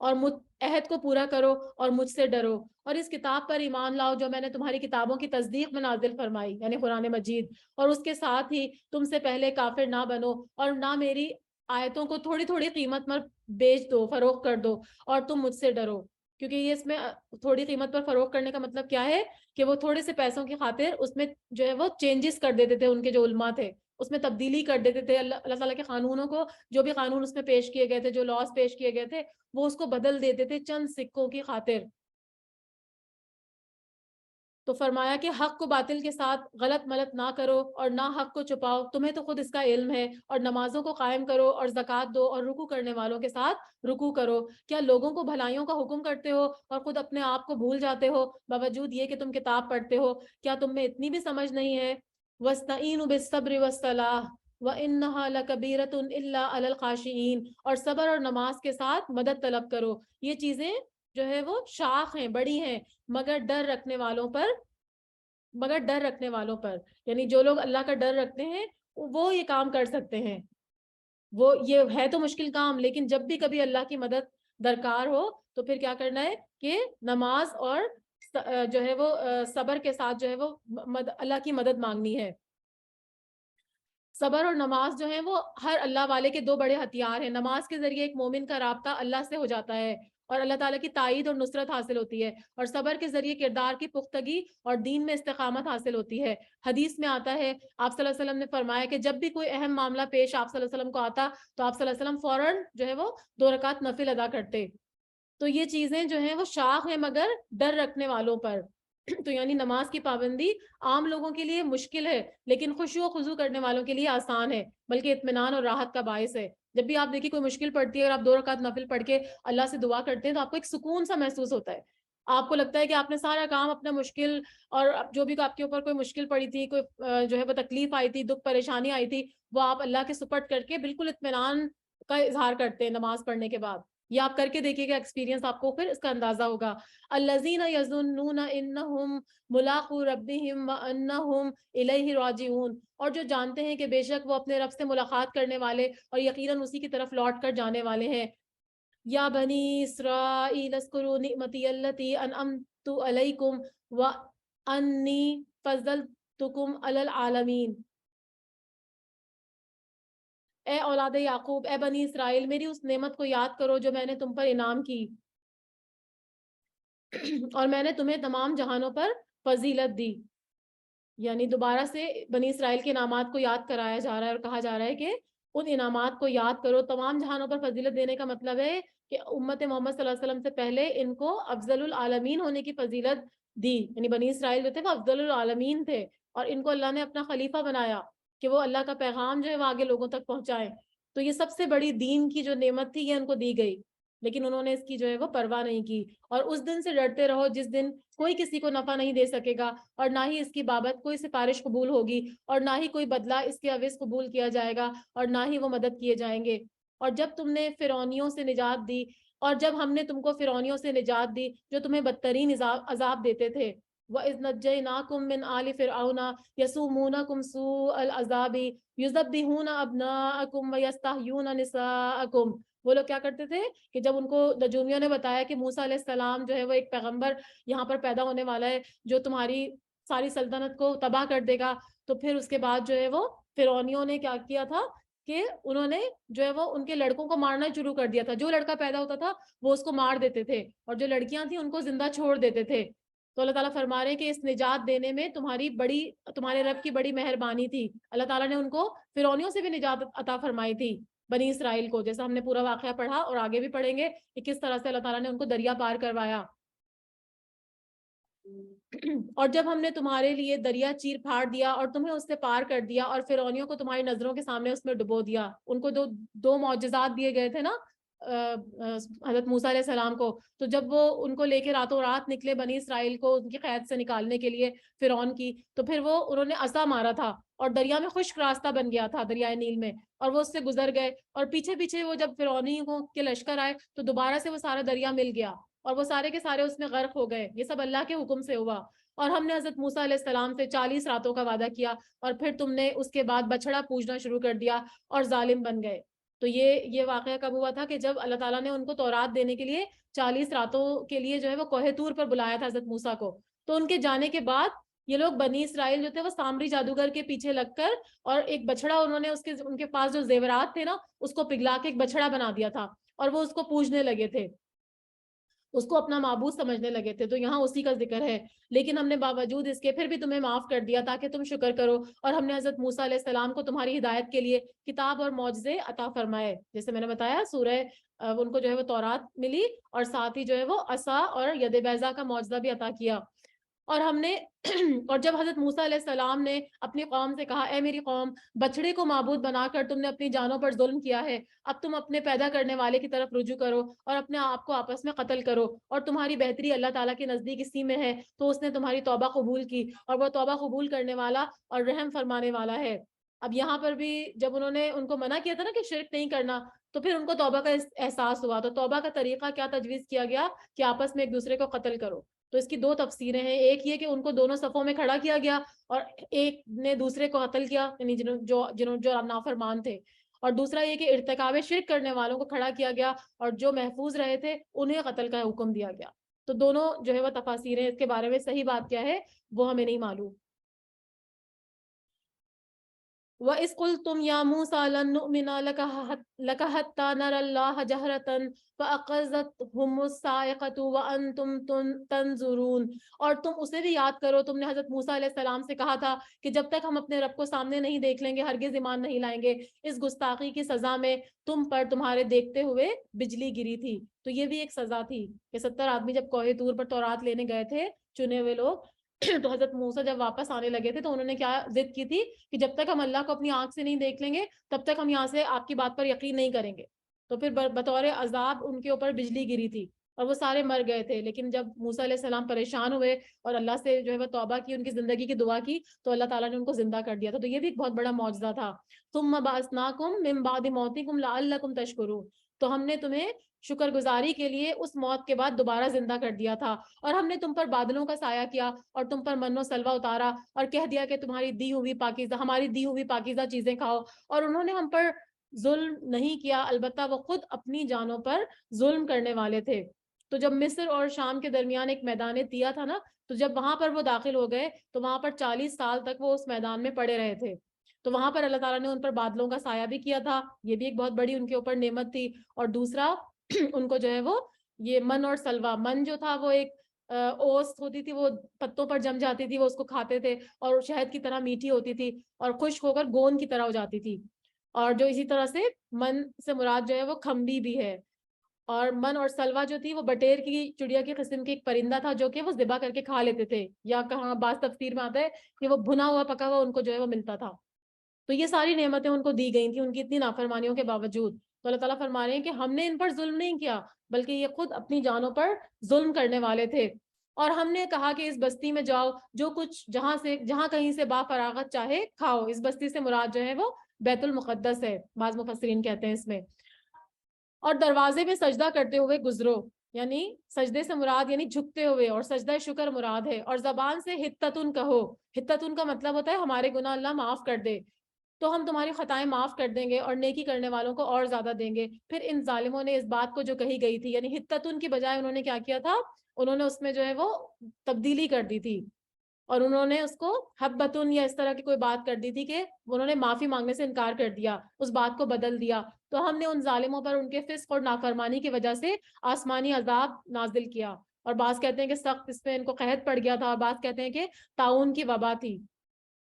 اور عہد کو پورا کرو اور مجھ سے ڈرو، اور اس کتاب پر ایمان لاؤ جو میں نے تمہاری کتابوں کی تصدیق میں نازل فرمائی، یعنی قرآن مجید، اور اس کے ساتھ ہی تم سے پہلے کافر نہ بنو، اور نہ میری آیتوں کو تھوڑی تھوڑی قیمت پر بیچ دو، فروخت کر دو، اور تم مجھ سے ڈرو۔ کیونکہ یہ اس میں تھوڑی قیمت پر فروخت کرنے کا مطلب کیا ہے کہ وہ تھوڑے سے پیسوں کی خاطر اس میں جو ہے وہ چینجز کر دیتے تھے، ان کے جو علماء تھے اس میں تبدیلی کر دیتے تھے، اللہ تعالیٰ کے قانونوں کو، جو بھی قانون اس میں پیش کیے گئے تھے، جو لاز پیش کیے گئے تھے، وہ اس کو بدل دیتے تھے چند سکوں کی خاطر۔ تو فرمایا کہ حق کو باطل کے ساتھ غلط ملت نہ کرو، اور نہ حق کو چھپاؤ، تمہیں تو خود اس کا علم ہے، اور نمازوں کو قائم کرو اور زکوٰۃ دو، اور رکوع کرنے والوں کے ساتھ رکوع کرو۔ کیا لوگوں کو بھلائیوں کا حکم کرتے ہو اور خود اپنے آپ کو بھول جاتے ہو، باوجود یہ کہ تم کتاب پڑھتے ہو؟ کیا تم میں اتنی بھی سمجھ نہیں ہے؟ وَاسْتَعِینُوا بِالصَّبْرِ وَالصَّلَاةِ وَإِنَّهَا لَكَبِیرَةٌ إِلَّا عَلَى الْخَاشِعِینَ، اور صبر اور نماز کے ساتھ مدد طلب کرو، یہ چیزیں جو ہے وہ شاخ ہیں، بڑی ہیں، مگر ڈر رکھنے والوں پر، یعنی جو لوگ اللہ کا ڈر رکھتے ہیں وہ یہ کام کر سکتے ہیں۔ وہ یہ ہے تو مشکل کام، لیکن جب بھی کبھی اللہ کی مدد درکار ہو تو پھر کیا کرنا ہے کہ نماز اور جو ہے وہ صبر کے ساتھ جو ہے وہ اللہ کی مدد مانگنی ہے۔ صبر اور نماز جو ہیں وہ ہر اللہ والے کے 2 بڑے ہتھیار ہیں۔ نماز کے ذریعے ایک مومن کا رابطہ اللہ سے ہو جاتا ہے اور اللہ تعالیٰ کی تائید اور نصرت حاصل ہوتی ہے، اور صبر کے ذریعے کردار کی پختگی اور دین میں استقامت حاصل ہوتی ہے۔ حدیث میں آتا ہے، آپ صلی اللہ علیہ وسلم نے فرمایا کہ جب بھی کوئی اہم معاملہ پیش آپ صلی اللہ علیہ وسلم کو آتا تو آپ صلی اللہ علیہ وسلم فوراً جو ہے وہ 2 رکعت نفل ادا کرتے۔ تو یہ چیزیں جو ہیں وہ شاخ ہیں مگر ڈر رکھنے والوں پر۔ تو یعنی نماز کی پابندی عام لوگوں کے لیے مشکل ہے، لیکن خشوع و خضوع کرنے والوں کے لیے آسان ہے، بلکہ اطمینان اور راحت کا باعث ہے۔ جب بھی آپ دیکھیں کوئی مشکل پڑتی ہے اور آپ 2 رکعت نفل پڑھ کے اللہ سے دعا کرتے ہیں تو آپ کو ایک سکون سا محسوس ہوتا ہے۔ آپ کو لگتا ہے کہ آپ نے سارا کام اپنا مشکل، اور جو بھی آپ کے اوپر کوئی مشکل پڑی تھی، کوئی جو ہے وہ تکلیف آئی تھی، دکھ پریشانی آئی تھی، وہ آپ اللہ کے سپرد کر کے بالکل اطمینان کا اظہار کرتے ہیں نماز پڑھنے کے بعد۔ یہ آپ کر کے دیکھیے گا ایکسپیرینس، آپ کو پھر اس کا اندازہ ہوگا۔ الذین یظنون انہم ملاقو ربہم وانہم الیہ راجعون، اور جو جانتے ہیں کہ بے شک وہ اپنے رب سے ملاقات کرنے والے اور یقیناً اسی کی طرف لوٹ کر جانے والے ہیں۔ یا بنی اسرائیل اذکروا نعمتی التی انعمت علیکم وانی فضلتکم علی العالمین، اے اولاد یعقوب، اے بنی اسرائیل، میری اس نعمت کو یاد کرو جو میں نے تم پر انعام کی، اور میں نے تمہیں تمام جہانوں پر فضیلت دی. یعنی دوبارہ سے بنی اسرائیل کے انعامات کو یاد کرایا جا رہا ہے اور کہا جا رہا ہے کہ ان انعامات کو یاد کرو. تمام جہانوں پر فضیلت دینے کا مطلب ہے کہ امت محمد صلی اللہ علیہ وسلم سے پہلے ان کو افضل العالمین ہونے کی فضیلت دی. یعنی بنی اسرائیل جو تھے وہ افضل العالمین تھے اور ان کو اللہ نے اپنا خلیفہ بنایا کہ وہ اللہ کا پیغام جو ہے وہ آگے لوگوں تک پہنچائیں. تو یہ سب سے بڑی دین کی جو نعمت تھی یہ ان کو دی گئی, لیکن انہوں نے اس کی جو ہے وہ پرواہ نہیں کی. اور اس دن سے ڈرتے رہو جس دن کوئی کسی کو نفع نہیں دے سکے گا اور نہ ہی اس کی بابت کوئی سفارش قبول ہوگی اور نہ ہی کوئی بدلہ اس کے عوض قبول کیا جائے گا اور نہ ہی وہ مدد کیے جائیں گے. اور جب تم نے فرعونیوں سے نجات دی اور جب ہم نے تم کو فرعونیوں سے نجات دی جو تمہیں بدترین عذاب دیتے تھے, وَإِذْ نَجَّيْنَاكُمْ مِنْ آلِ فِرْعَوْنَ يَسُومُونَكُمْ سُوءَ الْعَذَابِ يُذَبِّحُونَ أَبْنَاءَكُمْ وَيَسْتَحْيُونَ نِسَاءَكُمْ. وہ لوگ کیا کرتے تھے کہ جب ان کو نجومیوں نے بتایا کہ موسیٰ علیہ السلام جو ہے وہ ایک پیغمبر یہاں پر پیدا ہونے والا ہے جو تمہاری ساری سلطنت کو تباہ کر دے گا, تو پھر اس کے بعد جو ہے وہ فرعونیوں نے کیا کیا تھا کہ انہوں نے جو ہے وہ ان کے لڑکوں کو مارنا شروع کر دیا تھا. جو لڑکا پیدا ہوتا تھا وہ اس کو مار دیتے تھے اور جو لڑکیاں تھیں ان کو زندہ چھوڑ دیتے تھے. تو اللہ تعالیٰ فرما رہے ہیں کہ اس نجات دینے میں تمہارے رب کی بڑی مہربانی تھی. اللہ تعالیٰ نے ان کو فرعونیوں سے بھی نجات عطا فرمائی تھی بنی اسرائیل کو, جیسا ہم نے پورا واقعہ پڑھا اور آگے بھی پڑھیں گے کہ کس طرح سے اللہ تعالیٰ نے ان کو دریا پار کروایا. اور جب ہم نے تمہارے لیے دریا چیر پھاڑ دیا اور تمہیں اس سے پار کر دیا اور فرعونیوں کو تمہاری نظروں کے سامنے اس میں ڈبو دیا. ان کو دو معجزات دیے گئے تھے نا حضرت موسیٰ علیہ السلام کو, تو جب وہ ان کو لے کے راتوں رات نکلے بنی اسرائیل کو ان کی قید سے نکالنے کے لیے فرعون کی, تو پھر انہوں نے عصا مارا تھا اور دریا میں خشک راستہ بن گیا تھا دریائے نیل میں, اور وہ اس سے گزر گئے. اور پیچھے پیچھے وہ جب فرعونیوں کے لشکر آئے تو دوبارہ سے وہ سارا دریا مل گیا اور وہ سارے کے سارے اس میں غرق ہو گئے. یہ سب اللہ کے حکم سے ہوا. اور ہم نے حضرت موسیٰ علیہ السلام سے 40 راتوں کا وعدہ کیا اور پھر تم نے اس کے بعد بچڑا پوجنا شروع کر دیا اور ظالم بن گئے. تو یہ واقعہ کب ہوا تھا کہ جب اللہ تعالیٰ نے ان کو تورات دینے کے لیے 40 راتوں کے لیے جو ہے وہ کوہ طور پر بلایا تھا حضرت موسیٰ کو. تو ان کے جانے کے بعد یہ لوگ بنی اسرائیل جو تھے وہ سامری جادوگر کے پیچھے لگ کر اور ایک بچڑا انہوں نے ان کے پاس جو زیورات تھے نا اس کو پگھلا کے ایک بچڑا بنا دیا تھا اور وہ اس کو پوجنے لگے تھے, اس کو اپنا معبود سمجھنے لگے تھے. تو یہاں اسی کا ذکر ہے. لیکن ہم نے باوجود اس کے پھر بھی تمہیں معاف کر دیا تاکہ تم شکر کرو, اور ہم نے حضرت موسیٰ علیہ السلام کو تمہاری ہدایت کے لیے کتاب اور معجزے عطا فرمائے. جیسے میں نے بتایا سورہ ان کو جو ہے وہ تورات ملی اور ساتھ ہی جو ہے وہ عصا اور ید بیضا کا معجزہ بھی عطا کیا. اور ہم نے اور جب حضرت موسیٰ علیہ السلام نے اپنی قوم سے کہا اے میری قوم, بچڑے کو معبود بنا کر تم نے اپنی جانوں پر ظلم کیا ہے, اب تم اپنے پیدا کرنے والے کی طرف رجوع کرو اور اپنے آپ کو آپس میں قتل کرو اور تمہاری بہتری اللہ تعالیٰ کے نزدیک اسی میں ہے, تو اس نے تمہاری توبہ قبول کی اور وہ توبہ قبول کرنے والا اور رحم فرمانے والا ہے. اب یہاں پر بھی جب انہوں نے ان کو منع کیا تھا نا کہ شرک نہیں کرنا, تو پھر ان کو توبہ کا احساس ہوا. تو توبہ کا طریقہ کیا تجویز کیا گیا کہ آپس میں ایک دوسرے کو قتل کرو. تو اس کی دو تفسیریں ہیں. ایک یہ کہ ان کو دونوں صفوں میں کھڑا کیا گیا اور ایک نے دوسرے کو قتل کیا, یعنی جو نافرمان تھے, اور دوسرا یہ کہ ارتکاب شرک کرنے والوں کو کھڑا کیا گیا اور جو محفوظ رہے تھے انہیں قتل کا حکم دیا گیا. تو دونوں جو ہے وہ تفاسیر ہیں. اس کے بارے میں صحیح بات کیا ہے وہ ہمیں نہیں معلوم. وَإِذْ قُلْتُمْ يَا مُوسَىٰ لَن نُّؤْمِنَ لَكَ حَتَّىٰ نَرَى اللَّهَ جَهْرَةً فَأَخَذَتْهُمُ الصَّاعِقَةُ وَأَنْتُمْ تَنظُرُونَ. اور تم اسے بھی یاد کرو, تم نے حضرت موسیٰ علیہ السلام سے کہا تھا کہ جب تک ہم اپنے رب کو سامنے نہیں دیکھ لیں گے ہرگز ایمان نہیں لائیں گے. اس گستاخی کی سزا میں تم پر تمہارے دیکھتے ہوئے بجلی گری تھی. تو یہ بھی ایک سزا تھی کہ 70 آدمی جب کوہ طور پر تورات لینے گئے تھے چنے ہوئے لوگ, تو حضرت موسیٰ جب واپس آنے لگے تھے تو انہوں نے کیا ضد کی تھی کہ جب تک ہم اللہ کو اپنی آنکھ سے نہیں دیکھ لیں گے تب تک ہم یہاں سے آپ کی بات پر یقین نہیں کریں گے. تو پھر بطور عذاب ان کے اوپر بجلی گری تھی اور وہ سارے مر گئے تھے. لیکن جب موسیٰ علیہ السلام پریشان ہوئے اور اللہ سے جو ہے وہ توبہ کی, ان کی زندگی کی دعا کی, تو اللہ تعالیٰ نے ان کو زندہ کر دیا تھا. تو یہ بھی ایک بہت بڑا معجزہ تھا. ثم بعثناکم من بعد موتکم لعلکم تشکرون. تو ہم نے تمہیں شکر گزاری کے لیے اس موت کے بعد دوبارہ زندہ کر دیا تھا, اور ہم نے تم پر بادلوں کا سایہ کیا اور تم پر من و سلوہ اتارا اور کہہ دیا کہ تمہاری ہماری دی ہوئی پاکیزہ چیزیں کھاؤ. اور انہوں نے ہم پر ظلم نہیں کیا, البتہ وہ خود اپنی جانوں پر ظلم کرنے والے تھے. تو جب مصر اور شام کے درمیان ایک میدان طیہ تھا نا, تو جب وہاں پر وہ داخل ہو گئے تو وہاں پر 40 سال تک وہ اس میدان میں پڑے رہے تھے. تو وہاں پر اللہ تعالیٰ نے ان پر بادلوں کا سایہ بھی کیا تھا, یہ بھی ایک بہت بڑی ان کے اوپر نعمت تھی. اور دوسرا ان کو جو ہے وہ یہ من اور سلوہ, من جو تھا وہ ایک اوس ہوتی تھی وہ پتوں پر جم جاتی تھی، وہ اس کو کھاتے تھے اور شہد کی طرح میٹھی ہوتی تھی اور خشک ہو کر گوند کی طرح ہو جاتی تھی. اور جو اسی طرح سے من سے مراد جو ہے وہ کھمبی بھی ہے. اور من اور سلوا جو تھی وہ بٹیر کی چڑیا کی قسم کی ایک پرندہ تھا جو کہ وہ ذبح کر کے کھا لیتے تھے، یا کہاں بعض تفسیر میں آتا ہے کہ وہ بھنا ہوا پکا ہوا ان کو جو ہے وہ ملتا تھا. تو یہ ساری نعمتیں ان کو دی گئی تھیں ان کی اتنی نافرمانیوں کے باوجود. تو اللہ تعالیٰ فرما رہے ہیں کہ ہم نے ان پر ظلم نہیں کیا بلکہ یہ خود اپنی جانوں پر ظلم کرنے والے تھے. اور ہم نے کہا کہ اس بستی میں جاؤ، جو کچھ جہاں کہیں سے با فراغت چاہے کھاؤ. اس بستی سے مراد جو ہے وہ بیت المقدس ہے، بعض مفسرین کہتے ہیں اس میں. اور دروازے میں سجدہ کرتے ہوئے گزرو، یعنی سجدے سے مراد یعنی جھکتے ہوئے، اور سجدہ شکر مراد ہے. اور زبان سے حتتن کہو. حتتن کا مطلب ہوتا ہے ہمارے گناہ اللہ معاف کر دے، تو ہم تمہاری خطائیں معاف کر دیں گے اور نیکی کرنے والوں کو اور زیادہ دیں گے. پھر ان ظالموں نے اس بات کو جو کہی گئی تھی، یعنی حتتن کی بجائے انہوں نے کیا کیا تھا، انہوں نے اس میں جو ہے وہ تبدیلی کر دی تھی اور انہوں نے اس کو حبتن یا اس طرح کی کوئی بات کر دی تھی کہ انہوں نے معافی مانگنے سے انکار کر دیا، اس بات کو بدل دیا. تو ہم نے ان ظالموں پر ان کے فسق اور نافرمانی کی وجہ سے آسمانی عذاب نازل کیا. اور بعض کہتے ہیں کہ سخت اس میں ان کو قحط پڑ گیا تھا، اور بعض کہتے ہیں کہ طاعون کی وبا تھی،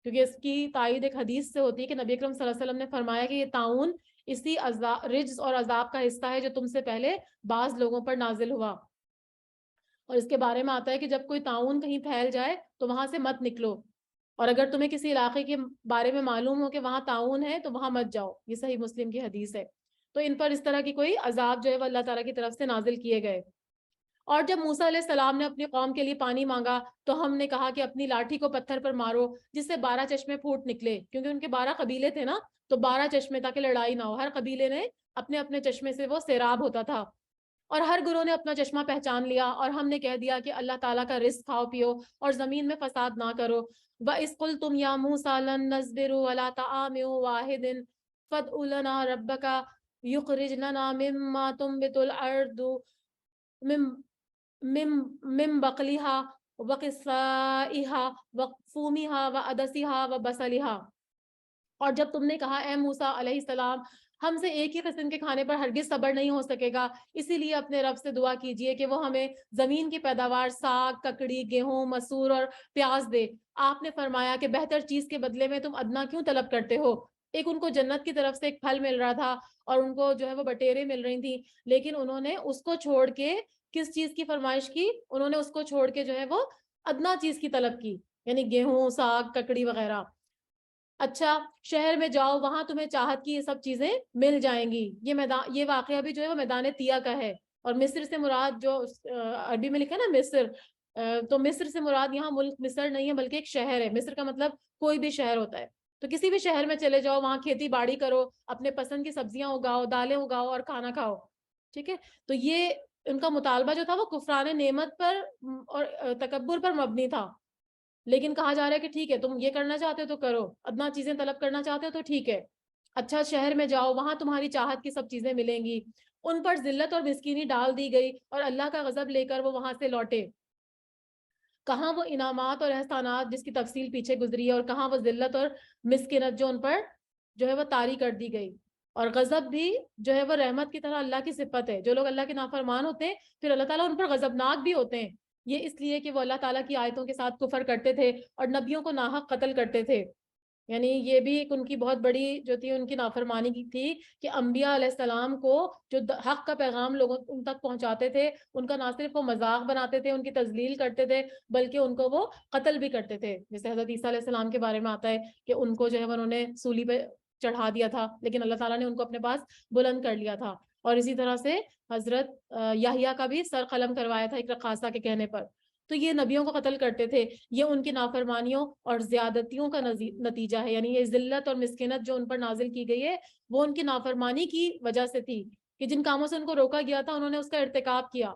کیونکہ اس کی تائید ایک حدیث سے ہوتی ہے کہ نبی اکرم صلی اللہ علیہ وسلم نے فرمایا کہ یہ طاعون اسی رجز اور عذاب کا حصہ ہے جو تم سے پہلے بعض لوگوں پر نازل ہوا. اور اس کے بارے میں آتا ہے کہ جب کوئی طاعون کہیں پھیل جائے تو وہاں سے مت نکلو، اور اگر تمہیں کسی علاقے کے بارے میں معلوم ہو کہ وہاں طاعون ہے تو وہاں مت جاؤ. یہ صحیح مسلم کی حدیث ہے. تو ان پر اس طرح کی کوئی عذاب جو ہے وہ اللہ تعالیٰ کی طرف سے نازل کیے گئے. اور جب موسیٰ علیہ السلام نے اپنی قوم کے لیے پانی مانگا تو ہم نے کہا کہ اپنی لاٹھی کو پتھر پر مارو جس سے 12 چشمے پھوٹ نکلے، کیونکہ ان کے 12 قبیلے تھے نا، تو 12 چشمے تاکہ لڑائی نہ ہو. ہر قبیلے نے اپنے اپنے چشمے سے وہ سیراب ہوتا تھا، اور ہر گروہ نے اپنا چشمہ پہچان لیا. اور ہم نے کہہ دیا کہ اللہ تعالیٰ کا رزق کھاؤ پیو اور زمین میں فساد نہ کرو. وَإِذْ قُلْتُمْ يَا مُوسَىٰ لَن نَّصْبِرَ عَلَىٰ طَعَامٍ وَاحِدٍ فَادْعُ لَنَا رَبَّكَ يُخْرِجْ لَنَا مِمَّا تُنبِتُ الْأَرْضُ من بقلها وقثائها وفومها وعدسها وبصلها. اور جب تم نے کہا اے موسیٰ علیہ السلام ہم سے ایک ہی قسم کے کھانے پر ہرگز صبر نہیں ہو سکے گا، اسی لیے اپنے رب سے دعا کیجئے کہ وہ ہمیں زمین کی پیداوار ساگ، ککڑی، گیہوں، مسور اور پیاز دے. آپ نے فرمایا کہ بہتر چیز کے بدلے میں تم ادنا کیوں طلب کرتے ہو. ایک ان کو جنت کی طرف سے ایک پھل مل رہا تھا اور ان کو جو ہے وہ بٹیریں مل رہی تھیں، لیکن انہوں نے اس کو چھوڑ کے کس چیز کی فرمائش کی، انہوں نے اس کو چھوڑ کے جو ہے وہ ادنا چیز کی طلب کی، یعنی گیہوں، ساگ، ککڑی وغیرہ. اچھا شہر میں جاؤ وہاں تمہیں چاہت کی یہ سب چیزیں مل جائیں گی. یہ واقعہ بھی جو ہے وہ میدان تیا کا ہے. اور مصر سے مراد جو عربی میں لکھا ہے نا مصر، تو مصر سے مراد یہاں ملک مصر نہیں ہے بلکہ ایک شہر ہے. مصر کا مطلب کوئی بھی شہر ہوتا ہے. تو کسی بھی شہر میں چلے جاؤ، وہاں کھیتی باڑی کرو، اپنے پسند کی سبزیاں اگاؤ، دالیں اگاؤ اور کھانا کھاؤ. ٹھیک ہے. تو یہ ان کا مطالبہ جو تھا وہ کفران نعمت پر اور تکبر پر مبنی تھا. لیکن کہا جا رہا ہے کہ ٹھیک ہے تم یہ کرنا چاہتے ہو تو کرو، ادنا چیزیں طلب کرنا چاہتے ہو تو ٹھیک ہے. اچھا شہر میں جاؤ وہاں تمہاری چاہت کی سب چیزیں ملیں گی. ان پر ذلت اور مسکینی ڈال دی گئی اور اللہ کا غضب لے کر وہ وہاں سے لوٹے. کہاں وہ انعامات اور احسانات جس کی تفصیل پیچھے گزری ہے، اور کہاں وہ ذلت اور مسکنت جو ان پر جو ہے وہ طاری کر دی گئی. اور غضب بھی جو ہے وہ رحمت کی طرح اللہ کی صفت ہے. جو لوگ اللہ کے نافرمان ہوتے ہیں پھر اللہ تعالیٰ ان پر غضبناک بھی ہوتے ہیں. یہ اس لیے کہ وہ اللہ تعالیٰ کی آیتوں کے ساتھ کفر کرتے تھے اور نبیوں کو ناحق قتل کرتے تھے. یعنی یہ بھی ایک ان کی بہت بڑی جو تھی ان کی نافرمانی کی تھی کہ انبیاء علیہ السلام کو جو حق کا پیغام لوگوں ان تک پہنچاتے تھے ان کا نہ صرف وہ مذاق بناتے تھے، ان کی تذلیل کرتے تھے، بلکہ ان کو وہ قتل بھی کرتے تھے. جیسے حضرت عیسیٰ علیہ السلام کے بارے میں آتا ہے کہ ان کو جو ہے انہوں نے سولی پہ چڑھا دیا تھا، لیکن اللہ تعالیٰ نے ان کو اپنے پاس بلند کر لیا تھا. اور اسی طرح سے حضرت یحییٰ کا بھی سر قلم کروایا تھا ایک رقاصہ کے کہنے پر. تو یہ نبیوں کو قتل کرتے تھے. یہ ان کی نافرمانیوں اور زیادتیوں کا نتیجہ ہے. یعنی یہ ذلت اور مسکنت جو ان پر نازل کی گئی ہے وہ ان کی نافرمانی کی وجہ سے تھی کہ جن کاموں سے ان کو روکا گیا تھا انہوں نے اس کا ارتکاب کیا.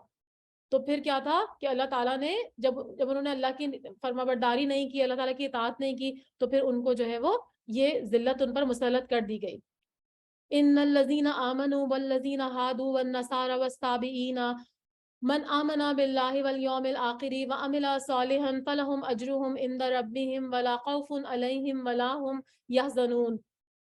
تو پھر کیا تھا کہ اللہ تعالیٰ نے جب انہوں نے اللہ کی فرما برداری نہیں کی، اللہ تعالیٰ کی اطاعت نہیں کی، تو پھر ان کو جو ہے وہ یہ ذلت ان پر مسلط کر دی گئی. ان الذین آمنوا والذین ہادوا والنصارى والصابئین من آمنا باللہ والیوم الآخر وعمل صالحا فلہم اجرہم عند ربہم ولا خوف علیہم ولا ہم یحزنون.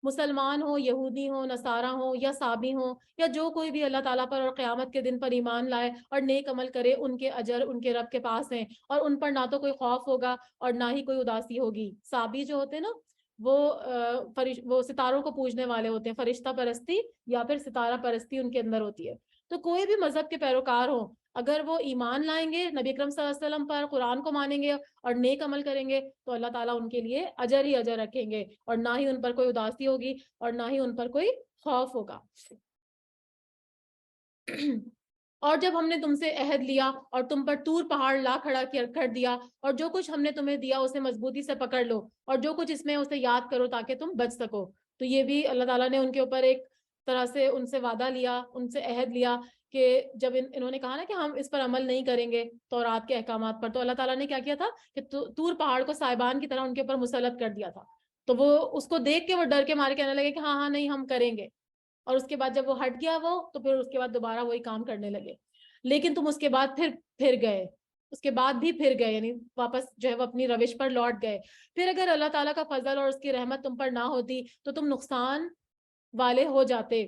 مسلمان ہو، یہودی ہو، نصارہ ہو یا صابی ہو، یا جو کوئی بھی اللہ تعالیٰ پر اور قیامت کے دن پر ایمان لائے اور نیک عمل کرے، ان کے اجر ان کے رب کے پاس ہیں، اور ان پر نہ تو کوئی خوف ہوگا اور نہ ہی کوئی اداسی ہوگی۔ صابی جو ہوتے ہیں نا، وہ ستاروں کو پوجنے والے ہوتے ہیں، فرشتہ پرستی یا پھر ستارہ پرستی ان کے اندر ہوتی ہے۔ تو کوئی بھی مذہب کے پیروکار ہوں، اگر وہ ایمان لائیں گے نبی اکرم صلی اللہ علیہ وسلم پر، قرآن کو مانیں گے اور نیک عمل کریں گے، تو اللہ تعالیٰ ان کے لیے اجر ہی اجر رکھیں گے، اور نہ ہی ان پر کوئی اداسی ہوگی اور نہ ہی ان پر کوئی خوف ہوگا۔ اور جب ہم نے تم سے عہد لیا اور تم پر طور پہاڑ لا کھڑا کر دیا، اور جو کچھ ہم نے تمہیں دیا اسے مضبوطی سے پکڑ لو، اور جو کچھ اس میں اسے یاد کرو تاکہ تم بچ سکو۔ تو یہ بھی اللہ تعالیٰ نے ان کے اوپر ایک طرح سے ان سے وعدہ لیا، ان سے عہد لیا کہ جب انہوں نے کہا نا کہ ہم اس پر عمل نہیں کریں گے تورات کے احکامات پر، تو اللہ تعالیٰ نے کیا کیا تھا کہ طور پہاڑ کو صاحبان کی طرح ان کے اوپر مسلط کر دیا تھا۔ تو وہ اس کو دیکھ کے وہ ڈر کے مارے کہنے لگے کہ ہاں ہاں نہیں ہم کریں گے، اور اس کے بعد جب وہ ہٹ گیا وہ، تو پھر اس کے بعد دوبارہ وہی کام کرنے لگے۔ لیکن تم اس کے بعد پھر گئے، اس کے بعد بھی پھر گئے، یعنی واپس جو ہے وہ اپنی روش پر لوٹ گئے۔ پھر اگر اللہ تعالیٰ کا فضل اور اس کی رحمت تم پر نہ ہوتی تو تم نقصان والے ہو جاتے،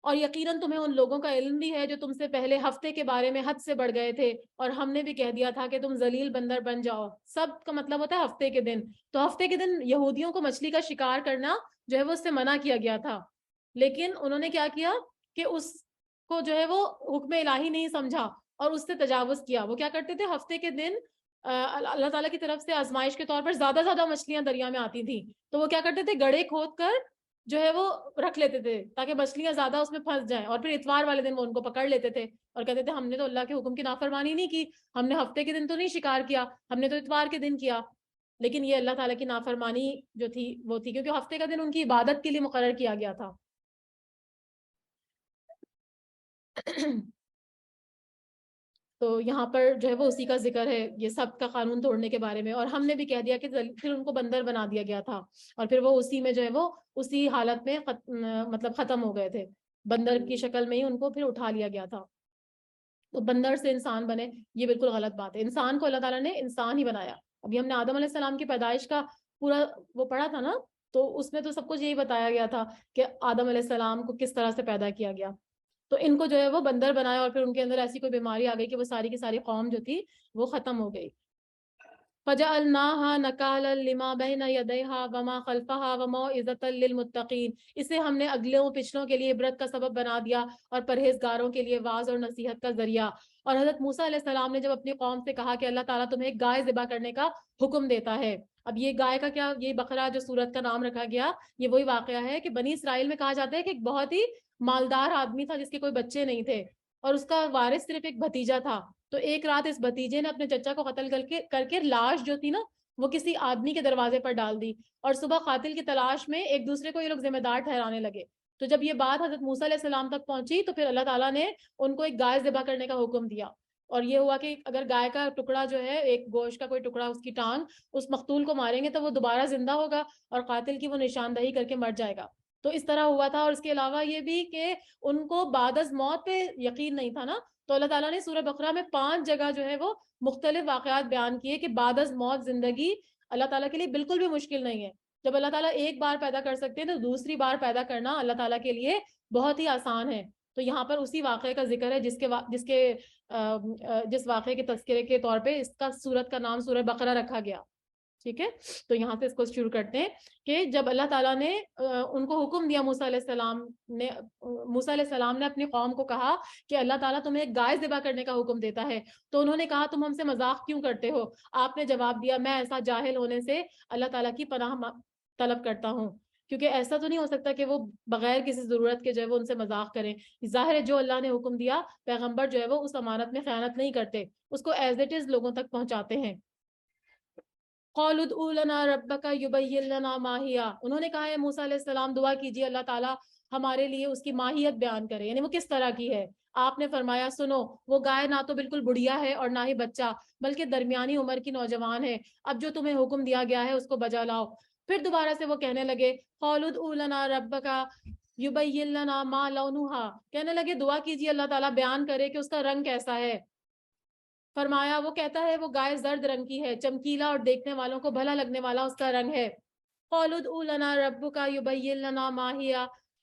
اور یقیناً تمہیں ان لوگوں کا علم بھی ہے جو تم سے پہلے ہفتے کے بارے میں حد سے بڑھ گئے تھے، اور ہم نے بھی کہہ دیا تھا کہ تم ذلیل بندر بن جاؤ۔ سب کا مطلب ہوتا ہے ہفتے کے دن، تو ہفتے کے دن یہودیوں کو مچھلی کا شکار کرنا جو ہے وہ اس سے منع کیا گیا تھا، لیکن انہوں نے کیا کیا کہ اس کو جو ہے وہ حکم الہی نہیں سمجھا اور اس سے تجاوز کیا۔ وہ کیا کرتے تھے ہفتے کے دن اللہ تعالیٰ کی طرف سے آزمائش کے طور پر زیادہ مچھلیاں دریا میں آتی تھیں، تو وہ کیا کرتے تھے گڑھے کھود کر جو ہے وہ رکھ لیتے تھے تاکہ مچھلیاں زیادہ اس میں پھنس جائیں، اور پھر اتوار والے دن وہ ان کو پکڑ لیتے تھے اور کہتے تھے ہم نے تو اللہ کے حکم کی نافرمانی نہیں کی، ہم نے ہفتے کے دن تو نہیں شکار کیا، ہم نے تو اتوار کے دن کیا۔ لیکن یہ اللہ تعالیٰ کی نافرمانی جو تھی وہ تھی، کیونکہ ہفتے کا دن ان کی عبادت کے لیے مقرر کیا گیا تھا۔ تو یہاں پر جو ہے وہ اسی کا ذکر ہے، یہ سب کا قانون توڑنے کے بارے میں، اور ہم نے بھی کہہ دیا کہ پھر ان کو بندر بنا دیا گیا تھا، اور پھر وہ اسی میں جو ہے وہ اسی حالت میں مطلب ختم ہو گئے تھے، بندر کی شکل میں ہی ان کو پھر اٹھا لیا گیا تھا۔ تو بندر سے انسان بنے یہ بالکل غلط بات ہے، انسان کو اللہ تعالیٰ نے انسان ہی بنایا۔ ابھی ہم نے آدم علیہ السلام کی پیدائش کا پورا وہ پڑھا تھا نا، تو اس میں تو سب کچھ یہی بتایا گیا تھا کہ آدم علیہ السلام کو کس طرح سے پیدا کیا گیا۔ تو ان کو جو ہے وہ بندر بنایا، اور پھر ان کے اندر ایسی کوئی بیماری آ گئی کہ وہ ساری کی ساری قوم جو تھی وہ ختم ہو گئی۔ فَجَعَلْنَاهَا نَكَالًا لِمَا بَيْنَ يَدَيْهَا وَمَا خَلْفَهَا وَمَوْعِظَةً لِّلْمُتَّقِينَ، اسے ہم نے اگلوں پچھلوں کے لیے عبرت کا سبب بنا دیا اور پرہیزگاروں کے لیے واعظ اور نصیحت کا ذریعہ۔ اور حضرت موسیٰ علیہ السلام نے جب اپنی قوم سے کہا کہ اللہ تعالیٰ تمہیں ایک گائے ذبح کرنے کا حکم دیتا ہے، اب یہ گائے کا کیا، یہ بقرہ جو سورت کا نام رکھا گیا، یہ وہی واقعہ ہے کہ بنی اسرائیل میں کہا جاتا ہے کہ ایک بہت ہی مالدار آدمی تھا جس کے کوئی بچے نہیں تھے، اور اس کا وارث صرف ایک بھتیجا تھا۔ تو ایک رات اس بھتیجے نے اپنے چچا کو قتل کر کے لاش جو تھی نا وہ کسی آدمی کے دروازے پر ڈال دی، اور صبح قاتل کی تلاش میں ایک دوسرے کو یہ لوگ ذمہ دار ٹھہرانے لگے۔ تو جب یہ بات حضرت موسیٰ علیہ السلام تک پہنچی تو پھر اللہ تعالیٰ نے ان کو ایک گائے ذبح کرنے کا حکم دیا، اور یہ ہوا کہ اگر گائے کا ٹکڑا جو ہے، ایک گوشت کا کوئی ٹکڑا، اس کی ٹانگ اس مقتول کو ماریں گے تو وہ دوبارہ زندہ ہوگا اور قاتل کی وہ نشاندہی کر کے مر جائے گا۔ تو اس طرح ہوا تھا، اور اس کے علاوہ یہ بھی کہ ان کو بعد از موت پہ یقین نہیں تھا نا، تو اللہ تعالیٰ نے سورہ بقرہ میں 5 جگہ جو ہے وہ مختلف واقعات بیان کیے کہ بعد از موت زندگی اللہ تعالیٰ کے لیے بالکل بھی مشکل نہیں ہے۔ جب اللہ تعالیٰ ایک بار پیدا کر سکتے ہیں تو دوسری بار پیدا کرنا اللہ تعالیٰ کے لیے بہت ہی آسان ہے۔ تو یہاں پر اسی واقعے کا ذکر ہے جس واقعے کے تذکرے کے طور پہ اس کا سورت کا نام سورہ بقرہ رکھا گیا۔ ٹھیک ہے، تو یہاں سے اس کو شروع کرتے ہیں کہ جب اللہ تعالیٰ نے ان کو حکم دیا، موسیٰ علیہ السلام نے اپنی قوم کو کہا کہ اللہ تعالیٰ تمہیں ایک گائے ذبح کرنے کا حکم دیتا ہے، تو انہوں نے کہا تم ہم سے مذاق کیوں کرتے ہو؟ آپ نے جواب دیا میں ایسا جاہل ہونے سے اللہ تعالیٰ کی پناہ طلب کرتا ہوں، کیونکہ ایسا تو نہیں ہو سکتا کہ وہ بغیر کسی ضرورت کے جو ہے وہ ان سے مذاق کریں۔ ظاہر ہے جو اللہ نے حکم دیا پیغمبر جو ہے وہ اس امانت میں خیانت نہیں کرتے، اس کو ایز اٹ از لوگوں تک پہنچاتے ہیں۔ قَالُوا ادْعُ لَنَا رَبَّكَ يُبَيِّن لَنَا مَا هِيَ، انہوں نے کہا ہے موسیٰ علیہ السلام دعا کیجیے اللہ تعالیٰ ہمارے لیے اس کی ماہیت بیان کرے، یعنی وہ کس طرح کی ہے۔ آپ نے فرمایا سنو، وہ گائے نہ تو بالکل بڑھیا ہے اور نہ ہی بچہ، بلکہ درمیانی عمر کی نوجوان ہے، اب جو تمہیں حکم دیا گیا ہے اس کو بجا لاؤ۔ پھر دوبارہ سے وہ کہنے لگے قَالُوا ادْعُ لَنَا رَبَّكَ يُبَيِّن لَنَا مَا لَوْنُهَا، کہنے لگے دعا کیجیے اللہ تعالیٰ بیان کرے کہ اس کا رنگ کیسا ہے۔ فرمایا وہ کہتا ہے وہ گائے زرد رنگ کی ہے، چمکیلا اور دیکھنے والوں کو بھلا لگنے والا اس کا رنگ ہے۔ قالوا ادع لنا ربک یبین لنا ما ہی،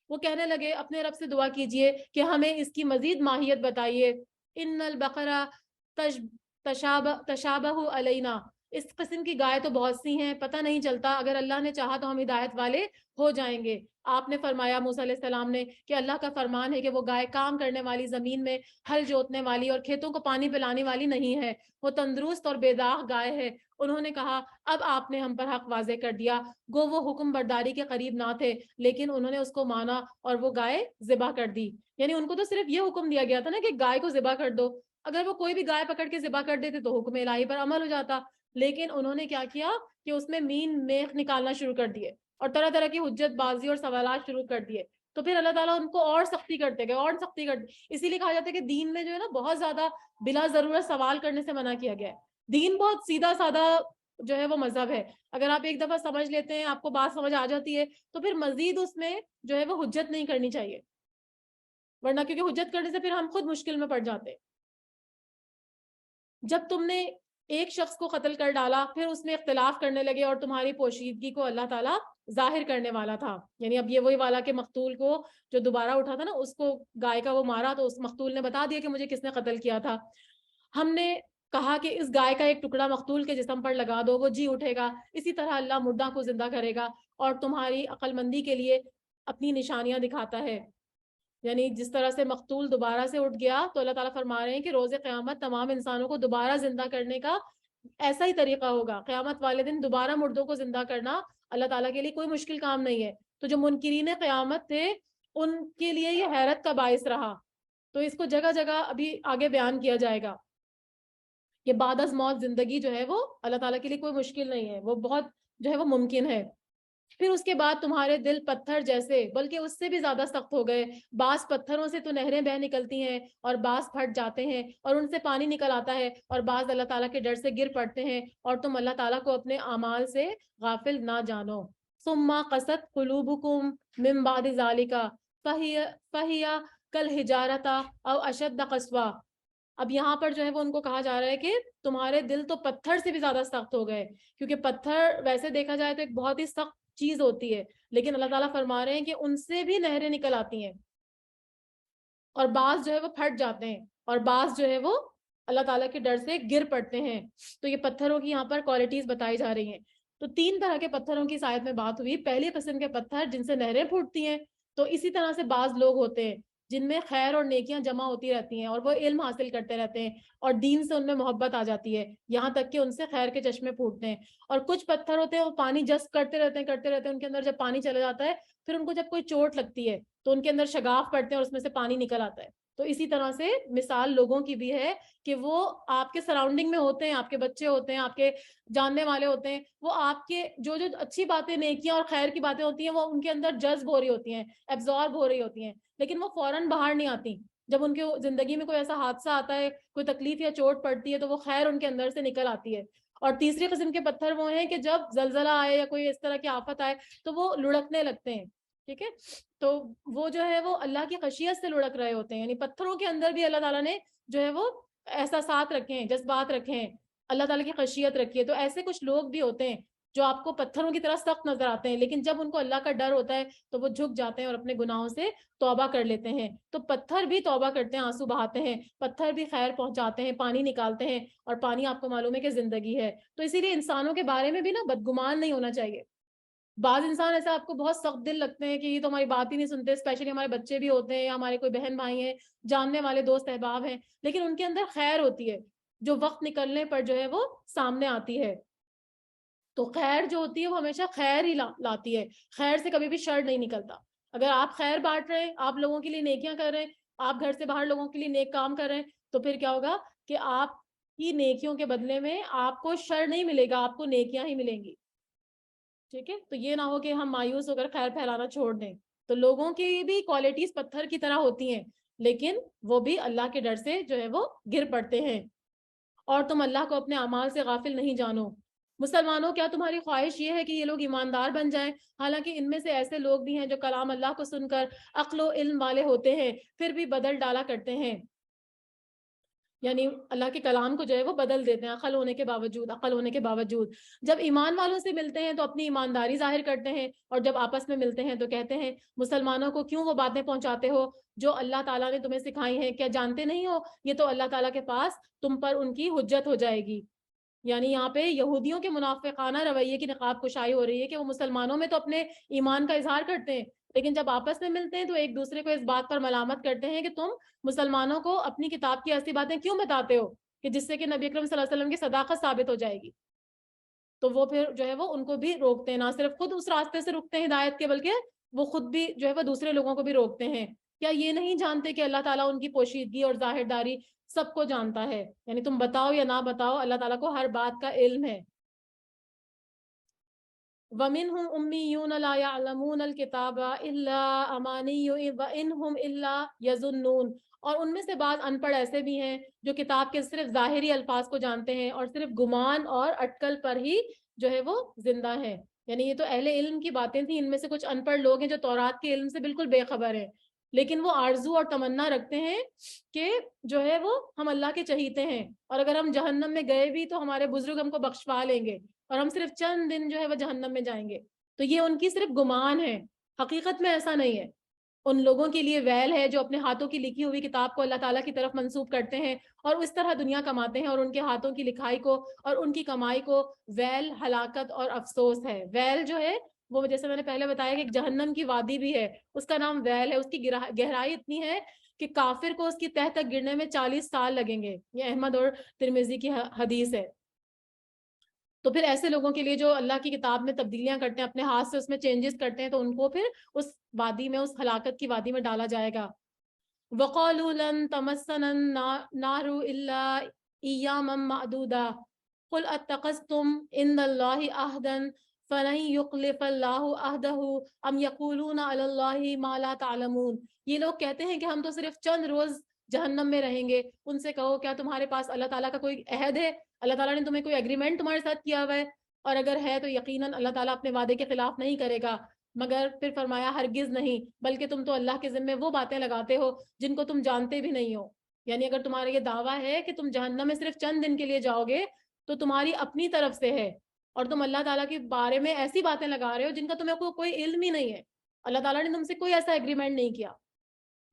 وہ کہنے لگے اپنے رب سے دعا کیجئے کہ ہمیں اس کی مزید ماہیت بتائیے. ان البقرہ تشابہ علینا، اس قسم کی گائے تو بہت سی ہیں، پتہ نہیں چلتا، اگر اللہ نے چاہا تو ہم ہدایت والے ہو جائیں گے. آپ نے فرمایا موسیٰ علیہ السلام نے کہ اللہ کا فرمان ہے کہ وہ گائے کام کرنے والی، زمین میں ہل جوتنے والی اور کھیتوں کو پانی پلانے والی نہیں ہے، وہ تندرست اور بے داغ گائے ہے. انہوں نے کہا اب آپ نے ہم پر حق واضح کر دیا. گو وہ حکم برداری کے قریب نہ تھے لیکن انہوں نے اس کو مانا اور وہ گائے ذبح کر دی. یعنی ان کو تو صرف یہ حکم دیا گیا تھا نا کہ گائے کو ذبح کر دو، اگر وہ کوئی بھی گائے پکڑ کے ذبح کر دیتے تو حکم الہی پر عمل ہو جاتا. لیکن انہوں نے کیا کیا کہ اس میں مین میخ نکالنا شروع کر دیے اور طرح طرح کی حجت بازی اور سوالات شروع کر دیے. تو پھر اللہ تعالیٰ ان کو اور سختی کرتے گئے اور سختی کرتے. اسی لیے کہا جاتا ہے کہ دین میں جو ہے نا بہت زیادہ بلا ضرورت سوال کرنے سے منع کیا گیا ہے. دین بہت سیدھا سادہ جو ہے وہ مذہب ہے. اگر آپ ایک دفعہ سمجھ لیتے ہیں، آپ کو بات سمجھ آ جاتی ہے، تو پھر مزید اس میں جو ہے وہ حجت نہیں کرنی چاہیے، ورنہ کیونکہ حجت کرنے سے پھر ہم خود مشکل میں پڑ جاتے. جب تم نے ایک شخص کو قتل کر ڈالا پھر اس میں اختلاف کرنے لگے اور تمہاری پوشیدگی کو اللہ تعالیٰ ظاہر کرنے والا تھا. یعنی اب یہ وہی والا کہ مقتول کو جو دوبارہ اٹھا تھا نا، اس کو گائے کا وہ مارا تو اس مقتول نے بتا دیا کہ مجھے کس نے قتل کیا تھا. ہم نے کہا کہ اس گائے کا ایک ٹکڑا مقتول کے جسم پر لگا دو، وہ جی اٹھے گا. اسی طرح اللہ مردہ کو زندہ کرے گا اور تمہاری عقل مندی کے لیے اپنی نشانیاں دکھاتا ہے. یعنی جس طرح سے مقتول دوبارہ سے اٹھ گیا تو اللہ تعالیٰ فرما رہے ہیں کہ روز قیامت تمام انسانوں کو دوبارہ زندہ کرنے کا ایسا ہی طریقہ ہوگا. قیامت والے دن دوبارہ مردوں کو زندہ کرنا اللہ تعالیٰ کے لیے کوئی مشکل کام نہیں ہے. تو جو منکرین قیامت تھے ان کے لیے یہ حیرت کا باعث رہا. تو اس کو جگہ جگہ ابھی آگے بیان کیا جائے گا کہ بعد از موت زندگی جو ہے وہ اللہ تعالیٰ کے لیے کوئی مشکل نہیں ہے، وہ بہت جو ہے وہ ممکن ہے. پھر اس کے بعد تمہارے دل پتھر جیسے بلکہ اس سے بھی زیادہ سخت ہو گئے. بعض پتھروں سے تو نہریں بہ نکلتی ہیں اور بعض پھٹ جاتے ہیں اور ان سے پانی نکل آتا ہے اور بعض اللہ تعالیٰ کے ڈر سے گر پڑتے ہیں اور تم اللہ تعالیٰ کو اپنے اعمال سے غافل نہ جانو. ثم قست قلوبکم من بعد ذالک فہی کالحجارۃ او اشد قسوہ. اب یہاں پر جو ہے وہ ان کو کہا جا رہا ہے کہ تمہارے دل تو پتھر سے بھی زیادہ سخت ہو گئے، کیونکہ پتھر ویسے دیکھا جائے تو ایک بہت ہی سخت چیز ہوتی ہے، لیکن اللہ تعالیٰ فرما رہے ہیں کہ ان سے بھی نہریں نکل آتی ہیں اور بعض جو ہے وہ پھٹ جاتے ہیں اور بعض جو ہے وہ اللہ تعالیٰ کے ڈر سے گر پڑتے ہیں. تو یہ پتھروں کی یہاں پر کوالٹیز بتائی جا رہی ہیں. تو 3 طرح کے پتھروں کی اس آیت میں بات ہوئی. پہلی قسم کے پتھر جن سے نہریں پھوٹتی ہیں، تو اسی طرح سے بعض لوگ ہوتے ہیں جن میں خیر اور نیکیاں جمع ہوتی رہتی ہیں اور وہ علم حاصل کرتے رہتے ہیں اور دین سے ان میں محبت آ جاتی ہے یہاں تک کہ ان سے خیر کے چشمے پھوٹتے ہیں. اور کچھ پتھر ہوتے ہیں وہ پانی جذب کرتے رہتے ہیں ان کے اندر جب پانی چلا جاتا ہے پھر ان کو جب کوئی چوٹ لگتی ہے تو ان کے اندر شگاف پڑتے ہیں اور اس میں سے پانی نکل آتا ہے. تو اسی طرح سے مثال لوگوں کی بھی ہے کہ وہ آپ کے سراؤنڈنگ میں ہوتے ہیں، آپ کے بچے ہوتے ہیں، آپ کے جاننے والے ہوتے ہیں، وہ آپ کے جو جو اچھی باتیں، نیکیاں اور خیر کی باتیں ہوتی ہیں وہ ان کے اندر جذب ہو رہی ہوتی ہیں، ایبزارب ہو رہی ہوتی ہیں، لیکن وہ فوراً باہر نہیں آتی. جب ان کے زندگی میں کوئی ایسا حادثہ آتا ہے، کوئی تکلیف یا چوٹ پڑتی ہے تو وہ خیر ان کے اندر سے نکل آتی ہے. اور تیسری قسم کے پتھر وہ ہیں کہ جب زلزلہ آئے یا کوئی اس طرح کی آفت آئے تو وہ لڑکنے لگتے ہیں. ٹھیک ہے، تو وہ جو ہے وہ اللہ کی خشیت سے لڑک رہے ہوتے ہیں. یعنی پتھروں کے اندر بھی اللہ تعالیٰ نے جو ہے وہ احساسات رکھے ہیں، جذبات رکھے ہیں، اللہ تعالیٰ کی خشیت رکھی ہے. تو ایسے کچھ لوگ بھی ہوتے ہیں جو آپ کو پتھروں کی طرح سخت نظر آتے ہیں، لیکن جب ان کو اللہ کا ڈر ہوتا ہے تو وہ جھک جاتے ہیں اور اپنے گناہوں سے توبہ کر لیتے ہیں. تو پتھر بھی توبہ کرتے ہیں، آنسو بہاتے ہیں، پتھر بھی خیر پہنچاتے ہیں، پانی نکالتے ہیں، اور پانی آپ کو معلوم ہے کہ زندگی ہے. تو اسی لیے انسانوں کے بارے میں بھی نا بدگمان نہیں ہونا چاہیے. بعض انسان ایسا آپ کو بہت سخت دل لگتے ہیں کہ یہ تو ہماری بات ہی نہیں سنتے، اسپیشلی ہمارے بچے بھی ہوتے ہیں یا ہمارے کوئی بہن بھائی ہیں، جاننے والے دوست احباب ہیں، لیکن ان کے اندر خیر ہوتی ہے جو وقت نکلنے پر جو ہے وہ سامنے آتی ہے. تو خیر جو ہوتی ہے وہ ہمیشہ خیر ہی لاتی ہے، خیر سے کبھی بھی شر نہیں نکلتا. اگر آپ خیر بانٹ رہے ہیں، آپ لوگوں کے لیے نیکیاں کر رہے ہیں، آپ گھر سے باہر لوگوں کے لیے نیک کام کر رہے ہیں، تو پھر کیا ہوگا کہ آپ کی نیکیوں کے بدلے میں آپ کو شر نہیں ملے گا، آپ کو نیکیاں ہی ملیں گی. ٹھیک ہے، تو یہ نہ ہو کہ ہم مایوس ہو کر خیر پھیلانا چھوڑ دیں. تو لوگوں کی بھی کوالٹیز پتھر کی طرح ہوتی ہیں، لیکن وہ بھی اللہ کے ڈر سے جو ہے وہ گر پڑتے ہیں. اور تم اللہ کو اپنے اعمال سے غافل نہیں جانو. مسلمانوں، کیا تمہاری خواہش یہ ہے کہ یہ لوگ ایماندار بن جائیں؟ حالانکہ ان میں سے ایسے لوگ بھی ہیں جو کلام اللہ کو سن کر عقل و علم والے ہوتے ہیں پھر بھی بدل ڈالا کرتے ہیں. یعنی اللہ کے کلام کو جو ہے وہ بدل دیتے ہیں عقل ہونے کے باوجود. جب ایمان والوں سے ملتے ہیں تو اپنی ایمانداری ظاہر کرتے ہیں، اور جب آپس میں ملتے ہیں تو کہتے ہیں مسلمانوں کو کیوں وہ باتیں پہنچاتے ہو جو اللہ تعالیٰ نے تمہیں سکھائی ہیں، کیا جانتے نہیں ہو یہ تو اللہ تعالیٰ کے پاس تم پر ان کی حجت ہو جائے گی. یعنی یہاں پہ یہودیوں کے منافقانہ رویے کی نقاب کشائی ہو رہی ہے کہ وہ مسلمانوں میں تو اپنے ایمان کا اظہار کرتے ہیں، لیکن جب آپس میں ملتے ہیں تو ایک دوسرے کو اس بات پر ملامت کرتے ہیں کہ تم مسلمانوں کو اپنی کتاب کی ایسی باتیں کیوں بتاتے ہو کہ جس سے کہ نبی اکرم صلی اللہ علیہ وسلم کی صداقت ثابت ہو جائے گی. تو وہ پھر جو ہے وہ ان کو بھی روکتے ہیں، نہ صرف خود اس راستے سے رکتے ہیں ہدایت کے، بلکہ وہ خود بھی جو ہے وہ دوسرے لوگوں کو بھی روکتے ہیں. کیا یہ نہیں جانتے کہ اللہ تعالیٰ ان کی پوشیدگی اور ظاہر داری سب کو جانتا ہے؟ یعنی تم بتاؤ یا نہ بتاؤ اللہ تعالیٰ کو ہر بات کا علم ہے. وَمِنْهُمْ أُمِّيُّونَ لَا يَعْلَمُونَ الْكِتَابَ إِلَّا أَمَانِيُّ وَإِنْهُمْ إِلَّا يَظُنُّونَ. اور ان میں سے بعض ان پڑھ ایسے بھی ہیں جو کتاب کے صرف ظاہری الفاظ کو جانتے ہیں اور صرف گمان اور اٹکل پر ہی جو ہے وہ زندہ ہیں. یعنی یہ تو اہل علم کی باتیں تھیں، ان میں سے کچھ ان پڑھ لوگ ہیں جو تورات کے علم سے بالکل بے خبر ہیں، لیکن وہ آرزو اور تمنا رکھتے ہیں کہ جو ہے وہ ہم اللہ کے چہیتے ہیں، اور اگر ہم جہنم میں گئے بھی تو ہمارے بزرگ ہم کو بخشوا لیں گے اور ہم صرف چند دن جو ہے وہ جہنم میں جائیں گے. تو یہ ان کی صرف گمان ہے، حقیقت میں ایسا نہیں ہے. ان لوگوں کے لیے ویل ہے جو اپنے ہاتھوں کی لکھی ہوئی کتاب کو اللہ تعالیٰ کی طرف منسوب کرتے ہیں اور اس طرح دنیا کماتے ہیں، اور ان کے ہاتھوں کی لکھائی کو اور ان کی کمائی کو ویل، ہلاکت اور افسوس ہے. ویل جو ہے وہ جیسے میں نے پہلے بتایا کہ ایک جہنم کی وادی بھی ہے، اس کا نام ویل ہے. اس کی گہرائی اتنی ہے کہ کافر کو اس کی تہ تک گرنے میں 40 سال لگیں گے. یہ احمد اور ترمذی کی حدیث ہے. تو پھر ایسے لوگوں کے لیے جو اللہ کی کتاب میں تبدیلیاں کرتے ہیں، اپنے ہاتھ سے اس میں چینجز کرتے ہیں، تو ان کو پھر اس وادی میں، اس ہلاکت کی وادی میں ڈالا جائے گا. وَقَالُوا لَن تَمَسَّنَا النَّارُ إِلَّا أَيَّامًا مَّعْدُودَةً قُلْ أَتَّخَذْتُمْ عِندَ اللَّهِ عَهْدًا فَلَن يُخْلِفَ اللَّهُ عَهْدَهُ أَمْ يَقُولُونَ عَلَى اللَّهِ مَا لَا تَعْلَمُونَ. یہ لوگ کہتے ہیں کہ ہم تو صرف چند روز جہنم میں رہیں گے. ان سے کہو کیا تمہارے پاس اللہ تعالیٰ کا کوئی عہد ہے؟ اللہ تعالیٰ نے تمہیں کوئی ایگریمنٹ تمہارے ساتھ کیا ہوا ہے؟ اور اگر ہے تو یقیناً اللہ تعالیٰ اپنے وعدے کے خلاف نہیں کرے گا. مگر پھر فرمایا ہرگز نہیں، بلکہ تم تو اللہ کے ذمے وہ باتیں لگاتے ہو جن کو تم جانتے بھی نہیں ہو. یعنی اگر تمہارا یہ دعویٰ ہے کہ تم جہنم میں صرف چند دن کے لیے جاؤ گے تو تمہاری اپنی طرف سے ہے، اور تم اللہ تعالیٰ کے بارے میں ایسی باتیں لگا رہے ہو جن کا تمہیں کوئی علم ہی نہیں ہے. اللہ تعالیٰ نے تم سے کوئی ایسا ایگریمنٹ نہیں کیا.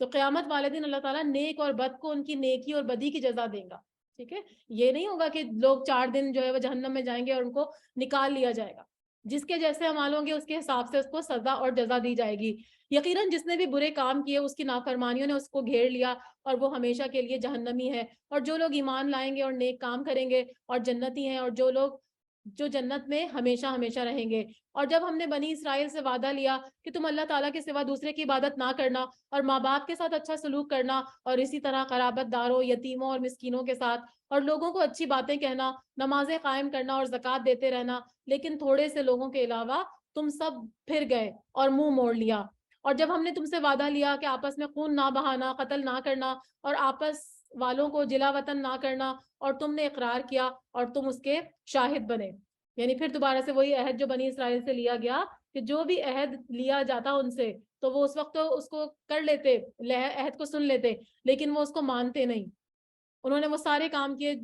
تو قیامت والے دن اللہ تعالیٰ نیک اور بد کو ان کی نیکی اور بدی کی جزا دے گا. ٹھیک ہے، یہ نہیں ہوگا کہ لوگ 4 دن جو ہے وہ جہنم میں جائیں گے اور ان کو نکال لیا جائے گا. جس کے جیسے عمال ہوں گے اس کے حساب سے اس کو سزا اور جزا دی جائے گی. یقیناً جس نے بھی برے کام کیے اس کی نافرمانیوں نے اس کو گھیر لیا اور وہ ہمیشہ کے لیے جہنمی ہے. اور جو لوگ ایمان لائیں گے اور نیک کام کریں گے اور جنتی ہیں، اور جو لوگ جو جنت میں ہمیشہ ہمیشہ رہیں گے. اور جب ہم نے بنی اسرائیل سے وعدہ لیا کہ تم اللہ تعالیٰ کے سوا دوسرے کی عبادت نہ کرنا اور ماں باپ کے ساتھ اچھا سلوک کرنا، اور اسی طرح قرابت داروں، یتیموں اور مسکینوں کے ساتھ، اور لوگوں کو اچھی باتیں کہنا، نمازیں قائم کرنا اور زکوٰۃ دیتے رہنا، لیکن تھوڑے سے لوگوں کے علاوہ تم سب پھر گئے اور منہ موڑ لیا. اور جب ہم نے تم سے وعدہ لیا کہ آپس میں خون نہ بہانا، قتل نہ کرنا اور آپس والوں کو جلا وطن نہ کرنا، اور تم نے اقرار کیا اور تم اس کے شاہد بنے. یعنی پھر دوبارہ سے وہی عہد جو بنی اسرائیل سے لیا گیا کہ جو بھی عہد لیا جاتا ان سے تو وہ اس وقت تو اس کو کر لیتے، عہد کو سن لیتے، لیکن وہ اس کو مانتے نہیں. انہوں نے وہ سارے کام کیے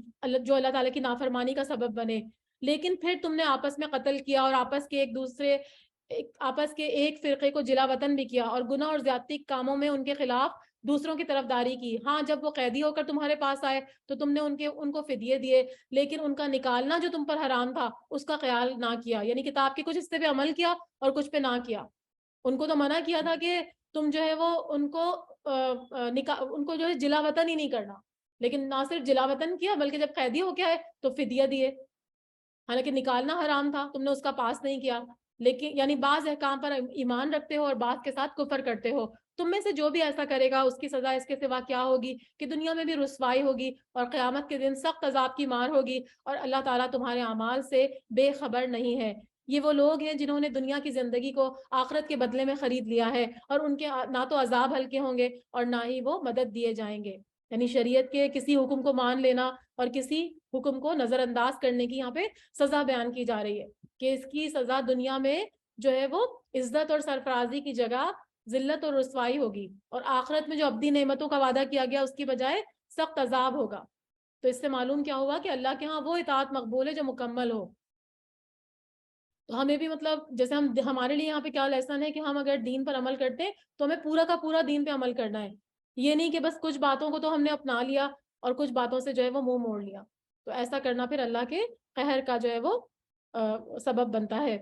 جو اللہ تعالیٰ کی نافرمانی کا سبب بنے. لیکن پھر تم نے آپس میں قتل کیا اور آپس کے ایک فرقے کو جلا وطن بھی کیا، اور گناہ اور زیادتی کاموں میں ان کے خلاف دوسروں کی طرفداری کی. ہاں، جب وہ قیدی ہو کر تمہارے پاس آئے تو تم نے ان کو فدیے دیے، لیکن ان کا نکالنا جو تم پر حرام تھا اس کا خیال نہ کیا. یعنی کتاب کے کچھ حصے پہ عمل کیا اور کچھ پہ نہ کیا. ان کو تو منع کیا تھا کہ تم جو ہے وہ ان کو جو ہے جلا وطن ہی نہیں کرنا، لیکن نہ صرف جلا وطن کیا بلکہ جب قیدی ہو کے آئے تو فدیہ دیے. حالانکہ نکالنا حرام تھا، تم نے اس کا پاس نہیں کیا. لیکن یعنی بعض احکام پر ایمان رکھتے ہو اور بعض کے ساتھ کفر کرتے ہو. تم میں سے جو بھی ایسا کرے گا اس کی سزا اس کے سوا کیا ہوگی کہ دنیا میں بھی رسوائی ہوگی اور قیامت کے دن سخت عذاب کی مار ہوگی، اور اللہ تعالیٰ تمہارے اعمال سے بے خبر نہیں ہے. یہ وہ لوگ ہیں جنہوں نے دنیا کی زندگی کو آخرت کے بدلے میں خرید لیا ہے، اور ان کے نہ تو عذاب ہلکے ہوں گے اور نہ ہی وہ مدد دیے جائیں گے. یعنی شریعت کے کسی حکم کو مان لینا اور کسی حکم کو نظر انداز کرنے کی یہاں پہ سزا بیان کی جا رہی ہے کہ اس کی سزا دنیا میں جو ہے وہ عزت اور سرفرازی کی جگہ ذلت اور رسوائی ہوگی، اور آخرت میں جو ابدی نعمتوں کا وعدہ کیا گیا اس کی بجائے سخت عذاب ہوگا. تو اس سے معلوم کیا ہوا کہ اللہ کے ہاں وہ اطاعت مقبول ہے جو مکمل ہو. تو ہمیں بھی مطلب جیسے ہمارے لیے یہاں پہ کیا لیسن ہے کہ ہم اگر دین پر عمل کرتے ہیں تو ہمیں پورا کا پورا دین پہ عمل کرنا ہے. یہ نہیں کہ بس کچھ باتوں کو تو ہم نے اپنا لیا اور کچھ باتوں سے جو ہے وہ منہ موڑ لیا. تو ایسا کرنا پھر اللہ کے قہر کا جو ہے وہ سبب بنتا ہے.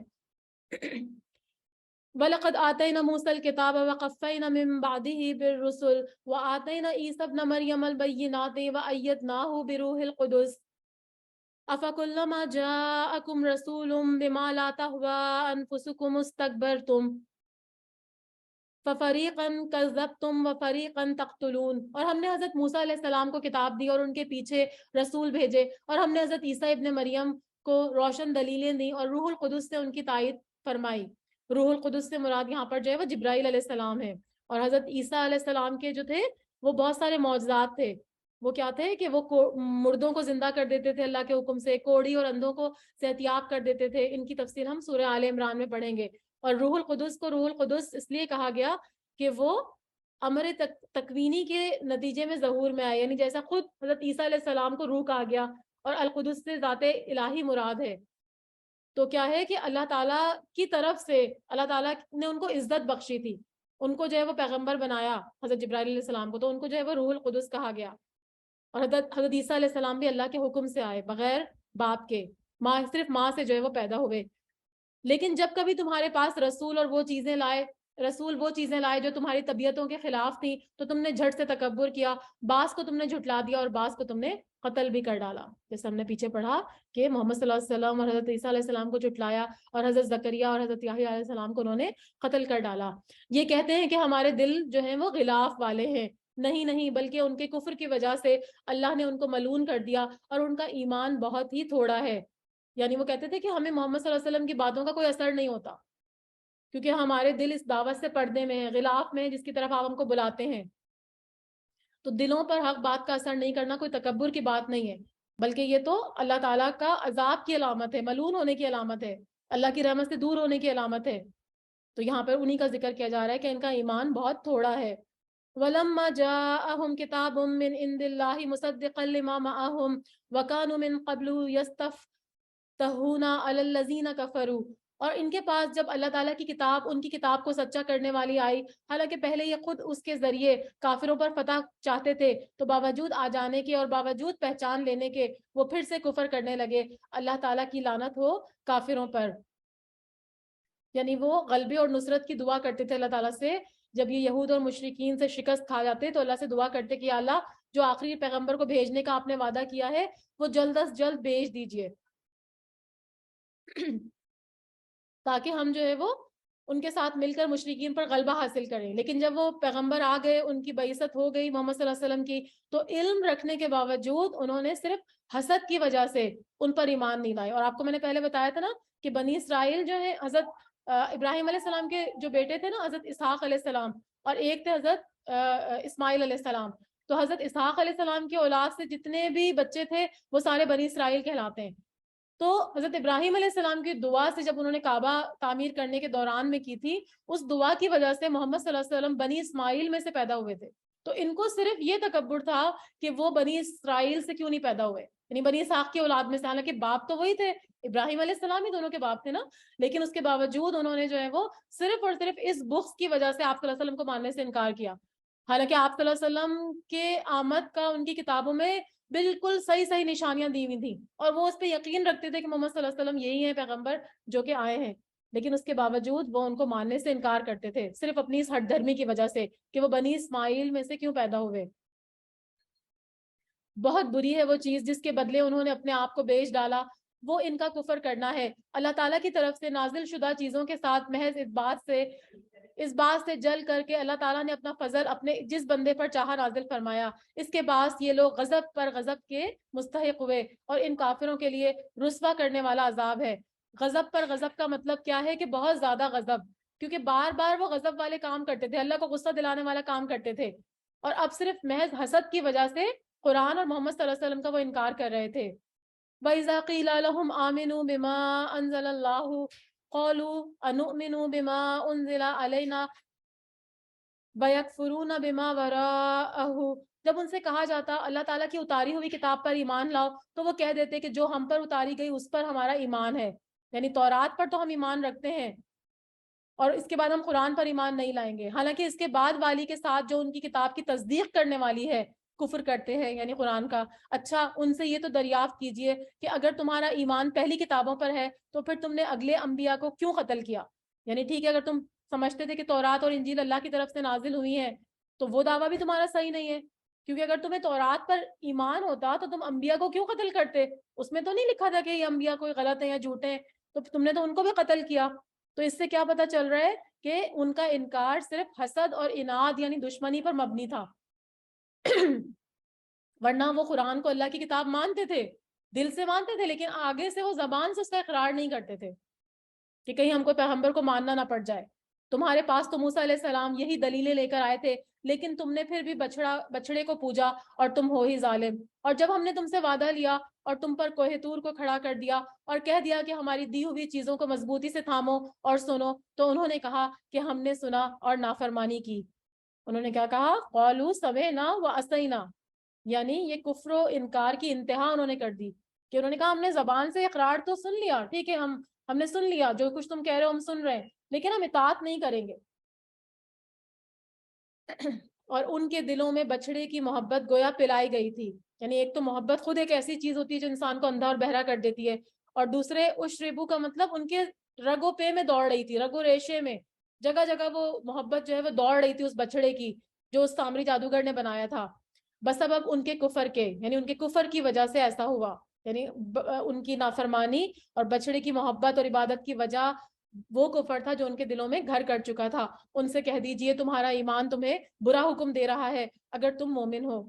وَلَقَدْ آتَيْنَا مُوسَى الْكِتَابَ وَقَفَّيْنَا مِن بَعْدِهِ بِالرُّسُلِ وَآتَيْنَا عِيسَى ابْنَ مَرْيَمَ الْبَيِّنَاتِ وَأَيَّدْنَاهُ بِرُوحِ الْقُدُسِ أَفَكُلَّمَا جَاءَكُمْ رَسُولٌ بِمَا لَا تَهْوَىٰ أَنفُسُكُمُ اسْتَكْبَرْتُمْ فَفَرِيقًا كَذَّبْتُمْ وَفَرِيقًا تَقْتُلُونَ. اور ہم نے حضرت موسیٰ علیہ السلام کو کتاب دی اور ان کے پیچھے رسول بھیجے, اور ہم نے حضرت عیسیٰ ابن مریم کو روشن دلیلیں دی اور روح القدس سے ان کی تائید فرمائی. روح القدس سے مراد یہاں پر جو ہے وہ جبرائیل علیہ السلام ہے. اور حضرت عیسیٰ علیہ السلام کے جو تھے وہ بہت سارے معجزات تھے. وہ کیا تھے کہ وہ مردوں کو زندہ کر دیتے تھے اللہ کے حکم سے, کوڑی اور اندھوں کو صحتیاب کر دیتے تھے. ان کی تفصیل ہم سورہ آل عمران میں پڑھیں گے. اور روح القدس کو روح القدس اس لیے کہا گیا کہ وہ امر تکوینی کے نتیجے میں ظہور میں آئے, یعنی جیسا خود حضرت عیسیٰ علیہ السلام کو روح کہا گیا اور القدس سے ذات الہی مراد ہے. تو کیا ہے کہ اللہ تعالیٰ کی طرف سے اللہ تعالیٰ نے ان کو عزت بخشی تھی, ان کو جو ہے وہ پیغمبر بنایا حضرت جبرائیل علیہ السلام کو, تو ان کو جو ہے وہ روح القدس کہا گیا. اور حضرت عیسیٰ علیہ السلام بھی اللہ کے حکم سے آئے بغیر باپ کے, صرف ماں سے جو ہے وہ پیدا ہوئے. لیکن جب کبھی تمہارے پاس رسول وہ چیزیں لائے جو تمہاری طبیعتوں کے خلاف تھیں, تو تم نے جھٹ سے تکبر کیا, بعض کو تم نے جھٹلا دیا اور بعض کو تم نے قتل بھی کر ڈالا. جیسے ہم نے پیچھے پڑھا کہ محمد صلی اللہ علیہ وسلم اور حضرت عیسیٰ علیہ السلام کو جھٹلایا, اور حضرت زکریا اور حضرت یحییٰ علیہ السلام کو انہوں نے قتل کر ڈالا. یہ کہتے ہیں کہ ہمارے دل جو ہیں وہ غلاف والے ہیں. نہیں, بلکہ ان کے کفر کی وجہ سے اللہ نے ان کو ملعون کر دیا اور ان کا ایمان بہت ہی تھوڑا ہے. یعنی وہ کہتے تھے کہ ہمیں محمد صلی اللہ علیہ وسلم کی باتوں کا کوئی اثر نہیں ہوتا, کیونکہ ہمارے دل اس دعوت سے پردے میں ہیں, غلاف میں, جس کی طرف آپ ہم کو بلاتے ہیں. تو دلوں پر حق بات کا اثر نہیں کرنا کوئی تکبر کی بات نہیں ہے, بلکہ یہ تو اللہ تعالیٰ کا عذاب کی علامت ہے, ملعون ہونے کی علامت ہے, اللہ کی رحمت سے دور ہونے کی علامت ہے. تو یہاں پر انہی کا ذکر کیا جا رہا ہے کہ ان کا ایمان بہت تھوڑا ہے. وَلَمَّا جَاءَهُمْ كِتَابٌ مِّنْ عِندِ اللَّهِ مُصَدِّقًا لِمَا مَعَهُمْ وَكَانُوا مِنْ قَبْلُ يَسْتَفْتِحُونَ عَلَى الَّذِينَ كَفَرُوا. اور ان کے پاس جب اللہ تعالیٰ کی کتاب, ان کی کتاب کو سچا کرنے والی آئی, حالانکہ پہلے یہ خود اس کے ذریعے کافروں پر فتح چاہتے تھے, تو باوجود آ جانے کے اور باوجود پہچان لینے کے وہ پھر سے کفر کرنے لگے. اللہ تعالیٰ کی لعنت ہو کافروں پر. یعنی وہ غلبے اور نصرت کی دعا کرتے تھے اللہ تعالیٰ سے. جب یہ یہود اور مشرکین سے شکست کھا جاتے تو اللہ سے دعا کرتے کہ اللہ جو آخری پیغمبر کو بھیجنے کا آپ نے وعدہ کیا ہے وہ جلد از جلد بھیج دیجئے تاکہ ہم جو ہے وہ ان کے ساتھ مل کر مشرکین پر غلبہ حاصل کریں. لیکن جب وہ پیغمبر آ گئے, ان کی بعثت ہو گئی محمد صلی اللہ علیہ وسلم کی, تو علم رکھنے کے باوجود انہوں نے صرف حسد کی وجہ سے ان پر ایمان نہیں لائے. اور آپ کو میں نے پہلے بتایا تھا نا کہ بنی اسرائیل جو ہے حضرت ابراہیم علیہ السلام کے جو بیٹے تھے نا, حضرت اسحاق علیہ السلام, اور ایک تھے حضرت اسماعیل علیہ السلام. تو حضرت اسحاق علیہ السلام کی اولاد سے جتنے بھی بچے تھے وہ سارے بنی اسرائیل کہلاتے ہیں. تو حضرت ابراہیم علیہ السلام کی دعا سے جب انہوں نے کعبہ تعمیر کرنے کے دوران میں کی تھی, اس دعا کی وجہ سے محمد صلی اللہ علیہ وسلم بنی اسماعیل میں سے پیدا ہوئے تھے. تو ان کو صرف یہ تکبر تھا کہ وہ بنی اسرائیل سے کیوں نہیں پیدا ہوئے, یعنی بنی اسحاق کی اولاد میں سے, حالانکہ باپ تو وہی تھے, ابراہیم علیہ السلام ہی دونوں کے باپ تھے نا. لیکن اس کے باوجود انہوں نے جو ہے وہ صرف اور صرف اس بغض کی وجہ سے آپ صلی اللہ علیہ وسلم کو ماننے سے انکار کیا. حالانکہ آپ صلی اللہ علیہ وسلم کے آمد کا ان کی کتابوں میں بالکل صحیح نشانیاں دی ہوئی تھیں, اور وہ اس پہ یقین رکھتے تھے کہ محمد صلی اللہ علیہ وسلم یہی ہیں پیغمبر جو کہ آئے ہیں. لیکن اس کے باوجود وہ ان کو ماننے سے انکار کرتے تھے صرف اپنی اس ہٹ دھرمی کی وجہ سے کہ وہ بنی اسماعیل میں سے کیوں پیدا ہوئے. بہت بری ہے وہ چیز جس کے بدلے انہوں نے اپنے آپ کو بیچ ڈالا, وہ ان کا کفر کرنا ہے. اللہ تعالیٰ کی طرف سے نازل شدہ چیزوں کے ساتھ محض اس بات سے جل کر کے اللہ تعالیٰ نے اپنا فضل اپنے جس بندے پر چاہا نازل فرمایا. اس کے بعد یہ لوگ غضب پر غضب کے مستحق ہوئے, اور ان کافروں کے لیے رسوا کرنے والا عذاب ہے. غضب پر غضب کا مطلب کیا ہے کہ بہت زیادہ غضب, کیونکہ بار بار وہ غضب والے کام کرتے تھے, اللہ کو غصہ دلانے والا کام کرتے تھے, اور اب صرف محض حسد کی وجہ سے قرآن اور محمد صلی اللہ علیہ وسلم کا وہ انکار کر رہے تھے. وَإِذَا قِيلَ لَهُمْ آمِنُوا بِمَا أَنزَلَ اللَّهُ قَالُوا أَنُؤْمِنُ بِمَا أُنزِلَ عَلَيْنَا وَيَكْفُرُونَ بِمَا وَرَاءَهُ، جب ان سے کہا جاتا اللہ تعالیٰ کی اتاری ہوئی کتاب پر ایمان لاؤ تو وہ کہہ دیتے کہ جو ہم پر اتاری گئی اس پر ہمارا ایمان ہے، یعنی تورات پر تو ہم ایمان رکھتے ہیں اور اس کے بعد ہم قرآن پر ایمان نہیں لائیں گے، حالانکہ اس کے بعد والی کے ساتھ جو ان کی کتاب کی تصدیق کرنے والی ہے کفر کرتے ہیں، یعنی قرآن کا۔ اچھا ان سے یہ تو دریافت کیجئے کہ اگر تمہارا ایمان پہلی کتابوں پر ہے تو پھر تم نے اگلے انبیاء کو کیوں قتل کیا؟ یعنی ٹھیک ہے اگر تم سمجھتے تھے کہ تورات اور انجیل اللہ کی طرف سے نازل ہوئی ہیں تو وہ دعویٰ بھی تمہارا صحیح نہیں ہے، کیونکہ اگر تمہیں تورات پر ایمان ہوتا تو تم انبیاء کو کیوں قتل کرتے؟ اس میں تو نہیں لکھا تھا کہ یہ انبیاء کوئی غلط ہیں یا جھوٹے ہیں، تو تم نے تو ان کو بھی قتل کیا۔ تو اس سے کیا پتہ چل رہا ہے کہ ان کا انکار صرف حسد اور اناد یعنی دشمنی پر مبنی تھا ورنہ وہ قرآن کو اللہ کی کتاب مانتے تھے، دل سے مانتے تھے، لیکن آگے سے وہ زبان سے اس کا اقرار نہیں کرتے تھے کہ کہیں ہم کو پیغمبر کو ماننا نہ پڑ جائے۔ تمہارے پاس تو موسیٰ علیہ السلام یہی دلیلیں لے کر آئے تھے، لیکن تم نے پھر بھی بچڑے کو پوجا اور تم ہو ہی ظالم۔ اور جب ہم نے تم سے وعدہ لیا اور تم پر کوہ طور کو کھڑا کر دیا اور کہہ دیا کہ ہماری دی ہوئی چیزوں کو مضبوطی سے تھامو اور سنو، تو انہوں نے کہا کہ ہم نے سنا اور نافرمانی کی۔ انہوں نے کیا کہا؟ قالوا سمعنا وعصینا، یعنی یہ کفر و انکار کی انتہا انہوں نے کر دی کہ انہوں نے کہا ہم نے زبان سے اقرار تو سن لیا، ٹھیک ہے ہم نے سن لیا، جو کچھ تم کہہ رہے ہو ہم سن رہے ہیں، لیکن ہم اطاعت نہیں کریں گے۔ اور ان کے دلوں میں بچڑے کی محبت گویا پلائی گئی تھی، یعنی ایک تو محبت خود ایک ایسی چیز ہوتی ہے جو انسان کو اندھا اور بہرا کر دیتی ہے، اور دوسرے اشربو کا مطلب ان کے رگو پے میں دوڑ رہی تھی، رگو ریشے میں جگہ جگہ وہ محبت جو ہے وہ دوڑ رہی تھی اس بچڑے کی جو اس سامری جادوگر نے بنایا تھا، بسبب ان کے کفر کے، یعنی ان کے کفر کی وجہ سے ایسا ہوا، یعنی ان کی نافرمانی اور بچڑے کی محبت اور عبادت کی وجہ وہ کفر تھا جو ان کے دلوں میں گھر کر چکا تھا۔ ان سے کہہ دیجئے تمہارا ایمان تمہیں برا حکم دے رہا ہے اگر تم مومن ہو۔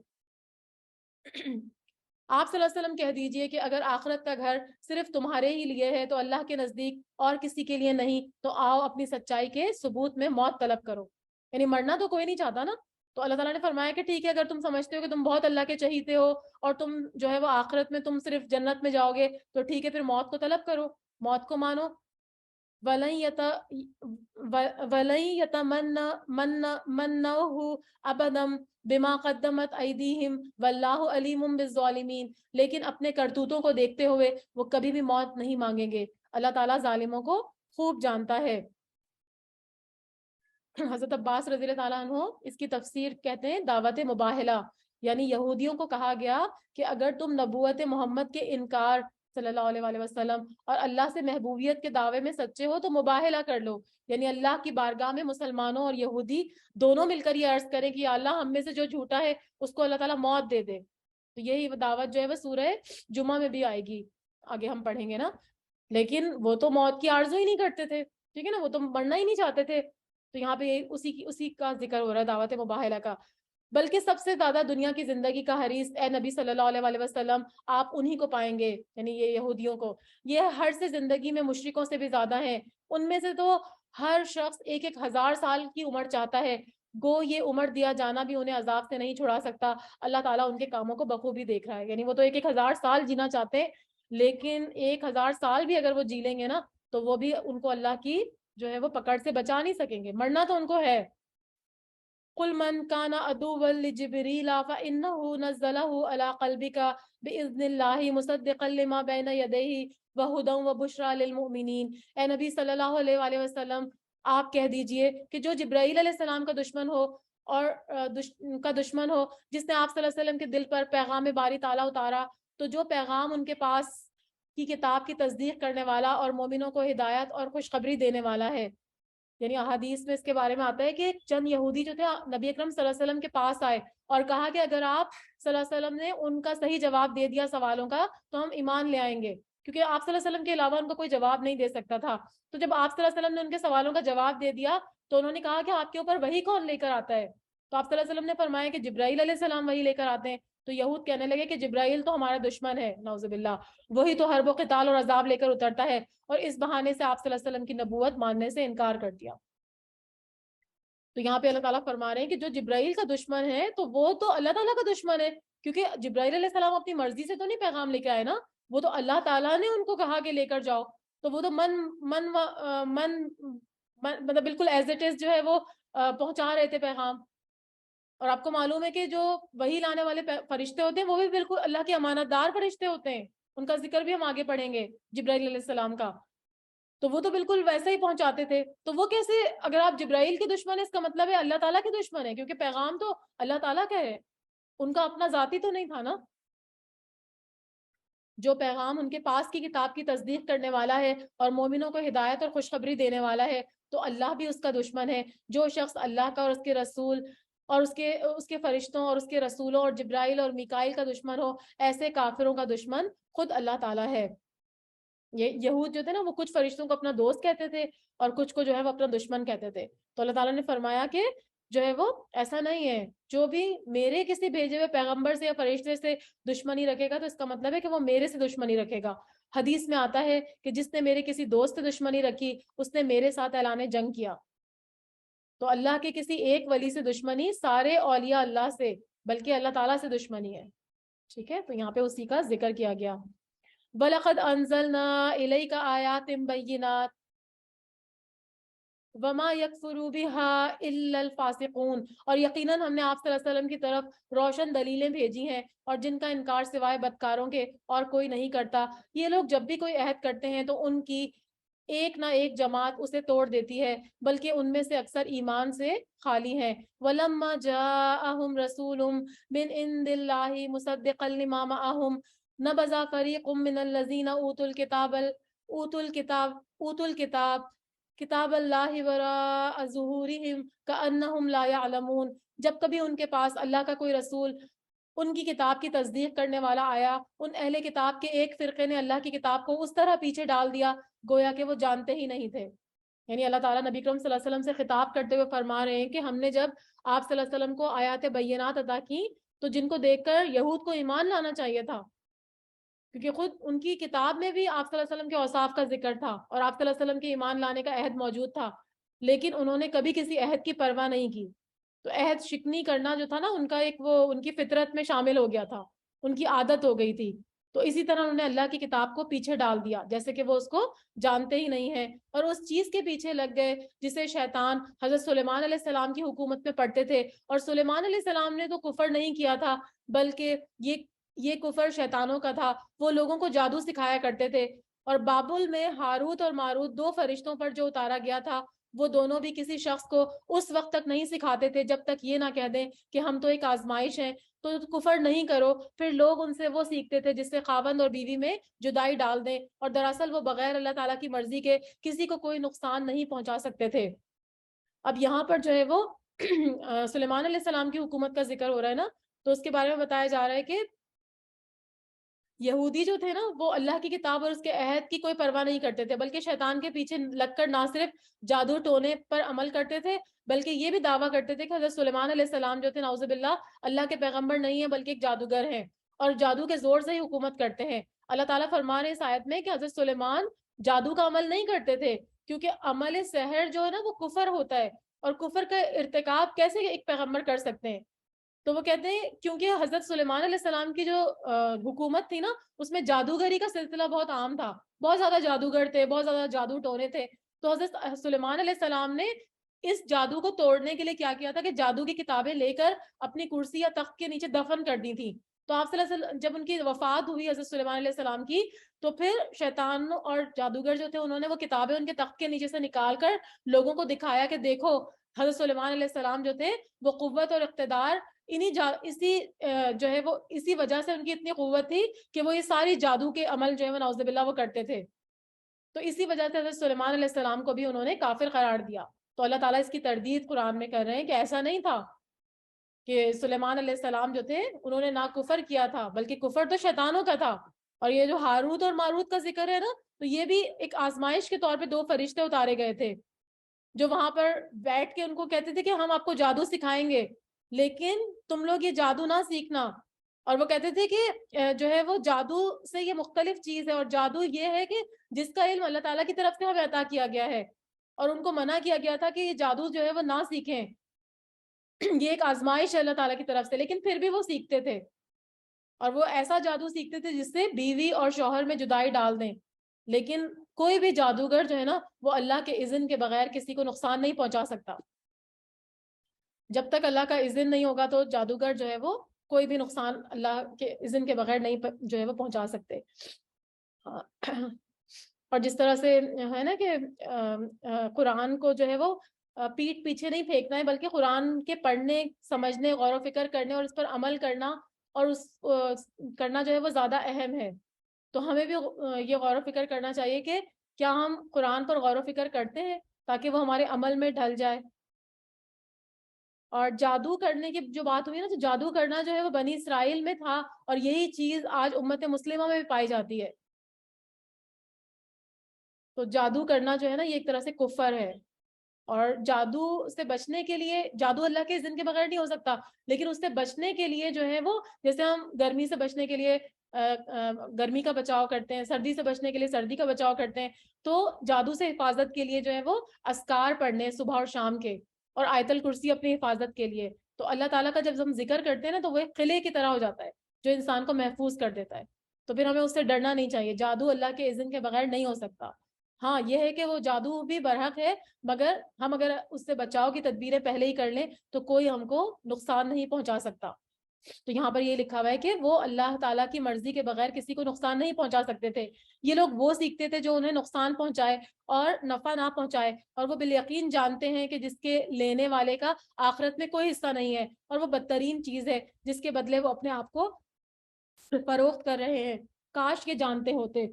آپ صلی اللہ علیہ وسلم کہہ دیجئے کہ اگر آخرت کا گھر صرف تمہارے ہی لیے ہے تو اللہ کے نزدیک اور کسی کے لیے نہیں، تو آؤ اپنی سچائی کے ثبوت میں موت طلب کرو، یعنی مرنا تو کوئی نہیں چاہتا نا، تو اللہ تعالیٰ نے فرمایا کہ ٹھیک ہے اگر تم سمجھتے ہو کہ تم بہت اللہ کے چہیتے ہو اور تم جو ہے وہ آخرت میں تم صرف جنت میں جاؤ گے تو ٹھیک ہے پھر موت کو طلب کرو، موت کو مانو۔ وَلَن يَتَمَنَّوْهُ أَبَدًا بِمَا قَدَّمَتْ أَيْدِيهِمْ وَاللَّهُ عَلِيمٌ بِالظَّالِمِينَ، لیکن اپنے کرتوتوں کو دیکھتے ہوئے وہ کبھی بھی موت نہیں مانگیں گے، اللہ تعالیٰ ظالموں کو خوب جانتا ہے۔ حضرت عباس رضی اللہ تعالیٰ عنہ اس کی تفسیر کہتے ہیں دعوت مباہلہ، یعنی یہودیوں کو کہا گیا کہ اگر تم نبوت محمد کے انکار صلی اللہ علیہ وآلہ وسلم اور اللہ سے محبوبیت کے دعوے میں سچے ہو تو مباہلہ کر لو، یعنی اللہ کی بارگاہ میں مسلمانوں اور یہودی دونوں مل کر یہ عرض کریں کہ یا اللہ ہم میں سے جو جھوٹا ہے اس کو اللہ تعالیٰ موت دے دے۔ تو یہی دعوت جو ہے وہ سورہ جمعہ میں بھی آئے گی، آگے ہم پڑھیں گے نا، لیکن وہ تو موت کی آرزو ہی نہیں کرتے تھے، ٹھیک ہے نا، وہ تو مرنا ہی نہیں چاہتے تھے، تو یہاں پہ اسی کا ذکر ہو رہا ہے دعوت مباہلہ کا۔ بلکہ سب سے زیادہ دنیا کی زندگی کا حریص اے نبی صلی اللہ علیہ وآلہ وسلم آپ انہی کو پائیں گے، یعنی یہ یہودیوں کو، یہ ہر سے زندگی میں مشرکوں سے بھی زیادہ ہیں، ان میں سے تو ہر شخص 1,000 سال کی عمر چاہتا ہے، گو یہ عمر دیا جانا بھی انہیں عذاب سے نہیں چھڑا سکتا، اللہ تعالیٰ ان کے کاموں کو بخوبی دیکھ رہا ہے، یعنی وہ تو 1,000 سال جینا چاہتے ہیں، لیکن 1,000 سال بھی اگر وہ جی لیں گے نا تو وہ بھی ان کو اللہ کی جو ہے وہ پکڑ سے بچا نہیں سکیں گے، مرنا تو ان کو ہے۔ قل من كان عدوا لجبريل فإنه نزله على قلبك بإذن الله مصدقا لما بين يديه وهدى وبشرى للمؤمنين، اے نبی صلی اللہ علیہ وآلہ وسلم آپ کہہ دیجئے کہ جو جبرائیل علیہ السلام کا دشمن ہو اور کا دشمن ہو جس نے آپ صلی اللہ علیہ وسلم کے دل پر پیغام باری تعالیٰ اتارا، تو جو پیغام ان کے پاس کی کتاب کی تصدیق کرنے والا اور مومنوں کو ہدایت اور خوشخبری دینے والا ہے، یعنی احادیث میں اس کے بارے میں آتا ہے کہ چند یہودی جو تھے نبی اکرم صلی اللہ علیہ وسلم کے پاس آئے اور کہا کہ اگر آپ صلی اللہ علیہ وسلم نے ان کا صحیح جواب دے دیا سوالوں کا تو ہم ایمان لے آئیں گے، کیونکہ آپ صلی اللہ علیہ وسلم کے علاوہ ان کو کوئی جواب نہیں دے سکتا تھا، تو جب آپ صلی اللہ علیہ وسلم نے ان کے سوالوں کا جواب دے دیا تو انہوں نے کہا کہ آپ کے اوپر وحی کون لے کر آتا ہے، تو آپ صلی اللہ علیہ وسلم نے فرمایا کہ جبرائیل علیہ السلام وحی لے کر آتے ہیں، تو یہود کہنے لگے کہ جبرائیل تو ہمارا دشمن ہے نعوذ باللہ، وہی تو حرب و قتال اور عذاب لے کر اترتا ہے، اور اس بہانے سے آپ صلی اللہ علیہ وسلم کی نبوت ماننے سے انکار کر دیا۔ تو یہاں پہ اللہ تعالیٰ فرما رہے ہیں کہ جو جبرائیل کا دشمن ہے تو وہ تو اللہ تعالیٰ کا دشمن ہے، کیونکہ جبرائیل علیہ السلام اپنی مرضی سے تو نہیں پیغام لے کے آئے نا، وہ تو اللہ تعالیٰ نے ان کو کہا کہ لے کر جاؤ، تو وہ تو مطلب بالکل ایز اٹ از جو ہے وہ پہنچا رہے تھے پیغام. اور آپ کو معلوم ہے کہ جو وحی لانے والے فرشتے ہوتے ہیں وہ بھی بالکل اللہ کے امانت دار فرشتے ہوتے ہیں. ان کا ذکر بھی ہم آگے پڑھیں گے, جبرائیل علیہ السلام کا. تو وہ تو بالکل ویسا ہی پہنچاتے تھے. تو وہ کیسے, اگر آپ جبرائیل کے دشمن ہیں اس کا مطلب ہے اللہ تعالیٰ کے دشمن ہے, کیونکہ پیغام تو اللہ تعالیٰ کا ہے, ان کا اپنا ذاتی تو نہیں تھا نا. جو پیغام ان کے پاس کی کتاب کی تصدیق کرنے والا ہے اور مومنوں کو ہدایت اور خوشخبری دینے والا ہے, تو اللہ بھی اس کا دشمن ہے. جو شخص اللہ کا اور اس کے رسول اور اس کے فرشتوں اور اس کے رسولوں اور جبرائیل اور میکائیل کا دشمن ہو, ایسے کافروں کا دشمن خود اللہ تعالیٰ ہے. یہ یہود جو تھے نا, وہ کچھ فرشتوں کو اپنا دوست کہتے تھے اور کچھ کو جو ہے وہ اپنا دشمن کہتے تھے. تو اللہ تعالیٰ نے فرمایا کہ جو ہے وہ ایسا نہیں ہے. جو بھی میرے کسی بھیجے ہوئے پیغمبر سے یا فرشتے سے دشمنی رکھے گا تو اس کا مطلب ہے کہ وہ میرے سے دشمنی رکھے گا. حدیث میں آتا ہے کہ جس نے میرے کسی دوست سے دشمنی رکھی اس نے میرے ساتھ اعلان جنگ کیا. تو اللہ کے کسی ایک ولی سے دشمنی سارے اولیاء اللہ سے بلکہ اللہ تعالیٰ سے دشمنی ہے. ٹھیک ہے, تو یہاں پہ اسی کا ذکر کیا گیا. وَلَقَدْ أَنزَلْنَا إِلَيْكَ آيَاتٍ بَيِّنَاتٍ وَمَا يَكْفُرُ بِهَا إِلَّا الْفَاسِقُونَ, اور یقیناً ہم نے آپ صلی اللہ علیہ وسلم کی طرف روشن دلیلیں بھیجی ہیں اور جن کا انکار سوائے بدکاروں کے اور کوئی نہیں کرتا. یہ لوگ جب بھی کوئی عہد کرتے ہیں تو ان کی ایک نہ ایک جماعت اسے توڑ دیتی ہے, بلکہ ان میں سے اکثر ایمان سے خالی ہیں. وَلَمَّا جَاءَهُمْ رَسُولٌ مِّنْ عِندِ اللَّهِ مُصَدِّقًا لِمَا مَعَهُمْ نَبَذَ فَرِيقٌ مِّنَ الَّذِينَ أُوتُوا الْكِتَابَ کتاب اللہ وراء ظہورہم کأنہم لا یعلمون. جب کبھی ان کے پاس اللہ کا کوئی رسول ان کی کتاب کی تصدیق کرنے والا آیا, ان اہل کتاب کے ایک فرقے نے اللہ کی کتاب کو اس طرح پیچھے ڈال دیا گویا کہ وہ جانتے ہی نہیں تھے. یعنی اللہ تعالیٰ نبی کرم صلی اللہ علیہ وسلم سے خطاب کرتے ہوئے فرما رہے ہیں کہ ہم نے جب آپ صلی اللہ علیہ وسلم کو آیات بینات عطا کی تو جن کو دیکھ کر یہود کو ایمان لانا چاہیے تھا, کیونکہ خود ان کی کتاب میں بھی آپ صلی اللہ علیہ وسلم کے اوصاف کا ذکر تھا اور آپ صلی اللہ علیہ وسلم کے ایمان لانے کا عہد موجود تھا, لیکن انہوں نے کبھی کسی عہد کی پرواہ نہیں کی. تو عہد شکنی کرنا جو تھا نا ان کا ایک وہ ان کی فطرت میں شامل ہو گیا تھا, ان کی عادت ہو گئی تھی. تو اسی طرح انہوں نے اللہ کی کتاب کو پیچھے ڈال دیا جیسے کہ وہ اس کو جانتے ہی نہیں ہیں اور اس چیز کے پیچھے لگ گئے جسے شیطان حضرت سلیمان علیہ السلام کی حکومت میں پڑھتے تھے. اور سلیمان علیہ السلام نے تو کفر نہیں کیا تھا بلکہ یہ کفر شیطانوں کا تھا. وہ لوگوں کو جادو سکھایا کرتے تھے, اور بابل میں ہاروت اور ماروت دو فرشتوں پر جو اتارا گیا تھا وہ دونوں بھی کسی شخص کو اس وقت تک نہیں سکھاتے تھے جب تک یہ نہ کہہ دیں کہ ہم تو ایک آزمائش ہیں, تو کفر نہیں کرو. پھر لوگ ان سے وہ سیکھتے تھے جس سے خاوند اور بیوی میں جدائی ڈال دیں, اور دراصل وہ بغیر اللہ تعالیٰ کی مرضی کے کسی کو کوئی نقصان نہیں پہنچا سکتے تھے. اب یہاں پر جو ہے وہ سلیمان علیہ السلام کی حکومت کا ذکر ہو رہا ہے نا, تو اس کے بارے میں بتایا جا رہا ہے کہ یہودی جو تھے نا وہ اللہ کی کتاب اور اس کے عہد کی کوئی پرواہ نہیں کرتے تھے, بلکہ شیطان کے پیچھے لگ کر نہ صرف جادو ٹونے پر عمل کرتے تھے بلکہ یہ بھی دعویٰ کرتے تھے کہ حضرت سلیمان علیہ السلام جو تھے نعوذ باللہ اللہ کے پیغمبر نہیں ہیں بلکہ ایک جادوگر ہیں اور جادو کے زور سے ہی حکومت کرتے ہیں. اللہ تعالیٰ فرما رہے ہیں اس آیت میں کہ حضرت سلیمان جادو کا عمل نہیں کرتے تھے, کیونکہ عمل سحر جو ہے نا وہ کفر ہوتا ہے, اور کفر کا ارتکاب کیسے ایک پیغمبر کر سکتے ہیں. تو وہ کہتے ہیں کیونکہ حضرت سلیمان علیہ السلام کی جو حکومت تھی نا اس میں جادوگری کا سلسلہ بہت عام تھا, بہت زیادہ جادوگر تھے, بہت زیادہ جادو ٹونے تھے. تو حضرت سلیمان علیہ السلام نے اس جادو کو توڑنے کے لیے کیا کیا تھا کہ جادو کی کتابیں لے کر اپنی کرسی یا تخت کے نیچے دفن کر دی تھی. تو آپ صلی اللہ علیہ وسلم جب ان کی وفات ہوئی حضرت سلیمان علیہ السلام کی, تو پھر شیطان اور جادوگر جو تھے انہوں نے وہ کتابیں ان کے تخت کے نیچے سے نکال کر لوگوں کو دکھایا کہ دیکھو حضرت سلیمان علیہ السلام جو تھے وہ قوت اور اقتدار اسی وجہ سے ان کی اتنی قوت تھی کہ وہ یہ ساری جادو کے عمل جو ہے نعوذ باللہ وہ کرتے تھے. تو اسی وجہ سے حضرت سلیمان علیہ السلام کو بھی انہوں نے کافر قرار دیا. تو اللہ تعالیٰ اس کی تردید قرآن میں کر رہے ہیں کہ ایسا نہیں تھا کہ سلیمان علیہ السلام جو تھے انہوں نے نہ کفر کیا تھا بلکہ کفر تو شیطانوں کا تھا. اور یہ جو ہاروت اور ماروت کا ذکر ہے نا, تو یہ بھی ایک آزمائش کے طور پہ دو فرشتے اتارے گئے تھے جو وہاں پر بیٹھ کے ان کو کہتے تھے کہ ہم آپ کو جادو سکھائیں گے لیکن تم لوگ یہ جادو نہ سیکھنا. اور وہ کہتے تھے کہ جو ہے وہ جادو سے یہ مختلف چیز ہے, اور جادو یہ ہے کہ جس کا علم اللہ تعالیٰ کی طرف سے ہمیں عطا کیا گیا ہے, اور ان کو منع کیا گیا تھا کہ یہ جادو جو ہے وہ نہ سیکھیں, یہ ایک آزمائش ہے اللہ تعالیٰ کی طرف سے. لیکن پھر بھی وہ سیکھتے تھے, اور وہ ایسا جادو سیکھتے تھے جس سے بیوی اور شوہر میں جدائی ڈال دیں. لیکن کوئی بھی جادوگر جو ہے نا وہ اللہ کے اذن کے بغیر کسی کو نقصان نہیں پہنچا سکتا. جب تک اللہ کا اذن نہیں ہوگا تو جادوگر جو ہے وہ کوئی بھی نقصان اللہ کے اذن کے بغیر نہیں جو ہے وہ پہنچا سکتے. اور جس طرح سے ہے نا کہ قرآن کو جو ہے وہ پیٹ پیچھے نہیں پھینکنا ہے، بلکہ قرآن کے پڑھنے، سمجھنے، غور و فکر کرنے اور اس پر عمل کرنا اور اس کرنا جو ہے وہ زیادہ اہم ہے. تو ہمیں بھی یہ غور و فکر کرنا چاہیے کہ کیا ہم قرآن پر غور و فکر کرتے ہیں تاکہ وہ ہمارے عمل میں ڈھل جائے. اور جادو کرنے کی جو بات ہوئی نا، تو جادو کرنا جو ہے وہ بنی اسرائیل میں تھا، اور یہی چیز آج امت مسلمہ میں بھی پائی جاتی ہے. تو جادو کرنا جو ہے نا یہ ایک طرح سے کفر ہے. اور جادو سے بچنے کے لیے، جادو اللہ کے اذن کے بغیر نہیں ہو سکتا، لیکن اس سے بچنے کے لیے جو ہے وہ، جیسے ہم گرمی سے بچنے کے لیے گرمی کا بچاؤ کرتے ہیں، سردی سے بچنے کے لیے سردی کا بچاؤ کرتے ہیں، تو جادو سے حفاظت کے لیے جو ہے وہ اذکار پڑھنے صبح اور شام کے، اور آیت الکرسی اپنی حفاظت کے لیے. تو اللہ تعالیٰ کا جب ہم ذکر کرتے ہیں نا تو وہ ایک قلعے کی طرح ہو جاتا ہے جو انسان کو محفوظ کر دیتا ہے. تو پھر ہمیں اس سے ڈرنا نہیں چاہیے. جادو اللہ کے اذن کے بغیر نہیں ہو سکتا. ہاں یہ ہے کہ وہ جادو بھی برحق ہے، مگر ہم اگر اس سے بچاؤ کی تدبیریں پہلے ہی کر لیں تو کوئی ہم کو نقصان نہیں پہنچا سکتا. تو یہاں پر یہ لکھا ہوا ہے کہ وہ اللہ تعالیٰ کی مرضی کے بغیر کسی کو نقصان نہیں پہنچا سکتے تھے. یہ لوگ وہ سیکھتے تھے جو انہیں نقصان پہنچائے اور نفع نہ پہنچائے، اور وہ بالیقین جانتے ہیں کہ جس کے لینے والے کا آخرت میں کوئی حصہ نہیں ہے، اور وہ بدترین چیز ہے جس کے بدلے وہ اپنے آپ کو فروخت کر رہے ہیں. کاش کے جانتے ہوتے.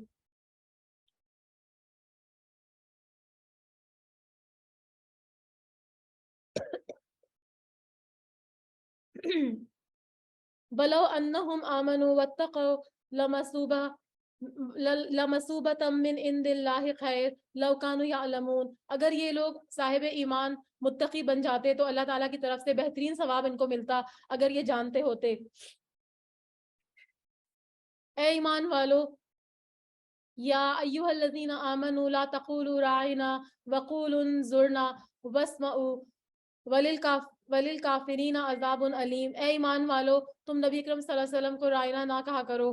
بلو انہم آمنوا واتقوا لمثوبۃ من عند اللہ خیر لو کانوا یعلمون. اگر یہ لوگ صاحب ایمان متقی بن جاتے تو اللہ تعالیٰ کی طرف سے بہترین ثواب ان کو ملتا اگر یہ جانتے ہوتے. اے ایمان والو، یا ایھا الذین آمنوا لا تقولوا راعنا وقولوا انظرنا واسمعوا وللکافرین عذاب علیم. اے ایمان والو، تم نبی اکرم صلی اللہ علیہ وسلم کو رائنا نہ کہا کرو،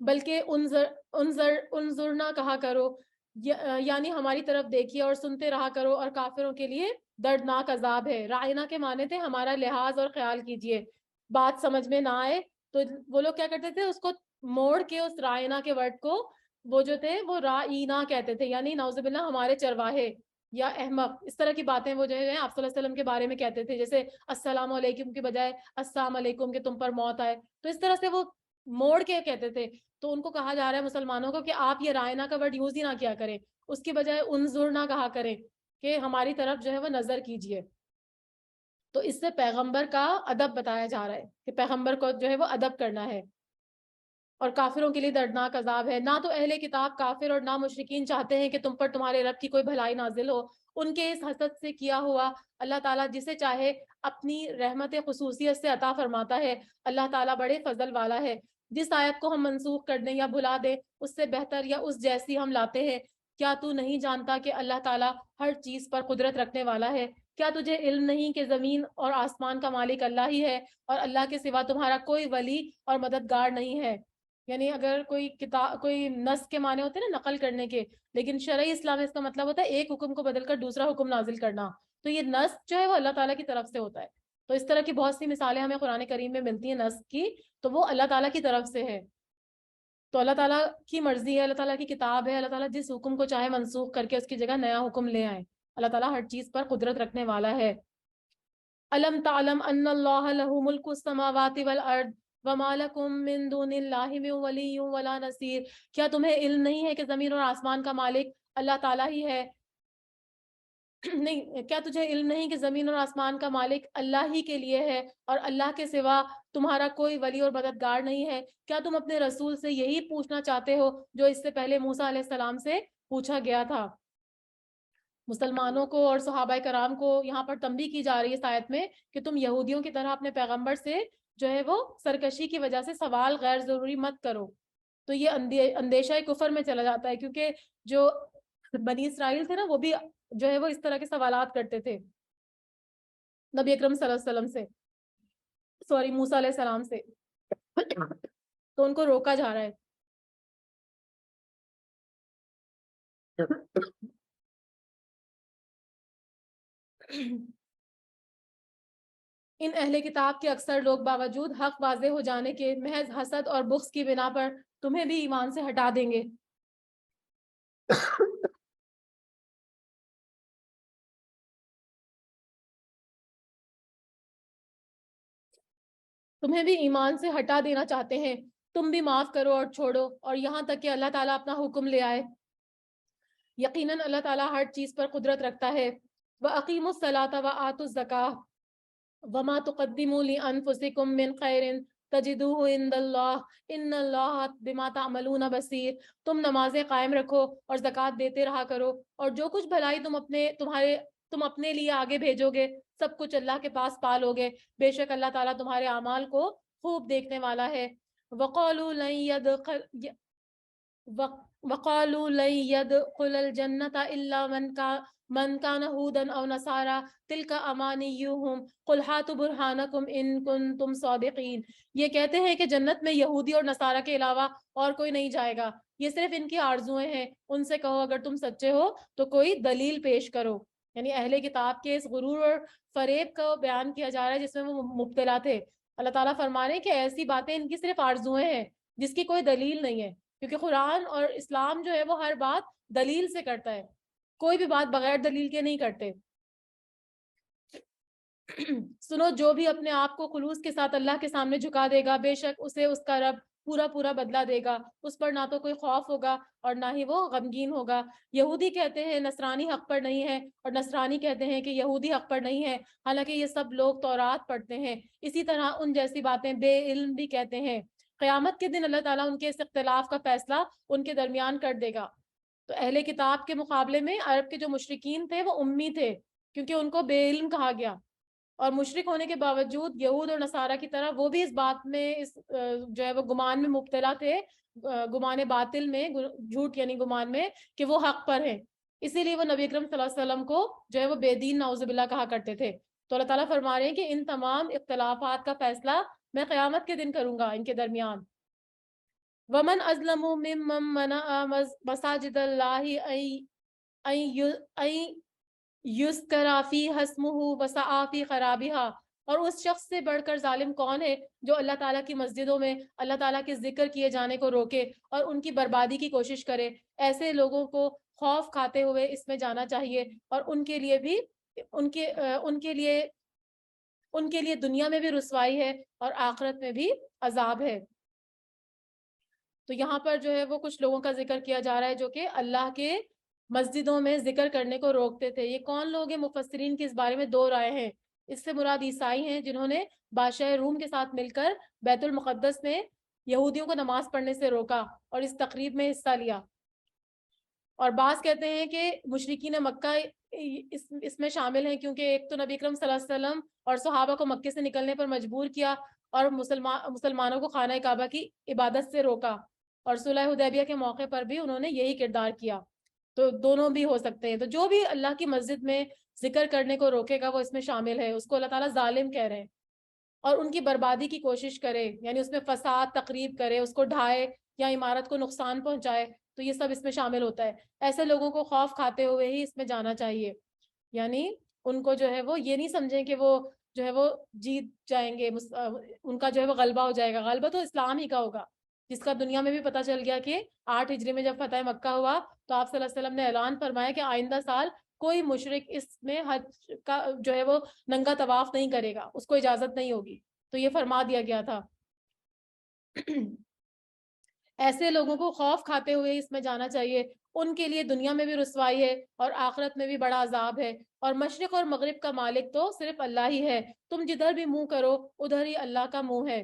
بلکہ انظرنا کہا کرو، یعنی ہماری طرف دیکھیے اور سنتے رہا کرو، اور کافروں کے لیے دردناک عذاب ہے. رائنا کے معنی تھے ہمارا لحاظ اور خیال کیجئے. بات سمجھ میں نہ آئے تو وہ لوگ کیا کرتے تھے، اس کو موڑ کے اس رائنا کے ورڈ کو وہ جو تھے وہ رائنا کہتے تھے، یعنی نعوذ باللہ ہمارے چرواہے یا احمق. اس طرح کی باتیں وہ جو ہے آپ صلی اللہ علیہ وسلم کے بارے میں کہتے تھے، جیسے السلام علیکم کے بجائے السلام علیکم کہ تم پر موت آئے. تو اس طرح سے وہ موڑ کے کہتے تھے. تو ان کو کہا جا رہا ہے مسلمانوں کو کہ آپ یہ رائنا کا ورڈ یوز ہی نہ کیا کریں، اس کی بجائے انظر نہ کہا کریں کہ ہماری طرف جو ہے وہ نظر کیجئے. تو اس سے پیغمبر کا ادب بتایا جا رہا ہے کہ پیغمبر کو جو ہے وہ ادب کرنا ہے. اور کافروں کے لیے دردناک عذاب ہے. نہ تو اہل کتاب کافر اور نہ مشرکین چاہتے ہیں کہ تم پر تمہارے رب کی کوئی بھلائی نازل ہو. ان کے اس حسد سے کیا ہوا اللہ تعالیٰ جسے چاہے اپنی رحمت خصوصیت سے عطا فرماتا ہے. اللہ تعالیٰ بڑے فضل والا ہے. جس آیت کو ہم منسوخ کر دیں یا بھلا دیں اس سے بہتر یا اس جیسی ہم لاتے ہیں. کیا تو نہیں جانتا کہ اللہ تعالیٰ ہر چیز پر قدرت رکھنے والا ہے؟ کیا تجھے علم نہیں کہ زمین اور آسمان کا مالک اللہ ہی ہے، اور اللہ کے سوا تمہارا کوئی ولی اور مددگار نہیں ہے. یعنی اگر کوئی کتاب، کوئی نص کے معنی ہوتے ہیں نا نقل کرنے کے، لیکن شرعی اسلام میں اس کا مطلب ہوتا ہے ایک حکم کو بدل کر دوسرا حکم نازل کرنا. تو یہ نص جو ہے وہ اللہ تعالیٰ کی طرف سے ہوتا ہے. تو اس طرح کی بہت سی مثالیں ہمیں قرآن کریم میں ملتی ہیں نص کی، تو وہ اللہ تعالیٰ کی طرف سے ہے. تو اللہ تعالیٰ کی مرضی ہے، اللہ تعالیٰ کی کتاب ہے. اللہ تعالیٰ جس حکم کو چاہے منسوخ کر کے اس کی جگہ نیا حکم لے آئے. اللہ تعالیٰ ہر چیز پر قدرت رکھنے والا ہے. الم تعلم ان اللہ لہ ملک السماوات والارض وما لکم من دون اللہ من ولی ولا نصیر. کیا تمہیں علم نہیں ہے کہ زمین اور آسمان کا مالک اللہ تعالیٰ ہی ہے؟ نہیں، کیا تجھے علم نہیں کہ زمین اور آسمان کا مالک اللہ ہی کے لیے ہے، اور اللہ کے سوا تمہارا کوئی ولی اور مددگار نہیں ہے؟ کیا تم اپنے رسول سے یہی پوچھنا چاہتے ہو جو اس سے پہلے موسیٰ علیہ السلام سے پوچھا گیا تھا؟ مسلمانوں کو اور صحابہ کرام کو یہاں پر تنبیہ کی جا رہی ہے اس آیت میں کہ تم یہودیوں کی طرح اپنے پیغمبر سے جو ہے وہ سرکشی کی وجہ سے سوال غیر ضروری مت کرو. تو یہ اندیشہ کفر میں چلا جاتا ہے، کیونکہ جو بنی اسرائیل تھے نا وہ بھی جو ہے وہ اس طرح کے سوالات کرتے تھے نبی اکرم صلی اللہ علیہ وسلم سے، سوری موسیٰ علیہ السلام سے. تو ان کو روکا جا رہا ہے. ان اہل کتاب کے اکثر لوگ باوجود حق واضح ہو جانے کے محض حسد اور بغض کی بنا پر تمہیں بھی ایمان سے ہٹا دیں گے۔ تمہیں بھی ایمان سے ہٹا دینا چاہتے ہیں۔ تم بھی معاف کرو اور چھوڑو، اور یہاں تک کہ اللہ تعالیٰ اپنا حکم لے آئے۔ یقیناً اللہ تعالیٰ ہر چیز پر قدرت رکھتا ہے۔ وَأَقِيمُوا الصَّلَاةَ وَآتُوا الزَّكَاةَ وَمَا تُقَدِّمُوا لِأَنفُسِكُم مِّن خَيْرٍ تَجِدُوهُ عِندَ اللَّهِ إِنَّ اللَّهَ بِمَا تَعْمَلُونَ بَصِيرٌ۔ تم نمازیں قائم رکھو اور زکوٰۃ دیتے رہا کرو، اور جو کچھ بھلائی تم اپنے لیے آگے بھیجو گے سب کچھ اللہ کے پاس پالو گے، بے شک اللہ تعالیٰ تمہارے اعمال کو خوب دیکھنے والا ہے۔ وَقَالُوا لَن يَدْخُلَ وَقَالُوا لَن يَدْخُلَ الْجَنَّةَ إِلَّا مَنْ كَانَ هُودًا أَوْ نَصَارَىٰ تِلْكَ أَمَانِيُّهُمْ قُلْ هَاتُوا بُرْهَانَكُمْ إِن كُنتُمْ صَادِقِينَ۔ یہ کہتے ہیں کہ جنت میں یہودی اور نصارہ کے علاوہ اور کوئی نہیں جائے گا، یہ صرف ان کی آرزوئیں ہیں۔ ان سے کہو اگر تم سچے ہو تو کوئی دلیل پیش کرو۔ یعنی اہل کتاب کے اس غرور اور فریب کو بیان کیا جا رہا ہے جس میں وہ مبتلا تھے۔ اللہ تعالیٰ فرما رہے ہیں کہ ایسی باتیں ان کی صرف آرزوئیں ہیں جس کی کوئی دلیل نہیں ہے، کیونکہ قرآن اور اسلام جو ہے وہ ہر بات دلیل سے کرتا ہے، کوئی بھی بات بغیر دلیل کے نہیں کرتے۔ سنو، جو بھی اپنے آپ کو خلوص کے ساتھ اللہ کے سامنے جھکا دے گا بے شک اسے اس کا رب پورا بدلہ دے گا، اس پر نہ تو کوئی خوف ہوگا اور نہ ہی وہ غمگین ہوگا۔ یہودی کہتے ہیں نصرانی حق پر نہیں ہے، اور نصرانی کہتے ہیں کہ یہودی حق پر نہیں ہے، حالانکہ یہ سب لوگ تورات پڑھتے ہیں۔ اسی طرح ان جیسی باتیں بے علم بھی کہتے ہیں۔ قیامت کے دن اللہ تعالیٰ ان کے اس اختلاف کا فیصلہ ان کے درمیان کر دے گا۔ تو اہل کتاب کے مقابلے میں عرب کے جو مشرکین تھے وہ امی تھے، کیونکہ ان کو بے علم کہا گیا، اور مشرک ہونے کے باوجود یہود اور نصارہ کی طرح وہ بھی اس بات میں جو ہے وہ گمان میں مبتلا تھے، گمان باطل میں، جھوٹ یعنی گمان میں کہ وہ حق پر ہیں۔ اسی لیے وہ نبی اکرم صلی اللہ علیہ وسلم کو جو ہے وہ بے دین نعوذ باللہ کہا کرتے تھے۔ تو اللہ تعالیٰ فرما رہے ہیں کہ ان تمام اختلافات کا فیصلہ میں قیامت کے دن کروں گا ان کے درمیان۔ وَمَنْ أَظْلَمُ مِمَّنْ مَنَعَ مَسَاجِدَ اللَّهِ أَن یذکر فیہا اسمہ وسعی فی خرابہا۔ اور اس شخص سے بڑھ کر ظالم کون ہے جو اللہ تعالیٰ کی مسجدوں میں اللہ تعالیٰ کے ذکر کیے جانے کو روکے اور ان کی بربادی کی کوشش کرے۔ ایسے لوگوں کو خوف کھاتے ہوئے اس میں جانا چاہیے، اور ان کے لیے بھی ان کے لیے دنیا میں بھی رسوائی ہے اور آخرت میں بھی عذاب ہے۔ تو یہاں پر جو ہے وہ کچھ لوگوں کا ذکر کیا جا رہا ہے جو کہ اللہ کے مسجدوں میں ذکر کرنے کو روکتے تھے۔ یہ کون لوگ ہیں؟ مفسرین کی اس بارے میں دو رائے ہیں۔ اس سے مراد عیسائی ہیں جنہوں نے بادشاہ روم کے ساتھ مل کر بیت المقدس میں یہودیوں کو نماز پڑھنے سے روکا اور اس تقریب میں حصہ لیا، اور بعض کہتے ہیں کہ مشرکین مکہ اس میں شامل ہیں، کیونکہ ایک تو نبی اکرم صلی اللہ علیہ وسلم اور صحابہ کو مکے سے نکلنے پر مجبور کیا اور مسلمانوں کو خانہ کعبہ کی عبادت سے روکا، اور صلح حدیبیہ کے موقع پر بھی انہوں نے یہی کردار کیا۔ تو دونوں بھی ہو سکتے ہیں۔ تو جو بھی اللہ کی مسجد میں ذکر کرنے کو روکے گا وہ اس میں شامل ہے، اس کو اللہ تعالیٰ ظالم کہہ رہے ہیں، اور ان کی بربادی کی کوشش کرے یعنی اس میں فساد تقریب کرے، اس کو ڈھائے یا عمارت کو نقصان پہنچائے، تو یہ سب اس میں شامل ہوتا ہے۔ ایسے لوگوں کو خوف کھاتے ہوئے ہی اس میں جانا چاہیے، یعنی ان کو جو ہے وہ یہ نہیں سمجھیں کہ وہ جو ہے وہ جیت جائیں گے، ان کا جو ہے وہ غلبہ ہو جائے گا۔ غلبہ تو اسلام ہی کا ہوگا، جس کا دنیا میں بھی پتہ چل گیا کہ 8 ہجری میں جب فتح مکہ ہوا تو آپ صلی اللہ علیہ وسلم نے اعلان فرمایا کہ آئندہ سال کوئی مشرک اس میں حج کا جو ہے وہ ننگا طواف نہیں کرے گا، اس کو اجازت نہیں ہوگی، تو یہ فرما دیا گیا تھا۔ ایسے لوگوں کو خوف کھاتے ہوئے اس میں جانا چاہیے، ان کے لیے دنیا میں بھی رسوائی ہے اور آخرت میں بھی بڑا عذاب ہے، اور مشرق اور مغرب کا مالک تو صرف اللہ ہی ہے، تم جدھر بھی منہ کرو ادھر ہی اللہ کا منہ ہے۔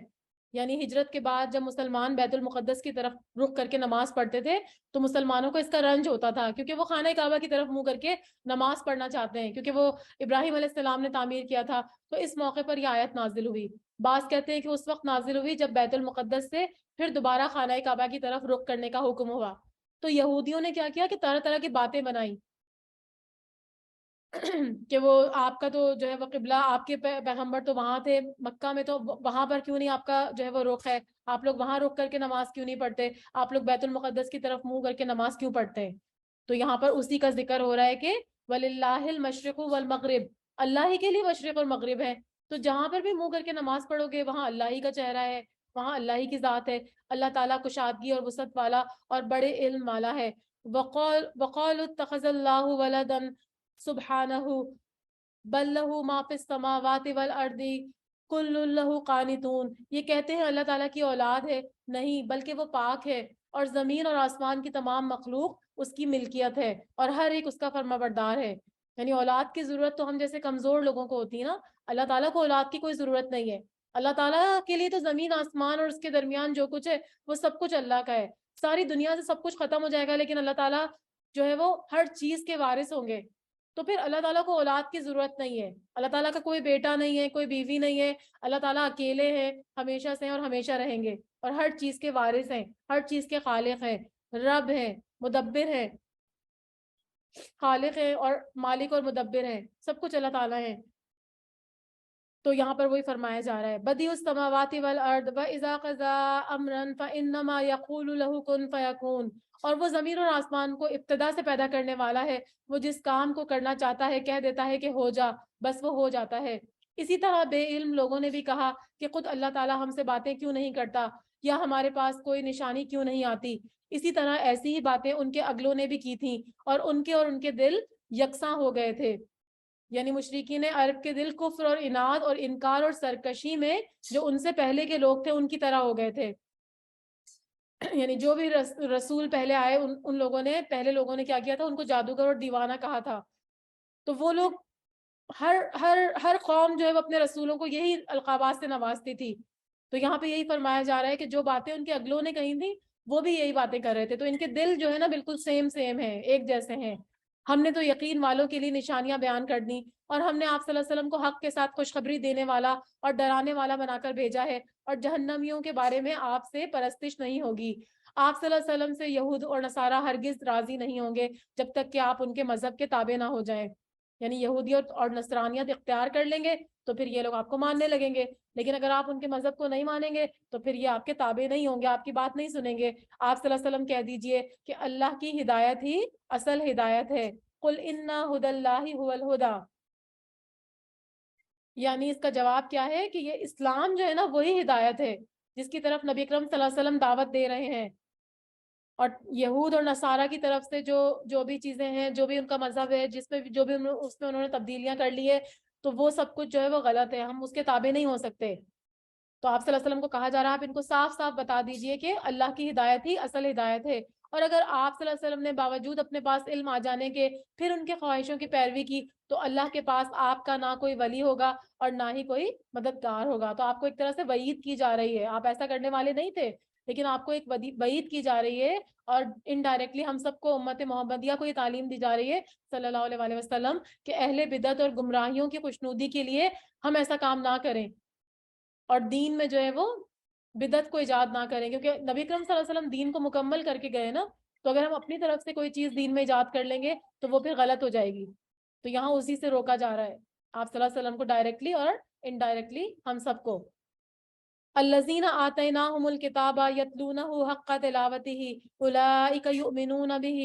یعنی ہجرت کے بعد جب مسلمان بیت المقدس کی طرف رخ کر کے نماز پڑھتے تھے تو مسلمانوں کو اس کا رنج ہوتا تھا، کیونکہ وہ خانہ کعبہ کی طرف منہ کر کے نماز پڑھنا چاہتے ہیں، کیونکہ وہ ابراہیم علیہ السلام نے تعمیر کیا تھا۔ تو اس موقع پر یہ آیت نازل ہوئی۔ بعض کہتے ہیں کہ اس وقت نازل ہوئی جب بیت المقدس سے پھر دوبارہ خانہ کعبہ کی طرف رخ کرنے کا حکم ہوا، تو یہودیوں نے کیا کیا کہ طرح طرح کی باتیں بنائی کہ وہ آپ کا تو جو ہے وہ قبلہ، آپ کے پیغمبر تو وہاں تھے مکہ میں، تو وہاں پر کیوں نہیں آپ کا جو ہے وہ رخ ہے؟ آپ لوگ وہاں رخ کر کے نماز کیوں نہیں پڑھتے؟ آپ لوگ بیت المقدس کی طرف منہ کر کے نماز کیوں پڑھتے ہیں؟ تو یہاں پر اسی کا ذکر ہو رہا ہے کہ وَلِلَّهِ الْمَشْرِقُ وَالْمَغْرِبُ، اللہ ہی کے لیے مشرق اور مغرب ہے. تو جہاں پر بھی منہ کر کے نماز پڑھو گے وہاں اللہ ہی کا چہرہ ہے, وہاں اللہ ہی کی ذات ہے. اللہ تعالیٰ کشادگی اور وسعت والا اور بڑے علم والا ہے. وقالوا اتخذ اللہ ولدا سبحانہ بل لہ ما فی السماوات والارض کل لہ قانتون. یہ کہتے ہیں اللہ تعالیٰ کی اولاد ہے, نہیں بلکہ وہ پاک ہے اور زمین اور آسمان کی تمام مخلوق اس کی ملکیت ہے اور ہر ایک اس کا فرما بردار ہے. یعنی اولاد کی ضرورت تو ہم جیسے کمزور لوگوں کو ہوتی ہے نا, اللہ تعالیٰ کو اولاد کی کوئی ضرورت نہیں ہے. اللہ تعالیٰ کے لیے تو زمین آسمان اور اس کے درمیان جو کچھ ہے وہ سب کچھ اللہ کا ہے. ساری دنیا سے سب کچھ ختم ہو جائے گا لیکن اللہ تعالیٰ جو ہے وہ ہر چیز کے وارث ہوں گے. تو پھر اللہ تعالیٰ کو اولاد کی ضرورت نہیں ہے, اللہ تعالیٰ کا کوئی بیٹا نہیں ہے, کوئی بیوی نہیں ہے. اللہ تعالیٰ اکیلے ہیں, ہمیشہ سے ہیں اور ہمیشہ رہیں گے, اور ہر چیز کے وارث ہیں, ہر چیز کے خالق ہیں, رب ہیں, مدبر ہیں, خالق ہیں اور مالک اور مدبر ہیں, سب کچھ اللہ تعالیٰ ہیں. تو یہاں پر وہی فرمایا جا رہا ہے بدیع السماوات والارض واذا قضى امرا فانما يقول له كن فيكون. اور وہ زمین اور آسمان کو ابتدا سے پیدا کرنے والا ہے, وہ جس کام کو کرنا چاہتا ہے کہہ دیتا ہے کہ ہو جا, بس وہ ہو جاتا ہے. اسی طرح بے علم لوگوں نے بھی کہا کہ خود اللہ تعالیٰ ہم سے باتیں کیوں نہیں کرتا, یا ہمارے پاس کوئی نشانی کیوں نہیں آتی. اسی طرح ایسی ہی باتیں ان کے اگلوں نے بھی کی تھیں اور ان کے دل یکساں ہو گئے تھے. یعنی مشرکین عرب کے دل کفر اور اناد اور انکار اور سرکشی میں جو ان سے پہلے کے لوگ تھے ان کی طرح ہو گئے تھے. یعنی جو بھی رسول پہلے آئے ان لوگوں نے, پہلے لوگوں نے کیا کیا تھا, ان کو جادوگر اور دیوانہ کہا تھا. تو وہ لوگ ہر قوم جو ہے وہ اپنے رسولوں کو یہی القابات سے نوازتی تھی. تو یہاں پہ یہی فرمایا جا رہا ہے کہ جو باتیں ان کے اگلوں نے کہی تھی وہ بھی یہی باتیں کر رہے تھے. تو ان کے دل جو ہے نا بالکل سیم ہیں, ایک جیسے ہیں. ہم نے تو یقین والوں کے لیے نشانیاں بیان کر دی, اور ہم نے آپ صلی اللہ علیہ وسلم کو حق کے ساتھ خوشخبری دینے والا اور ڈرانے والا بنا کر بھیجا ہے, اور جہنمیوں کے بارے میں آپ سے پرستش نہیں ہوگی. آپ صلی اللہ علیہ وسلم سے یہود اور نصارہ ہرگز راضی نہیں ہوں گے جب تک کہ آپ ان کے مذہب کے تابع نہ ہو جائیں. یعنی یہودیت اور نصرانیت اختیار کر لیں گے تو پھر یہ لوگ آپ کو ماننے لگیں گے, لیکن اگر آپ ان کے مذہب کو نہیں مانیں گے تو پھر یہ آپ کے تابع نہیں ہوں گے, آپ کی بات نہیں سنیں گے. آپ صلی اللہ علیہ وسلم کہہ دیجئے کہ اللہ کی ہدایت ہی اصل ہدایت ہے. قل ان ھدی اللہ ھو الھدی. یعنی اس کا جواب کیا ہے کہ یہ اسلام جو ہے نا وہی ہدایت ہے جس کی طرف نبی اکرم صلی اللہ علیہ وسلم دعوت دے رہے ہیں. اور یہود اور نصارہ کی طرف سے جو بھی چیزیں ہیں, جو بھی ان کا مذہب ہے, جس میں جو بھی اس میں انہوں نے تبدیلیاں کر لی ہے, تو وہ سب کچھ جو ہے وہ غلط ہے, ہم اس کے تابع نہیں ہو سکتے. تو آپ صلی اللہ علیہ وسلم کو کہا جا رہا ہے آپ ان کو صاف صاف بتا دیجئے کہ اللہ کی ہدایت ہی اصل ہدایت ہے. اور اگر آپ صلی اللہ علیہ وسلم نے باوجود اپنے پاس علم آ جانے کے پھر ان کے خواہشوں کی پیروی کی تو اللہ کے پاس آپ کا نہ کوئی ولی ہوگا اور نہ ہی کوئی مددگار ہوگا. تو آپ کو ایک طرح سے وعید کی جا رہی ہے, آپ ایسا کرنے والے نہیں تھے لیکن آپ کو ایک وعید کی جا رہی ہے, اور انڈائریکٹلی ہم سب کو امت محمدیہ کو یہ تعلیم دی جا رہی ہے صلی اللہ علیہ وسلم کہ اہل بدعت اور گمراہیوں کی خوشنودی کے لیے ہم ایسا کام نہ کریں اور دین میں جو ہے وہ بدعت کو ایجاد نہ کریں, کیونکہ نبی اکرم صلی اللہ علیہ وسلم دین کو مکمل کر کے گئے نا. تو اگر ہم اپنی طرف سے کوئی چیز دین میں ایجاد کر لیں گے تو وہ پھر غلط ہو جائے گی. تو یہاں اسی سے روکا جا رہا ہے آپ صلی اللہ علیہ وسلم کو ڈائریکٹلی اور انڈائریکٹلی ہم سب کو. الذین آتیناہم الکتاب یتلونہ حق تلاوتہ اولئک یؤمنون بہ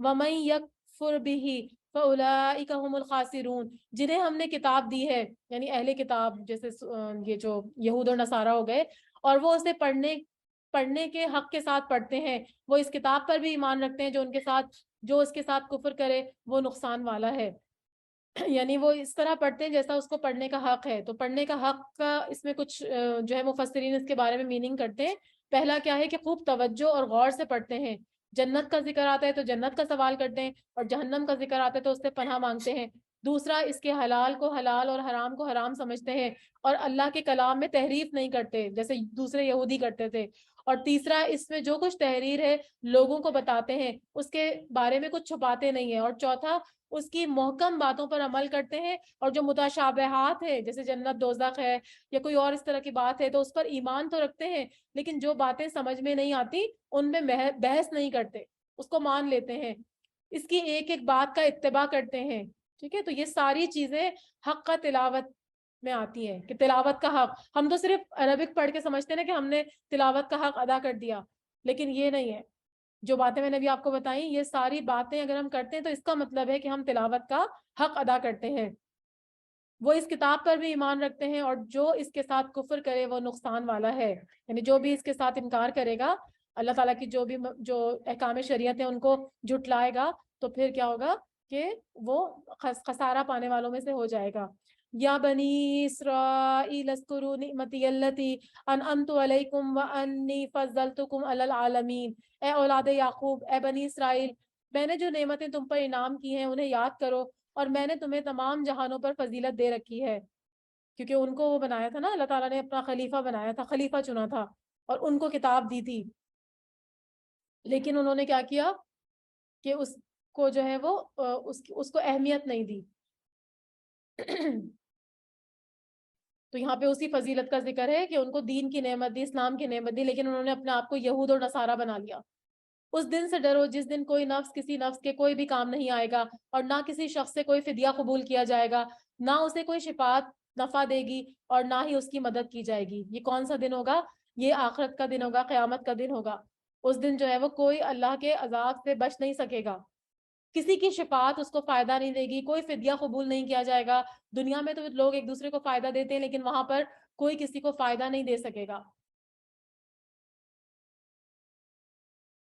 ومن یکفر بہ فاولئک هم الخاسرون. جنہیں ہم نے کتاب دی ہے, یعنی اہل کتاب جیسے یہ جو یہود اور نصارہ ہو گئے, اور وہ اسے پڑھنے کے حق کے ساتھ پڑھتے ہیں, وہ اس کتاب پر بھی ایمان رکھتے ہیں, جو اس کے ساتھ کفر کرے وہ نقصان والا ہے. یعنی وہ اس طرح پڑھتے ہیں جیسا اس کو پڑھنے کا حق ہے. تو پڑھنے کا حق کا اس میں کچھ جو ہے مفسرین اس کے بارے میں میننگ کرتے ہیں. پہلا کیا ہے کہ خوب توجہ اور غور سے پڑھتے ہیں, جنت کا ذکر آتا ہے تو جنت کا سوال کرتے ہیں, اور جہنم کا ذکر آتا ہے تو اس سے پناہ مانگتے ہیں. دوسرا, اس کے حلال کو حلال اور حرام کو حرام سمجھتے ہیں, اور اللہ کے کلام میں تحریف نہیں کرتے جیسے دوسرے یہودی کرتے تھے. اور تیسرا, اس میں جو کچھ تحریر ہے لوگوں کو بتاتے ہیں, اس کے بارے میں کچھ چھپاتے نہیں ہیں. اور چوتھا, اس کی محکم باتوں پر عمل کرتے ہیں, اور جو متشابہات ہے جیسے جنت دوزخ ہے یا کوئی اور اس طرح کی بات ہے تو اس پر ایمان تو رکھتے ہیں, لیکن جو باتیں سمجھ میں نہیں آتی ان میں بحث نہیں کرتے, اس کو مان لیتے ہیں, اس کی ایک ایک بات کا اتباع کرتے ہیں. ٹھیک ہے, تو یہ ساری چیزیں حق کا تلاوت میں آتی ہیں کہ تلاوت کا حق. ہم تو صرف عربک پڑھ کے سمجھتے ہیں نا کہ ہم نے تلاوت کا حق ادا کر دیا, لیکن یہ نہیں ہے. جو باتیں میں نے ابھی آپ کو بتائیں یہ ساری باتیں اگر ہم کرتے ہیں تو اس کا مطلب ہے کہ ہم تلاوت کا حق ادا کرتے ہیں. وہ اس کتاب پر بھی ایمان رکھتے ہیں اور جو اس کے ساتھ کفر کرے وہ نقصان والا ہے. یعنی جو بھی اس کے ساتھ انکار کرے گا اللہ تعالیٰ کی جو احکام شریعت ہیں ان کو جھٹلائے گا تو پھر کیا ہوگا کہ وہ خسارہ پانے والوں میں سے ہو جائے گا. یا بنی اسرائیل اذکروا نعمتی التی انعمت علیکم وانی فضلتکم علی العالمین. اے اولاد یعقوب، اے بنی اسرائیل، میں نے جو نعمتیں تم پر انعام کی ہیں انہیں یاد کرو، اور میں نے تمہیں تمام جہانوں پر فضیلت دے رکھی ہے. کیونکہ ان کو وہ بنایا تھا نا، اللہ تعالیٰ نے اپنا خلیفہ بنایا تھا، خلیفہ چنا تھا اور ان کو کتاب دی تھی، لیکن انہوں نے کیا کیا کہ اس کو جو ہے وہ اس کو اہمیت نہیں دی. تو یہاں پہ اسی فضیلت کا ذکر ہے کہ ان کو دین کی نعمت دی، اسلام کی نعمت دی، لیکن انہوں نے اپنے آپ کو یہود اور نصارہ بنا لیا. اس دن سے ڈرو جس دن کوئی نفس کسی نفس کے کوئی بھی کام نہیں آئے گا، اور نہ کسی شخص سے کوئی فدیہ قبول کیا جائے گا، نہ اسے کوئی شفاعت نفع دے گی اور نہ ہی اس کی مدد کی جائے گی. یہ کون سا دن ہوگا؟ یہ آخرت کا دن ہوگا، قیامت کا دن ہوگا. اس دن جو ہے وہ کوئی اللہ کے عذاب سے بچ نہیں سکے گا، کسی کی شفاعت اس کو فائدہ نہیں دے گی، کوئی فدیہ قبول نہیں کیا جائے گا. دنیا میں تو لوگ ایک دوسرے کو فائدہ دیتے ہیں لیکن وہاں پر کوئی کسی کو فائدہ نہیں دے سکے گا.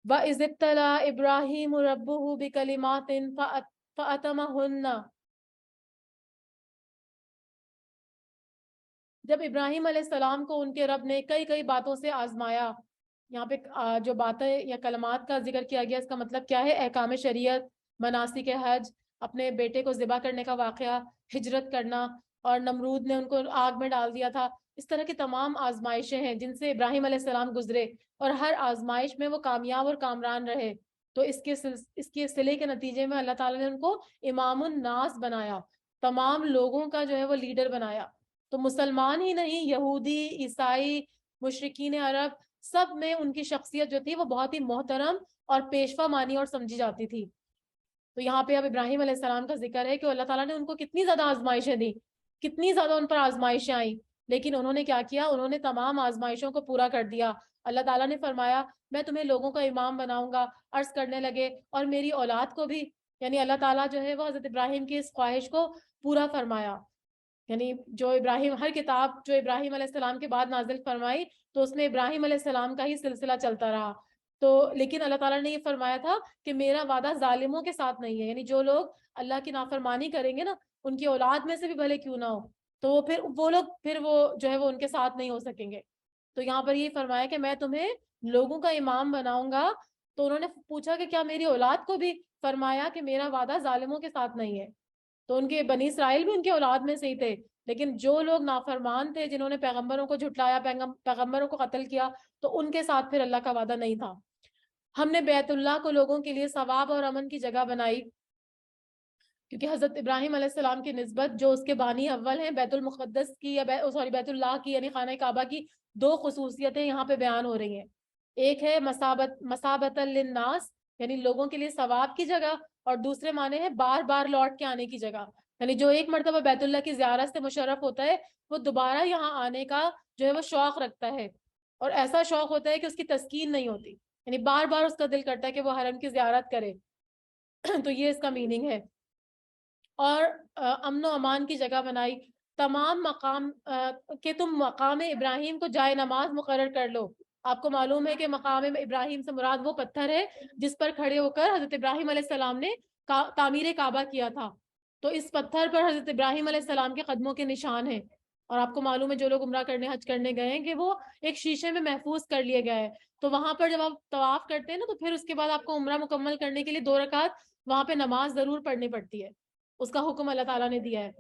وَإِذِ ابْتَلَىٰ إِبْرَاهِيمُ رَبُّهُ بِكَلِمَاتٍ فَأَتَمَّهُنَّ. جب ابراہیم علیہ السلام کو ان کے رب نے کئی کئی باتوں سے آزمایا. یہاں پہ جو باتیں یا کلمات کا ذکر کیا گیا اس کا مطلب کیا ہے؟ احکام شریعت، مناسک حج، اپنے بیٹے کو ذبح کرنے کا واقعہ، ہجرت کرنا، اور نمرود نے ان کو آگ میں ڈال دیا تھا. اس طرح کی تمام آزمائشیں ہیں جن سے ابراہیم علیہ السلام گزرے، اور ہر آزمائش میں وہ کامیاب اور کامران رہے. تو اس کے صلے کے نتیجے میں اللہ تعالیٰ نے ان کو امام الناس بنایا، تمام لوگوں کا جو ہے وہ لیڈر بنایا. تو مسلمان ہی نہیں، یہودی، عیسائی، مشرکین عرب، سب میں ان کی شخصیت جو تھی وہ بہت ہی محترم اور پیشوا مانی اور سمجھی جاتی تھی. تو یہاں پہ اب ابراہیم علیہ السلام کا ذکر ہے کہ اللہ تعالیٰ نے ان کو کتنی زیادہ آزمائشیں دی، کتنی زیادہ ان پر آزمائشیں آئیں، لیکن انہوں نے کیا کیا؟ انہوں نے تمام آزمائشوں کو پورا کر دیا. اللہ تعالیٰ نے فرمایا میں تمہیں لوگوں کا امام بناؤں گا. عرض کرنے لگے اور میری اولاد کو بھی، یعنی اللہ تعالیٰ جو ہے وہ حضرت ابراہیم کی اس خواہش کو پورا فرمایا. یعنی جو ابراہیم، ہر کتاب جو ابراہیم علیہ السلام کے بعد نازل فرمائی تو اس میں ابراہیم علیہ السلام کا ہی سلسلہ چلتا رہا. تو لیکن اللہ تعالیٰ نے یہ فرمایا تھا کہ میرا وعدہ ظالموں کے ساتھ نہیں ہے، یعنی جو لوگ اللہ کی نافرمانی کریں گے نا، ان کی اولاد میں سے بھی بھلے کیوں نہ ہو، تو وہ لوگ جو ہے وہ ان کے ساتھ نہیں ہو سکیں گے. تو یہاں پر یہ فرمایا کہ میں تمہیں لوگوں کا امام بناؤں گا. تو انہوں نے پوچھا کہ کیا میری اولاد کو بھی؟ فرمایا کہ میرا وعدہ ظالموں کے ساتھ نہیں ہے. تو ان کے بنی اسرائیل بھی ان کے اولاد میں سے ہی تھے، لیکن جو لوگ نافرمان تھے، جنہوں نے پیغمبروں کو جھٹلایا، پیغمبروں کو قتل کیا، تو ان کے ساتھ پھر اللہ کا وعدہ نہیں تھا. ہم نے بیت اللہ کو لوگوں کے لیے ثواب اور امن کی جگہ بنائی، کیونکہ حضرت ابراہیم علیہ السلام کی نسبت جو اس کے بانی اول ہیں بیت المقدس کی یا بیت اللہ کی یعنی خانہ کعبہ کی، دو خصوصیتیں یہاں پہ بیان ہو رہی ہیں. ایک ہے مسابت للناس، یعنی لوگوں کے لیے ثواب کی جگہ، اور دوسرے معنی ہے بار بار لوٹ کے آنے کی جگہ. یعنی جو ایک مرتبہ بیت اللہ کی زیارت سے مشرف ہوتا ہے وہ دوبارہ یہاں آنے کا جو ہے وہ شوق رکھتا ہے، اور ایسا شوق ہوتا ہے کہ اس کی تسکین نہیں ہوتی، یعنی بار بار اس کا دل کرتا ہے کہ وہ حرم کی زیارت کرے. تو یہ اس کا میننگ ہے. اور امن و امان کی جگہ بنائی. تمام مقام کہ تم مقام ابراہیم کو جائے نماز مقرر کر لو. آپ کو معلوم ہے کہ مقام ابراہیم سے مراد وہ پتھر ہے جس پر کھڑے ہو کر حضرت ابراہیم علیہ السلام نے تعمیر کعبہ کیا تھا. تو اس پتھر پر حضرت ابراہیم علیہ السلام کے قدموں کے نشان ہیں. اور آپ کو معلوم ہے جو لوگ عمرہ کرنے، حج کرنے گئے ہیں کہ وہ ایک شیشے میں محفوظ کر لیے گئے ہے. تو وہاں پر جب آپ طواف کرتے ہیں نا تو پھر اس کے بعد آپ کو عمرہ مکمل کرنے کے لیے 2 رکعت وہاں پہ نماز ضرور پڑھنی پڑتی ہے. اس کا حکم اللہ تعالیٰ نے دیا ہے،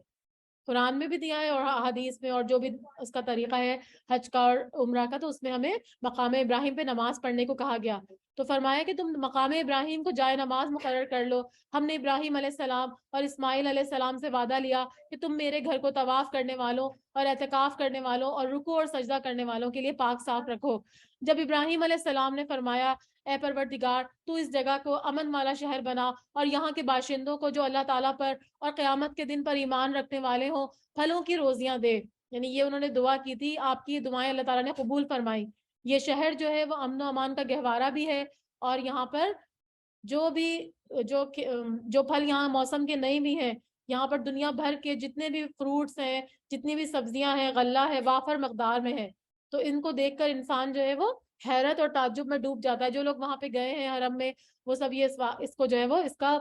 قرآن میں بھی دیا ہے اور حدیث میں، اور جو بھی اس کا طریقہ ہے حج کا اور عمرہ کا، تو اس میں ہمیں مقام ابراہیم پہ نماز پڑھنے کو کہا گیا. تو فرمایا کہ تم مقام ابراہیم کو جائے نماز مقرر کر لو. ہم نے ابراہیم علیہ السلام اور اسماعیل علیہ السلام سے وعدہ لیا کہ تم میرے گھر کو طواف کرنے والوں اور اعتکاف کرنے والوں اور رکوع اور سجدہ کرنے والوں کے لیے پاک صاف رکھو. جب ابراہیم علیہ السلام نے فرمایا اے پروردگار تو اس جگہ کو امن والا شہر بنا، اور یہاں کے باشندوں کو جو اللہ تعالیٰ پر اور قیامت کے دن پر ایمان رکھنے والے ہوں پھلوں کی روزیاں دے. یعنی یہ انہوں نے دعا کی تھی، آپ کی دعائیں اللہ تعالیٰ نے قبول فرمائی. یہ شہر جو ہے وہ امن و امان کا گہوارہ بھی ہے اور یہاں پر جو پھل یہاں موسم کے نہیں بھی ہیں، یہاں پر دنیا بھر کے جتنے بھی فروٹس ہیں، جتنی بھی سبزیاں ہیں، غلہ ہے، وافر مقدار میں ہے. تو ان کو دیکھ کر انسان جو ہے وہ حیرت اور تعجب میں ڈوب جاتا ہے. جو لوگ وہاں پہ گئے ہیں حرم میں، وہ سب یہ اس کو جو ہے وہ اس کا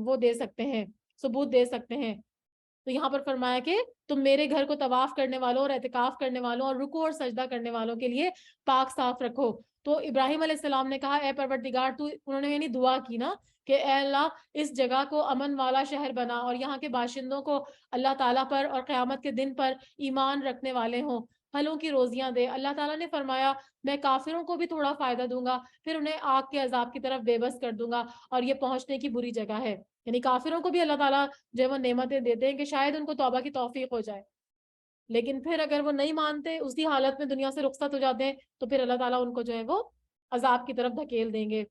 وہ دے سکتے ہیں، ثبوت دے سکتے ہیں. تو یہاں پر فرمایا کہ تم میرے گھر کو طواف کرنے والوں اور اعتکاف کرنے والوں اور رکوع اور سجدہ کرنے والوں کے لیے پاک صاف رکھو. تو ابراہیم علیہ السلام نے کہا اے پروردگار تو، انہوں نے یعنی دعا کی نا کہ اے اللہ اس جگہ کو امن والا شہر بنا اور یہاں کے باشندوں کو اللہ تعالیٰ پر اور قیامت کے دن پر ایمان رکھنے والے ہوں، پھلوں کی روزیاں دے. اللہ تعالیٰ نے فرمایا میں کافروں کو بھی تھوڑا فائدہ دوں گا، پھر انہیں آگ کے عذاب کی طرف بے بس کر دوں گا اور یہ پہنچنے کی بری جگہ ہے. یعنی کافروں کو بھی اللہ تعالیٰ جو ہے وہ نعمتیں دیتے ہیں کہ شاید ان کو توبہ کی توفیق ہو جائے، لیکن پھر اگر وہ نہیں مانتے، اسی حالت میں دنیا سے رخصت ہو جاتے ہیں، تو پھر اللہ تعالیٰ ان کو جو ہے وہ عذاب کی طرف دھکیل دیں گے.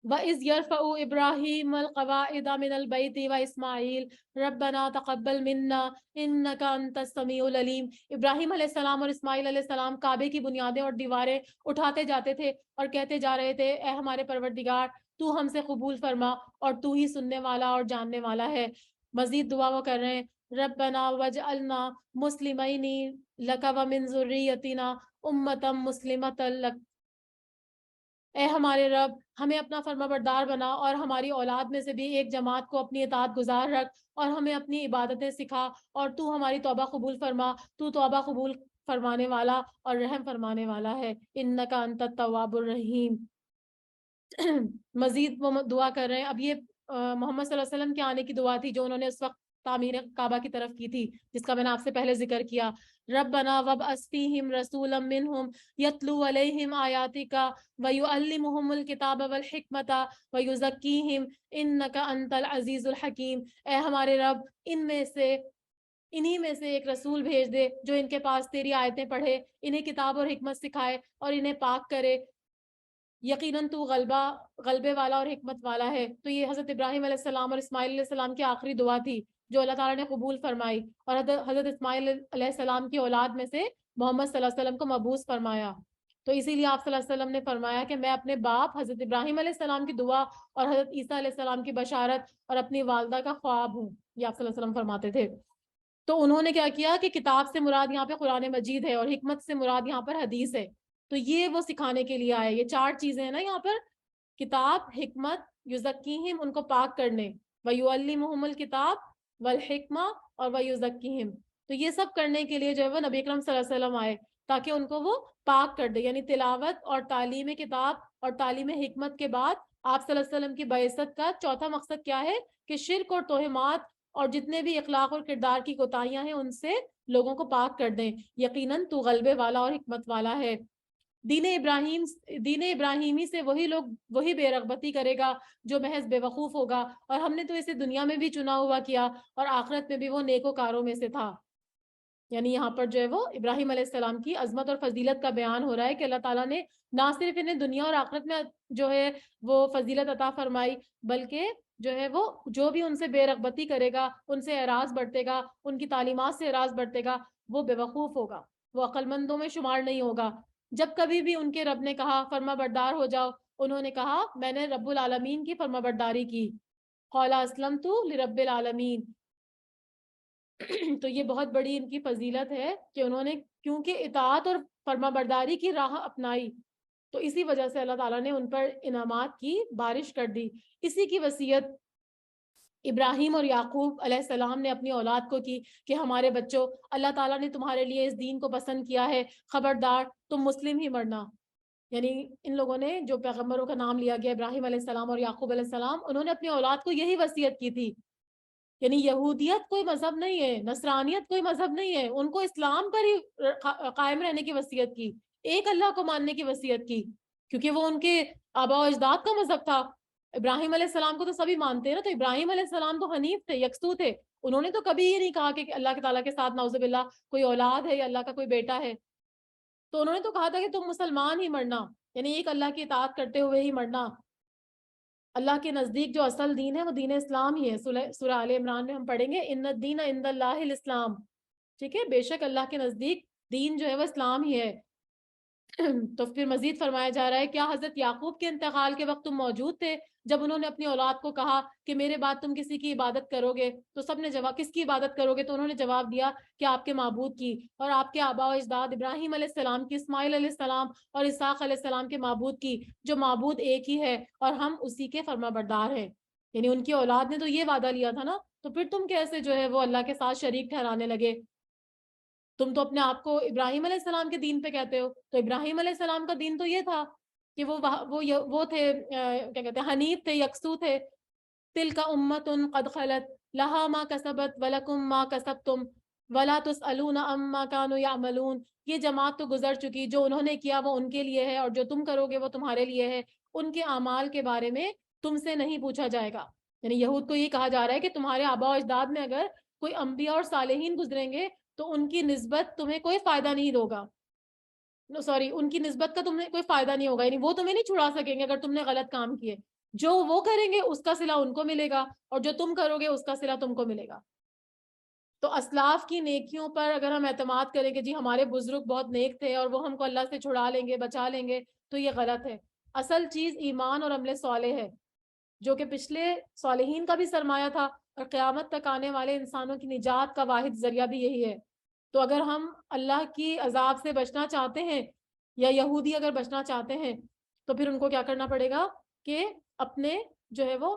وَإِذْ يَرْفَعُ إِبْرَاهِيمُ الْقَوَاعِدَ مِنَ الْبَيْتِ وَإِسْمَاعِيلُ رَبَّنَا تَقَبَّلْ مِنَّا إِنَّكَ أَنْتَ السَّمِيعُ الْعَلِيمُ. ابراہیم علیہ السلام اور اسماعیل علیہ السلام کعبے کی بنیادیں اور دیواریں اٹھاتے جاتے تھے اور کہتے جا رہے تھے اے ہمارے پروردگار تو ہم سے قبول فرما اور تو ہی سننے والا اور جاننے والا ہے. مزید دعا وہ کر رہے ہیں ربنا وجعلنا مسلمین لک ومن ذریتنا امتا مسلمتا لک. اے ہمارے رب ہمیں اپنا فرما بردار بنا اور ہماری اولاد میں سے بھی ایک جماعت کو اپنی اطاعت گزار رکھ اور ہمیں اپنی عبادتیں سکھا اور تو ہماری توبہ قبول فرما. تو توبہ قبول فرمانے والا اور رحم فرمانے والا ہے. انک انت التواب الرحیم. مزید وہ دعا کر رہے ہیں. اب یہ محمد صلی اللہ علیہ وسلم کے آنے کی دعا تھی جو انہوں نے اس وقت تعمیر کعبہ کی طرف کی تھی، جس کا میں نے آپ سے پہلے ذکر کیا. ربنا وابعث فیہم رسولا منہم یتلو علیہم آیاتک ویعلمہم الکتاب والحکمت ویزکیہم انک انت العزیز الحکیم. اے ہمارے رب انہی میں سے ایک رسول بھیج دے جو ان کے پاس تیری آیتیں پڑھے، انہیں کتاب اور حکمت سکھائے اور انہیں پاک کرے، یقیناً تو غلبے والا اور حکمت والا ہے. تو یہ حضرت ابراہیم علیہ السلام اور اسماعیل علیہ السلام کی آخری دعا تھی جو اللہ تعالیٰ نے قبول فرمائی اور حضرت اسماعیل علیہ السلام کی اولاد میں سے محمد صلی اللہ علیہ وسلم کو مبعوث فرمایا. تو اسی لیے آپ صلی اللہ علیہ وسلم نے فرمایا کہ میں اپنے باپ حضرت ابراہیم علیہ السلام کی دعا اور حضرت عیسیٰ علیہ السلام کی بشارت اور اپنی والدہ کا خواب ہوں. یہ آپ صلی اللہ علیہ وسلم فرماتے تھے. تو انہوں نے کیا کیا کہ کتاب سے مراد یہاں پہ قرآن مجید ہے اور حکمت سے مراد یہاں پر حدیث ہے. تو یہ وہ سکھانے کے لیے آئے. یہ 4 چیزیں ہیں نا یہاں پر، کتاب، حکمت، یزکیہم ان کو پاک کرنے، ویعلمہم الکتاب والحکمہ اور ویزکیہم. تو یہ سب کرنے کے لیے جو ہے وہ نبی اکرم صلی اللہ علیہ وسلم آئے تاکہ ان کو وہ پاک کر دے. یعنی تلاوت اور تعلیم کتاب اور تعلیم حکمت کے بعد آپ صلی اللہ علیہ وسلم کی بعثت کا چوتھا مقصد کیا ہے کہ شرک اور توہمات اور جتنے بھی اخلاق اور کردار کی کوتاہیاں ہیں ان سے لوگوں کو پاک کر دیں. یقیناً تو غلبے والا اور حکمت والا ہے. دین ابراہیمی سے وہی بے رغبتی کرے گا جو محض بے وقوف ہوگا، اور ہم نے تو اسے دنیا میں بھی چنا ہوا کیا اور آخرت میں بھی وہ نیکوکاروں میں سے تھا. یعنی یہاں پر جو ہے وہ ابراہیم علیہ السلام کی عظمت اور فضیلت کا بیان ہو رہا ہے کہ اللہ تعالیٰ نے نہ صرف انہیں دنیا اور آخرت میں جو ہے وہ فضیلت عطا فرمائی، بلکہ جو ہے وہ جو بھی ان سے بے رغبتی کرے گا، ان سے اعراض برتے گا، ان کی تعلیمات سے اعراض برتے گا، وہ بے وقوف ہوگا، وہ عقل مندوں میں شمار نہیں ہوگا. جب کبھی بھی ان کے رب نے کہا فرما بردار ہو جاؤ، انہوں نے کہا میں نے رب العالمین کی فرما برداری کی. قال اسلمت لرب العالمین. تو یہ بہت بڑی ان کی فضیلت ہے کہ انہوں نے کیونکہ اطاعت اور فرما برداری کی راہ اپنائی، تو اسی وجہ سے اللہ تعالیٰ نے ان پر انعامات کی بارش کر دی. اسی کی وصیت ابراہیم اور یعقوب علیہ السلام نے اپنی اولاد کو کی کہ ہمارے بچوں، اللہ تعالیٰ نے تمہارے لیے اس دین کو پسند کیا ہے، خبردار تم مسلم ہی مرنا. یعنی ان لوگوں نے جو پیغمبروں کا نام لیا گیا ابراہیم علیہ السلام اور یعقوب علیہ السلام، انہوں نے اپنی اولاد کو یہی وصیت کی تھی. یعنی یہودیت کوئی مذہب نہیں ہے، نصرانیت کوئی مذہب نہیں ہے، ان کو اسلام پر ہی قائم رہنے کی وصیت کی، ایک اللہ کو ماننے کی وصیت کی، کیونکہ وہ ان کے آباء و اجداد کا مذہب تھا. ابراہیم علیہ السلام کو تو سبھی مانتے ہیں نا. تو ابراہیم علیہ السلام تو حنیف تھے، یکسو تھے. انہوں نے تو کبھی یہ نہیں کہا کہ اللہ تعالیٰ کے ساتھ نعوذ باللہ کوئی اولاد ہے یا اللہ کا کوئی بیٹا ہے. تو انہوں نے تو کہا تھا کہ تم مسلمان ہی مرنا، یعنی ایک اللہ کی اطاعت کرتے ہوئے ہی مرنا. اللہ کے نزدیک جو اصل دین ہے وہ دین اسلام ہی ہے. سورہ آل عمران میں ہم پڑھیں گے ان الدین عند اللہ الاسلام. ٹھیک ہے، بے شک اللہ کے نزدیک دین جو ہے وہ اسلام ہی ہے. تو پھر مزید فرمایا جا رہا ہے کیا حضرت یعقوب کے انتقال کے وقت تم موجود تھے جب انہوں نے اپنی اولاد کو کہا کہ میرے بعد تم کسی کی عبادت کرو گے؟ تو سب نے جواب کس کی عبادت کرو گے؟ تو انہوں نے جواب دیا کہ آپ کے معبود کی، اور آپ کے آباء و اجداد ابراہیم علیہ السلام کی، اسماعیل علیہ السلام اور اسحاق علیہ السلام کے معبود کی، جو معبود ایک ہی ہے اور ہم اسی کے فرما بردار ہیں۔ یعنی ان کی اولاد نے تو یہ وعدہ لیا تھا نا، تو پھر تم کیسے جو ہے وہ اللہ کے ساتھ شریک ٹھہرانے لگے؟ تم تو اپنے آپ کو ابراہیم علیہ السلام کے دین پہ کہتے ہو، تو ابراہیم علیہ السلام کا دین تو یہ تھا کہ وہ تھے کیا کہتے ہیں، حنیف تھے، یکسو تھے۔ تلک امت قد خلت لہا ما کسبت ولکم ما کسبتم ولا تسألون عما کانوا یعملون۔ یہ جماعت تو گزر چکی، جو انہوں نے کیا وہ ان کے لیے ہے، اور جو تم کرو گے وہ تمہارے لیے ہے، ان کے اعمال کے بارے میں تم سے نہیں پوچھا جائے گا۔ یعنی یہود کو یہ کہا جا رہا ہے کہ تمہارے آباء و اجداد میں اگر کوئی انبیاء اور صالحین گزریں گے تو ان کی نسبت تمہیں کوئی فائدہ نہیں ہوگا، ان کی نسبت کا تمہیں کوئی فائدہ نہیں ہوگا، یعنی وہ تمہیں نہیں چھڑا سکیں گے اگر تم نے غلط کام کیے۔ جو وہ کریں گے اس کا صلہ ان کو ملے گا، اور جو تم کرو گے اس کا صلہ تم کو ملے گا۔ تو اسلاف کی نیکیوں پر اگر ہم اعتماد کریں کہ جی ہمارے بزرگ بہت نیک تھے اور وہ ہم کو اللہ سے چھڑا لیں گے، بچا لیں گے، تو یہ غلط ہے۔ اصل چیز ایمان اور عمل صالح ہے، جو کہ پچھلے صالحین کا بھی سرمایہ تھا، اور قیامت تک آنے والے انسانوں کی نجات کا واحد ذریعہ بھی یہی ہے۔ تو اگر ہم اللہ کی عذاب سے بچنا چاہتے ہیں، یا یہودی اگر بچنا چاہتے ہیں، تو پھر ان کو کیا کرنا پڑے گا کہ اپنے جو ہے وہ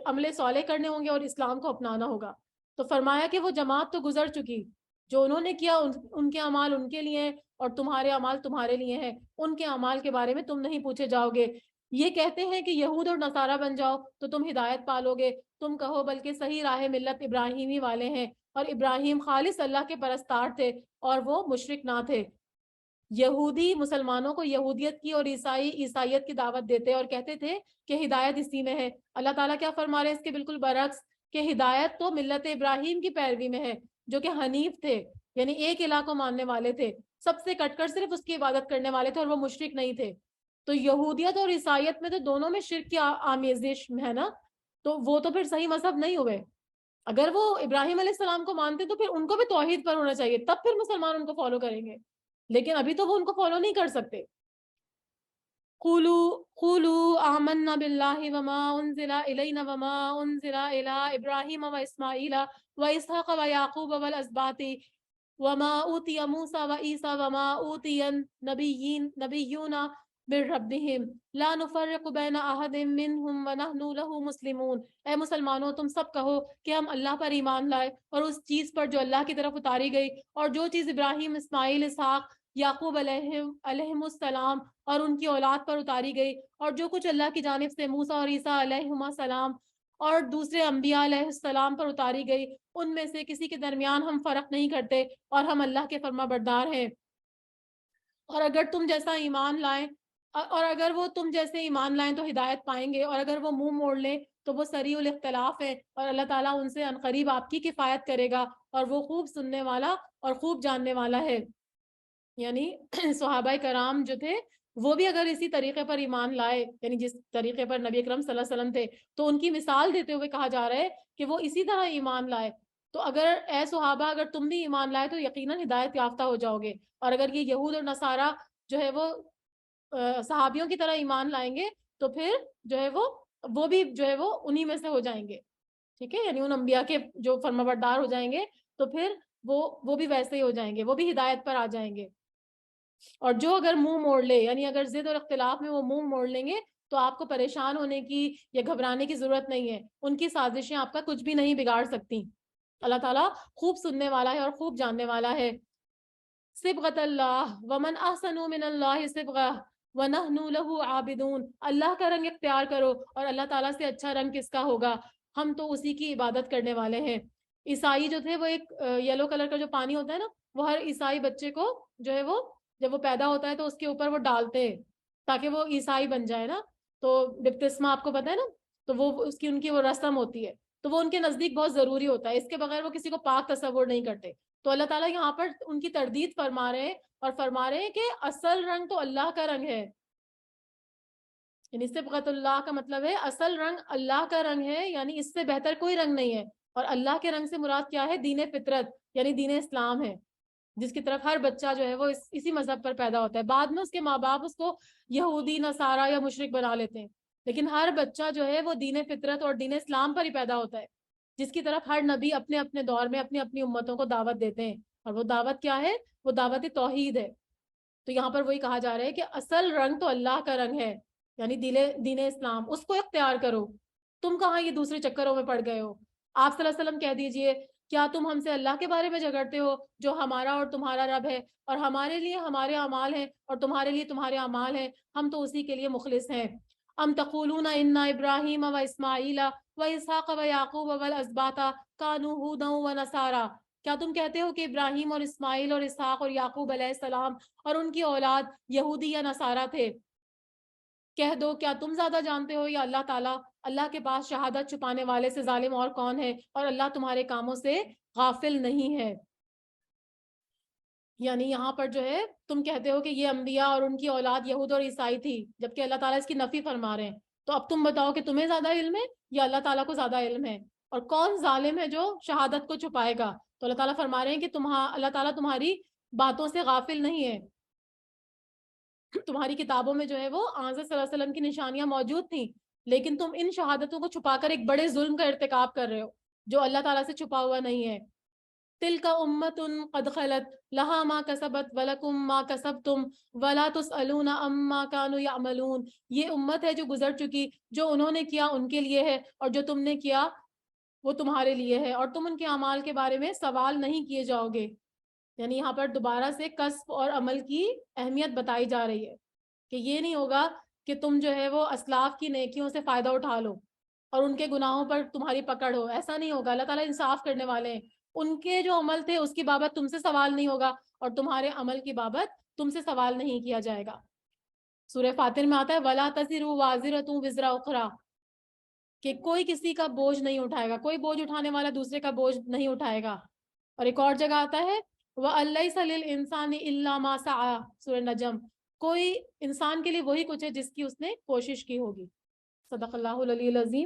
عمل صالح کرنے ہوں گے اور اسلام کو اپنانا ہوگا۔ تو فرمایا کہ وہ جماعت تو گزر چکی، جو انہوں نے کیا ان کے اعمال ان کے لیے ہیں اور تمہارے اعمال تمہارے لیے ہیں، ان کے اعمال کے بارے میں تم نہیں پوچھے جاؤ گے۔ یہ کہتے ہیں کہ یہود اور نصارہ بن جاؤ تو تم ہدایت پالو گے، تم کہو بلکہ صحیح راہ ملت ابراہیمی والے ہیں، اور ابراہیم خالص اللہ کے پرستار تھے اور وہ مشرک نہ تھے۔ یہودی مسلمانوں کو یہودیت کی اور عیسائی عیسائیت کی دعوت دیتے اور کہتے تھے کہ ہدایت اسی میں ہے۔ اللہ تعالیٰ کیا فرما رہے ہیں اس کے بالکل برعکس، کہ ہدایت تو ملت ابراہیم کی پیروی میں ہے، جو کہ حنیف تھے، یعنی ایک الہ کو ماننے والے تھے، سب سے کٹ کر صرف اس کی عبادت کرنے والے تھے، اور وہ مشرک نہیں تھے۔ تو یہودیت اور عیسائیت میں تو دونوں میں شرک کی آمیزش ہے نا، تو وہ تو پھر صحیح مذہب نہیں ہوئے۔ اگر وہ ابراہیم علیہ السلام کو مانتے تو پھر ان کو بھی توحید پر ہونا چاہیے، تب پھر مسلمان ان کو فالو کریں گے، لیکن ابھی تو وہ ان کو فالو نہیں کر سکتے۔ قولوا آمنا باللہ وما انزل الینا وما انزل الی ابراہیم واسماعیل واسحاق ویعقوب والاسباط وما اوتی موسیٰ وعیسیٰ وما اوتی نبیون من ربہم لا نفرق بین احد منہم ونحن لہ مسلمون۔ اے مسلمانوں تم سب کہو کہ ہم اللہ پر ایمان لائے اور اس چیز پر جو اللہ کی طرف اتاری گئی، اور جو چیز ابراہیم، اسماعیل، اسحاق، یعقوب علیہم السلام اور ان کی اولاد پر اتاری گئی، اور جو کچھ اللہ کی جانب سے موسیٰ اور عیسیٰ علیہم السلام اور دوسرے انبیاء علیہ السلام پر اتاری گئی، ان میں سے کسی کے درمیان ہم فرق نہیں کرتے، اور ہم اللہ کے فرما بردار ہیں۔ اور اگر تم جیسا ایمان لائیں اور اگر وہ تم جیسے ایمان لائیں تو ہدایت پائیں گے، اور اگر وہ منہ موڑ لیں تو وہ سریع الاختلاف ہے، اور اللہ تعالیٰ ان سے عنقریب آپ کی کفایت کرے گا، اور وہ خوب سننے والا اور خوب جاننے والا ہے۔ یعنی صحابہ کرام جو تھے وہ بھی اگر اسی طریقے پر ایمان لائے، یعنی جس طریقے پر نبی اکرم صلی اللہ علیہ وسلم تھے، تو ان کی مثال دیتے ہوئے کہا جا رہا ہے کہ وہ اسی طرح ایمان لائے۔ تو اگر اے صحابہ اگر تم بھی ایمان لائے تو یقیناً ہدایت یافتہ ہو جاؤ گے، اور اگر یہ یہود اور نصارہ جو ہے وہ صحابیوں کی طرح ایمان لائیں گے تو پھر جو ہے وہ بھی جو ہے وہ انہی میں سے ہو جائیں گے، ٹھیک ہے، یعنی ان انبیاء کے جو فرمانبردار ہو جائیں گے، تو پھر وہ بھی ویسے ہی ہو جائیں گے، وہ بھی ہدایت پر آ جائیں گے۔ اور جو اگر منہ موڑ لے، یعنی اگر ضد اور اختلاف میں وہ منہ موڑ لیں گے، تو آپ کو پریشان ہونے کی یا گھبرانے کی ضرورت نہیں ہے، ان کی سازشیں آپ کا کچھ بھی نہیں بگاڑ سکتی۔ اللہ تعالیٰ خوب سننے والا ہے اور خوب جاننے والا ہے۔ صبغۃ اللہ ومن احسن من اللہ صبغہ ونحن لہ عابدون۔ اللہ کا رنگ اختیار کرو، اور اللہ تعالیٰ سے اچھا رنگ کس کا ہوگا، ہم تو اسی کی عبادت کرنے والے ہیں۔ عیسائی جو تھے وہ ایک یلو کلر کا جو پانی ہوتا ہے نا، وہ ہر عیسائی بچے کو جو ہے وہ جب وہ پیدا ہوتا ہے تو اس کے اوپر وہ ڈالتے ہیں تاکہ وہ عیسائی بن جائے نا، تو بپتسمہ آپ کو پتہ ہے نا، تو وہ ان کی وہ رسم ہوتی ہے، تو وہ ان کے نزدیک بہت ضروری ہوتا ہے، اس کے بغیر وہ کسی کو پاک تصور نہیں کرتے۔ تو اللہ تعالیٰ یہاں پر ان کی تردید فرما رہے ہیں، اور فرما رہے ہیں کہ اصل رنگ تو اللہ کا رنگ ہے، یعنی صبغۃ اللہ کا مطلب ہے اصل رنگ اللہ کا رنگ ہے، یعنی اس سے بہتر کوئی رنگ نہیں ہے، اور اللہ کے رنگ سے مراد کیا ہے، دین فطرت یعنی دین اسلام ہے۔ جس کی طرف ہر بچہ جو ہے وہ اسی مذہب پر پیدا ہوتا ہے. بعد میں اس کے ماں باپ اس کو یہودی نصارہ یا مشرک بنا لیتے ہیں, لیکن ہر بچہ جو ہے وہ دین فطرت اور دین اسلام پر ہی پیدا ہوتا ہے, جس کی طرف ہر نبی اپنے اپنے دور میں اپنی اپنی امتوں کو دعوت دیتے ہیں. اور وہ دعوت کیا ہے؟ وہ دعوت توحید ہے. تو یہاں پر وہی کہا جا رہا ہے کہ اصل رنگ تو اللہ کا رنگ ہے, یعنی دین اسلام, اس کو اختیار کرو. تم کہاں یہ دوسرے چکروں میں پڑ گئے ہو؟ آپ صلی اللہ علیہ وسلم کہہ دیجئے, کیا تم ہم سے اللہ کے بارے میں جھگڑتے ہو جو ہمارا اور تمہارا رب ہے, اور ہمارے لیے ہمارے اعمال ہیں اور تمہارے لیے تمہارے اعمال ہیں, ہم تو اسی کے لیے مخلص ہیں. ام تقولون ان ابراہیم و اسماعیل و اسحاق و یعقوب والاسباط کانوا ھودا و نصارا, کیا تم کہتے ہو کہ ابراہیم اور اسماعیل اور اسحاق اور یعقوب علیہ السلام اور ان کی اولاد یہودی یا نصارہ تھے؟ کہہ دو, کیا تم زیادہ جانتے ہو یا اللہ تعالیٰ؟ اللہ کے پاس شہادت چھپانے والے سے ظالم اور کون ہے, اور اللہ تمہارے کاموں سے غافل نہیں ہے. یعنی یہاں پر جو ہے تم کہتے ہو کہ یہ انبیاء اور ان کی اولاد یہود اور عیسائی تھی, جبکہ اللہ تعالیٰ اس کی نفی فرما رہے ہیں. تو اب تم بتاؤ کہ تمہیں زیادہ علم ہے یا اللہ تعالیٰ کو زیادہ علم ہے, اور کون ظالم ہے جو شہادت کو چھپائے گا؟ تو اللہ تعالیٰ فرما رہے ہیں کہ اللہ تعالیٰ تمہاری باتوں سے غافل نہیں ہے. تمہاری کتابوں میں جو ہے وہ حضرت صلی اللہ علیہ وسلم کی نشانیاں موجود تھیں, لیکن تم ان شہادتوں کو چھپا کر ایک بڑے ظلم کا ارتکاب کر رہے ہو جو اللہ تعالیٰ سے چھپا ہوا نہیں ہے. تلک امت قد خلت لہا ما کسبت ولکم ما کسبتم ولا تسألون عما کانوا یعملون, یہ امت ہے جو گزر چکی, جو انہوں نے کیا ان کے لیے ہے, اور جو تم نے کیا وہ تمہارے لیے ہے, اور تم ان کے اعمال کے بارے میں سوال نہیں کیے جاؤ گے. یعنی یہاں پر دوبارہ سے کسب اور عمل کی اہمیت بتائی جا رہی ہے کہ یہ نہیں ہوگا کہ تم جو ہے وہ اسلاف کی نیکیوں سے فائدہ اٹھا لو اور ان کے گناہوں پر تمہاری پکڑ ہو, ایسا نہیں ہوگا. اللہ تعالیٰ انصاف کرنے والے ہیں, ان کے جو عمل تھے اس کی بابت تم سے سوال نہیں ہوگا, اور تمہارے عمل کی بابت تم سے سوال نہیں کیا جائے گا. سورہ فاتر میں آتا ہے وَلَا تَزِرُ وَازِرَةٌ وِزْرَ أُخْرَىٰ, کہ کوئی کسی کا بوجھ نہیں اٹھائے گا, کوئی بوجھ اٹھانے والا دوسرے کا بوجھ نہیں اٹھائے گا. اور ایک اور جگہ آتا ہے وَأَن لَيْسَ لِلْإِنسَانِ إِلَّا مَا سَعَىٰ, سورہ نجم, کوئی انسان کے لیے وہی کچھ ہے جس کی اس نے کوشش کی ہوگی. صدق اللہ العلی العظیم.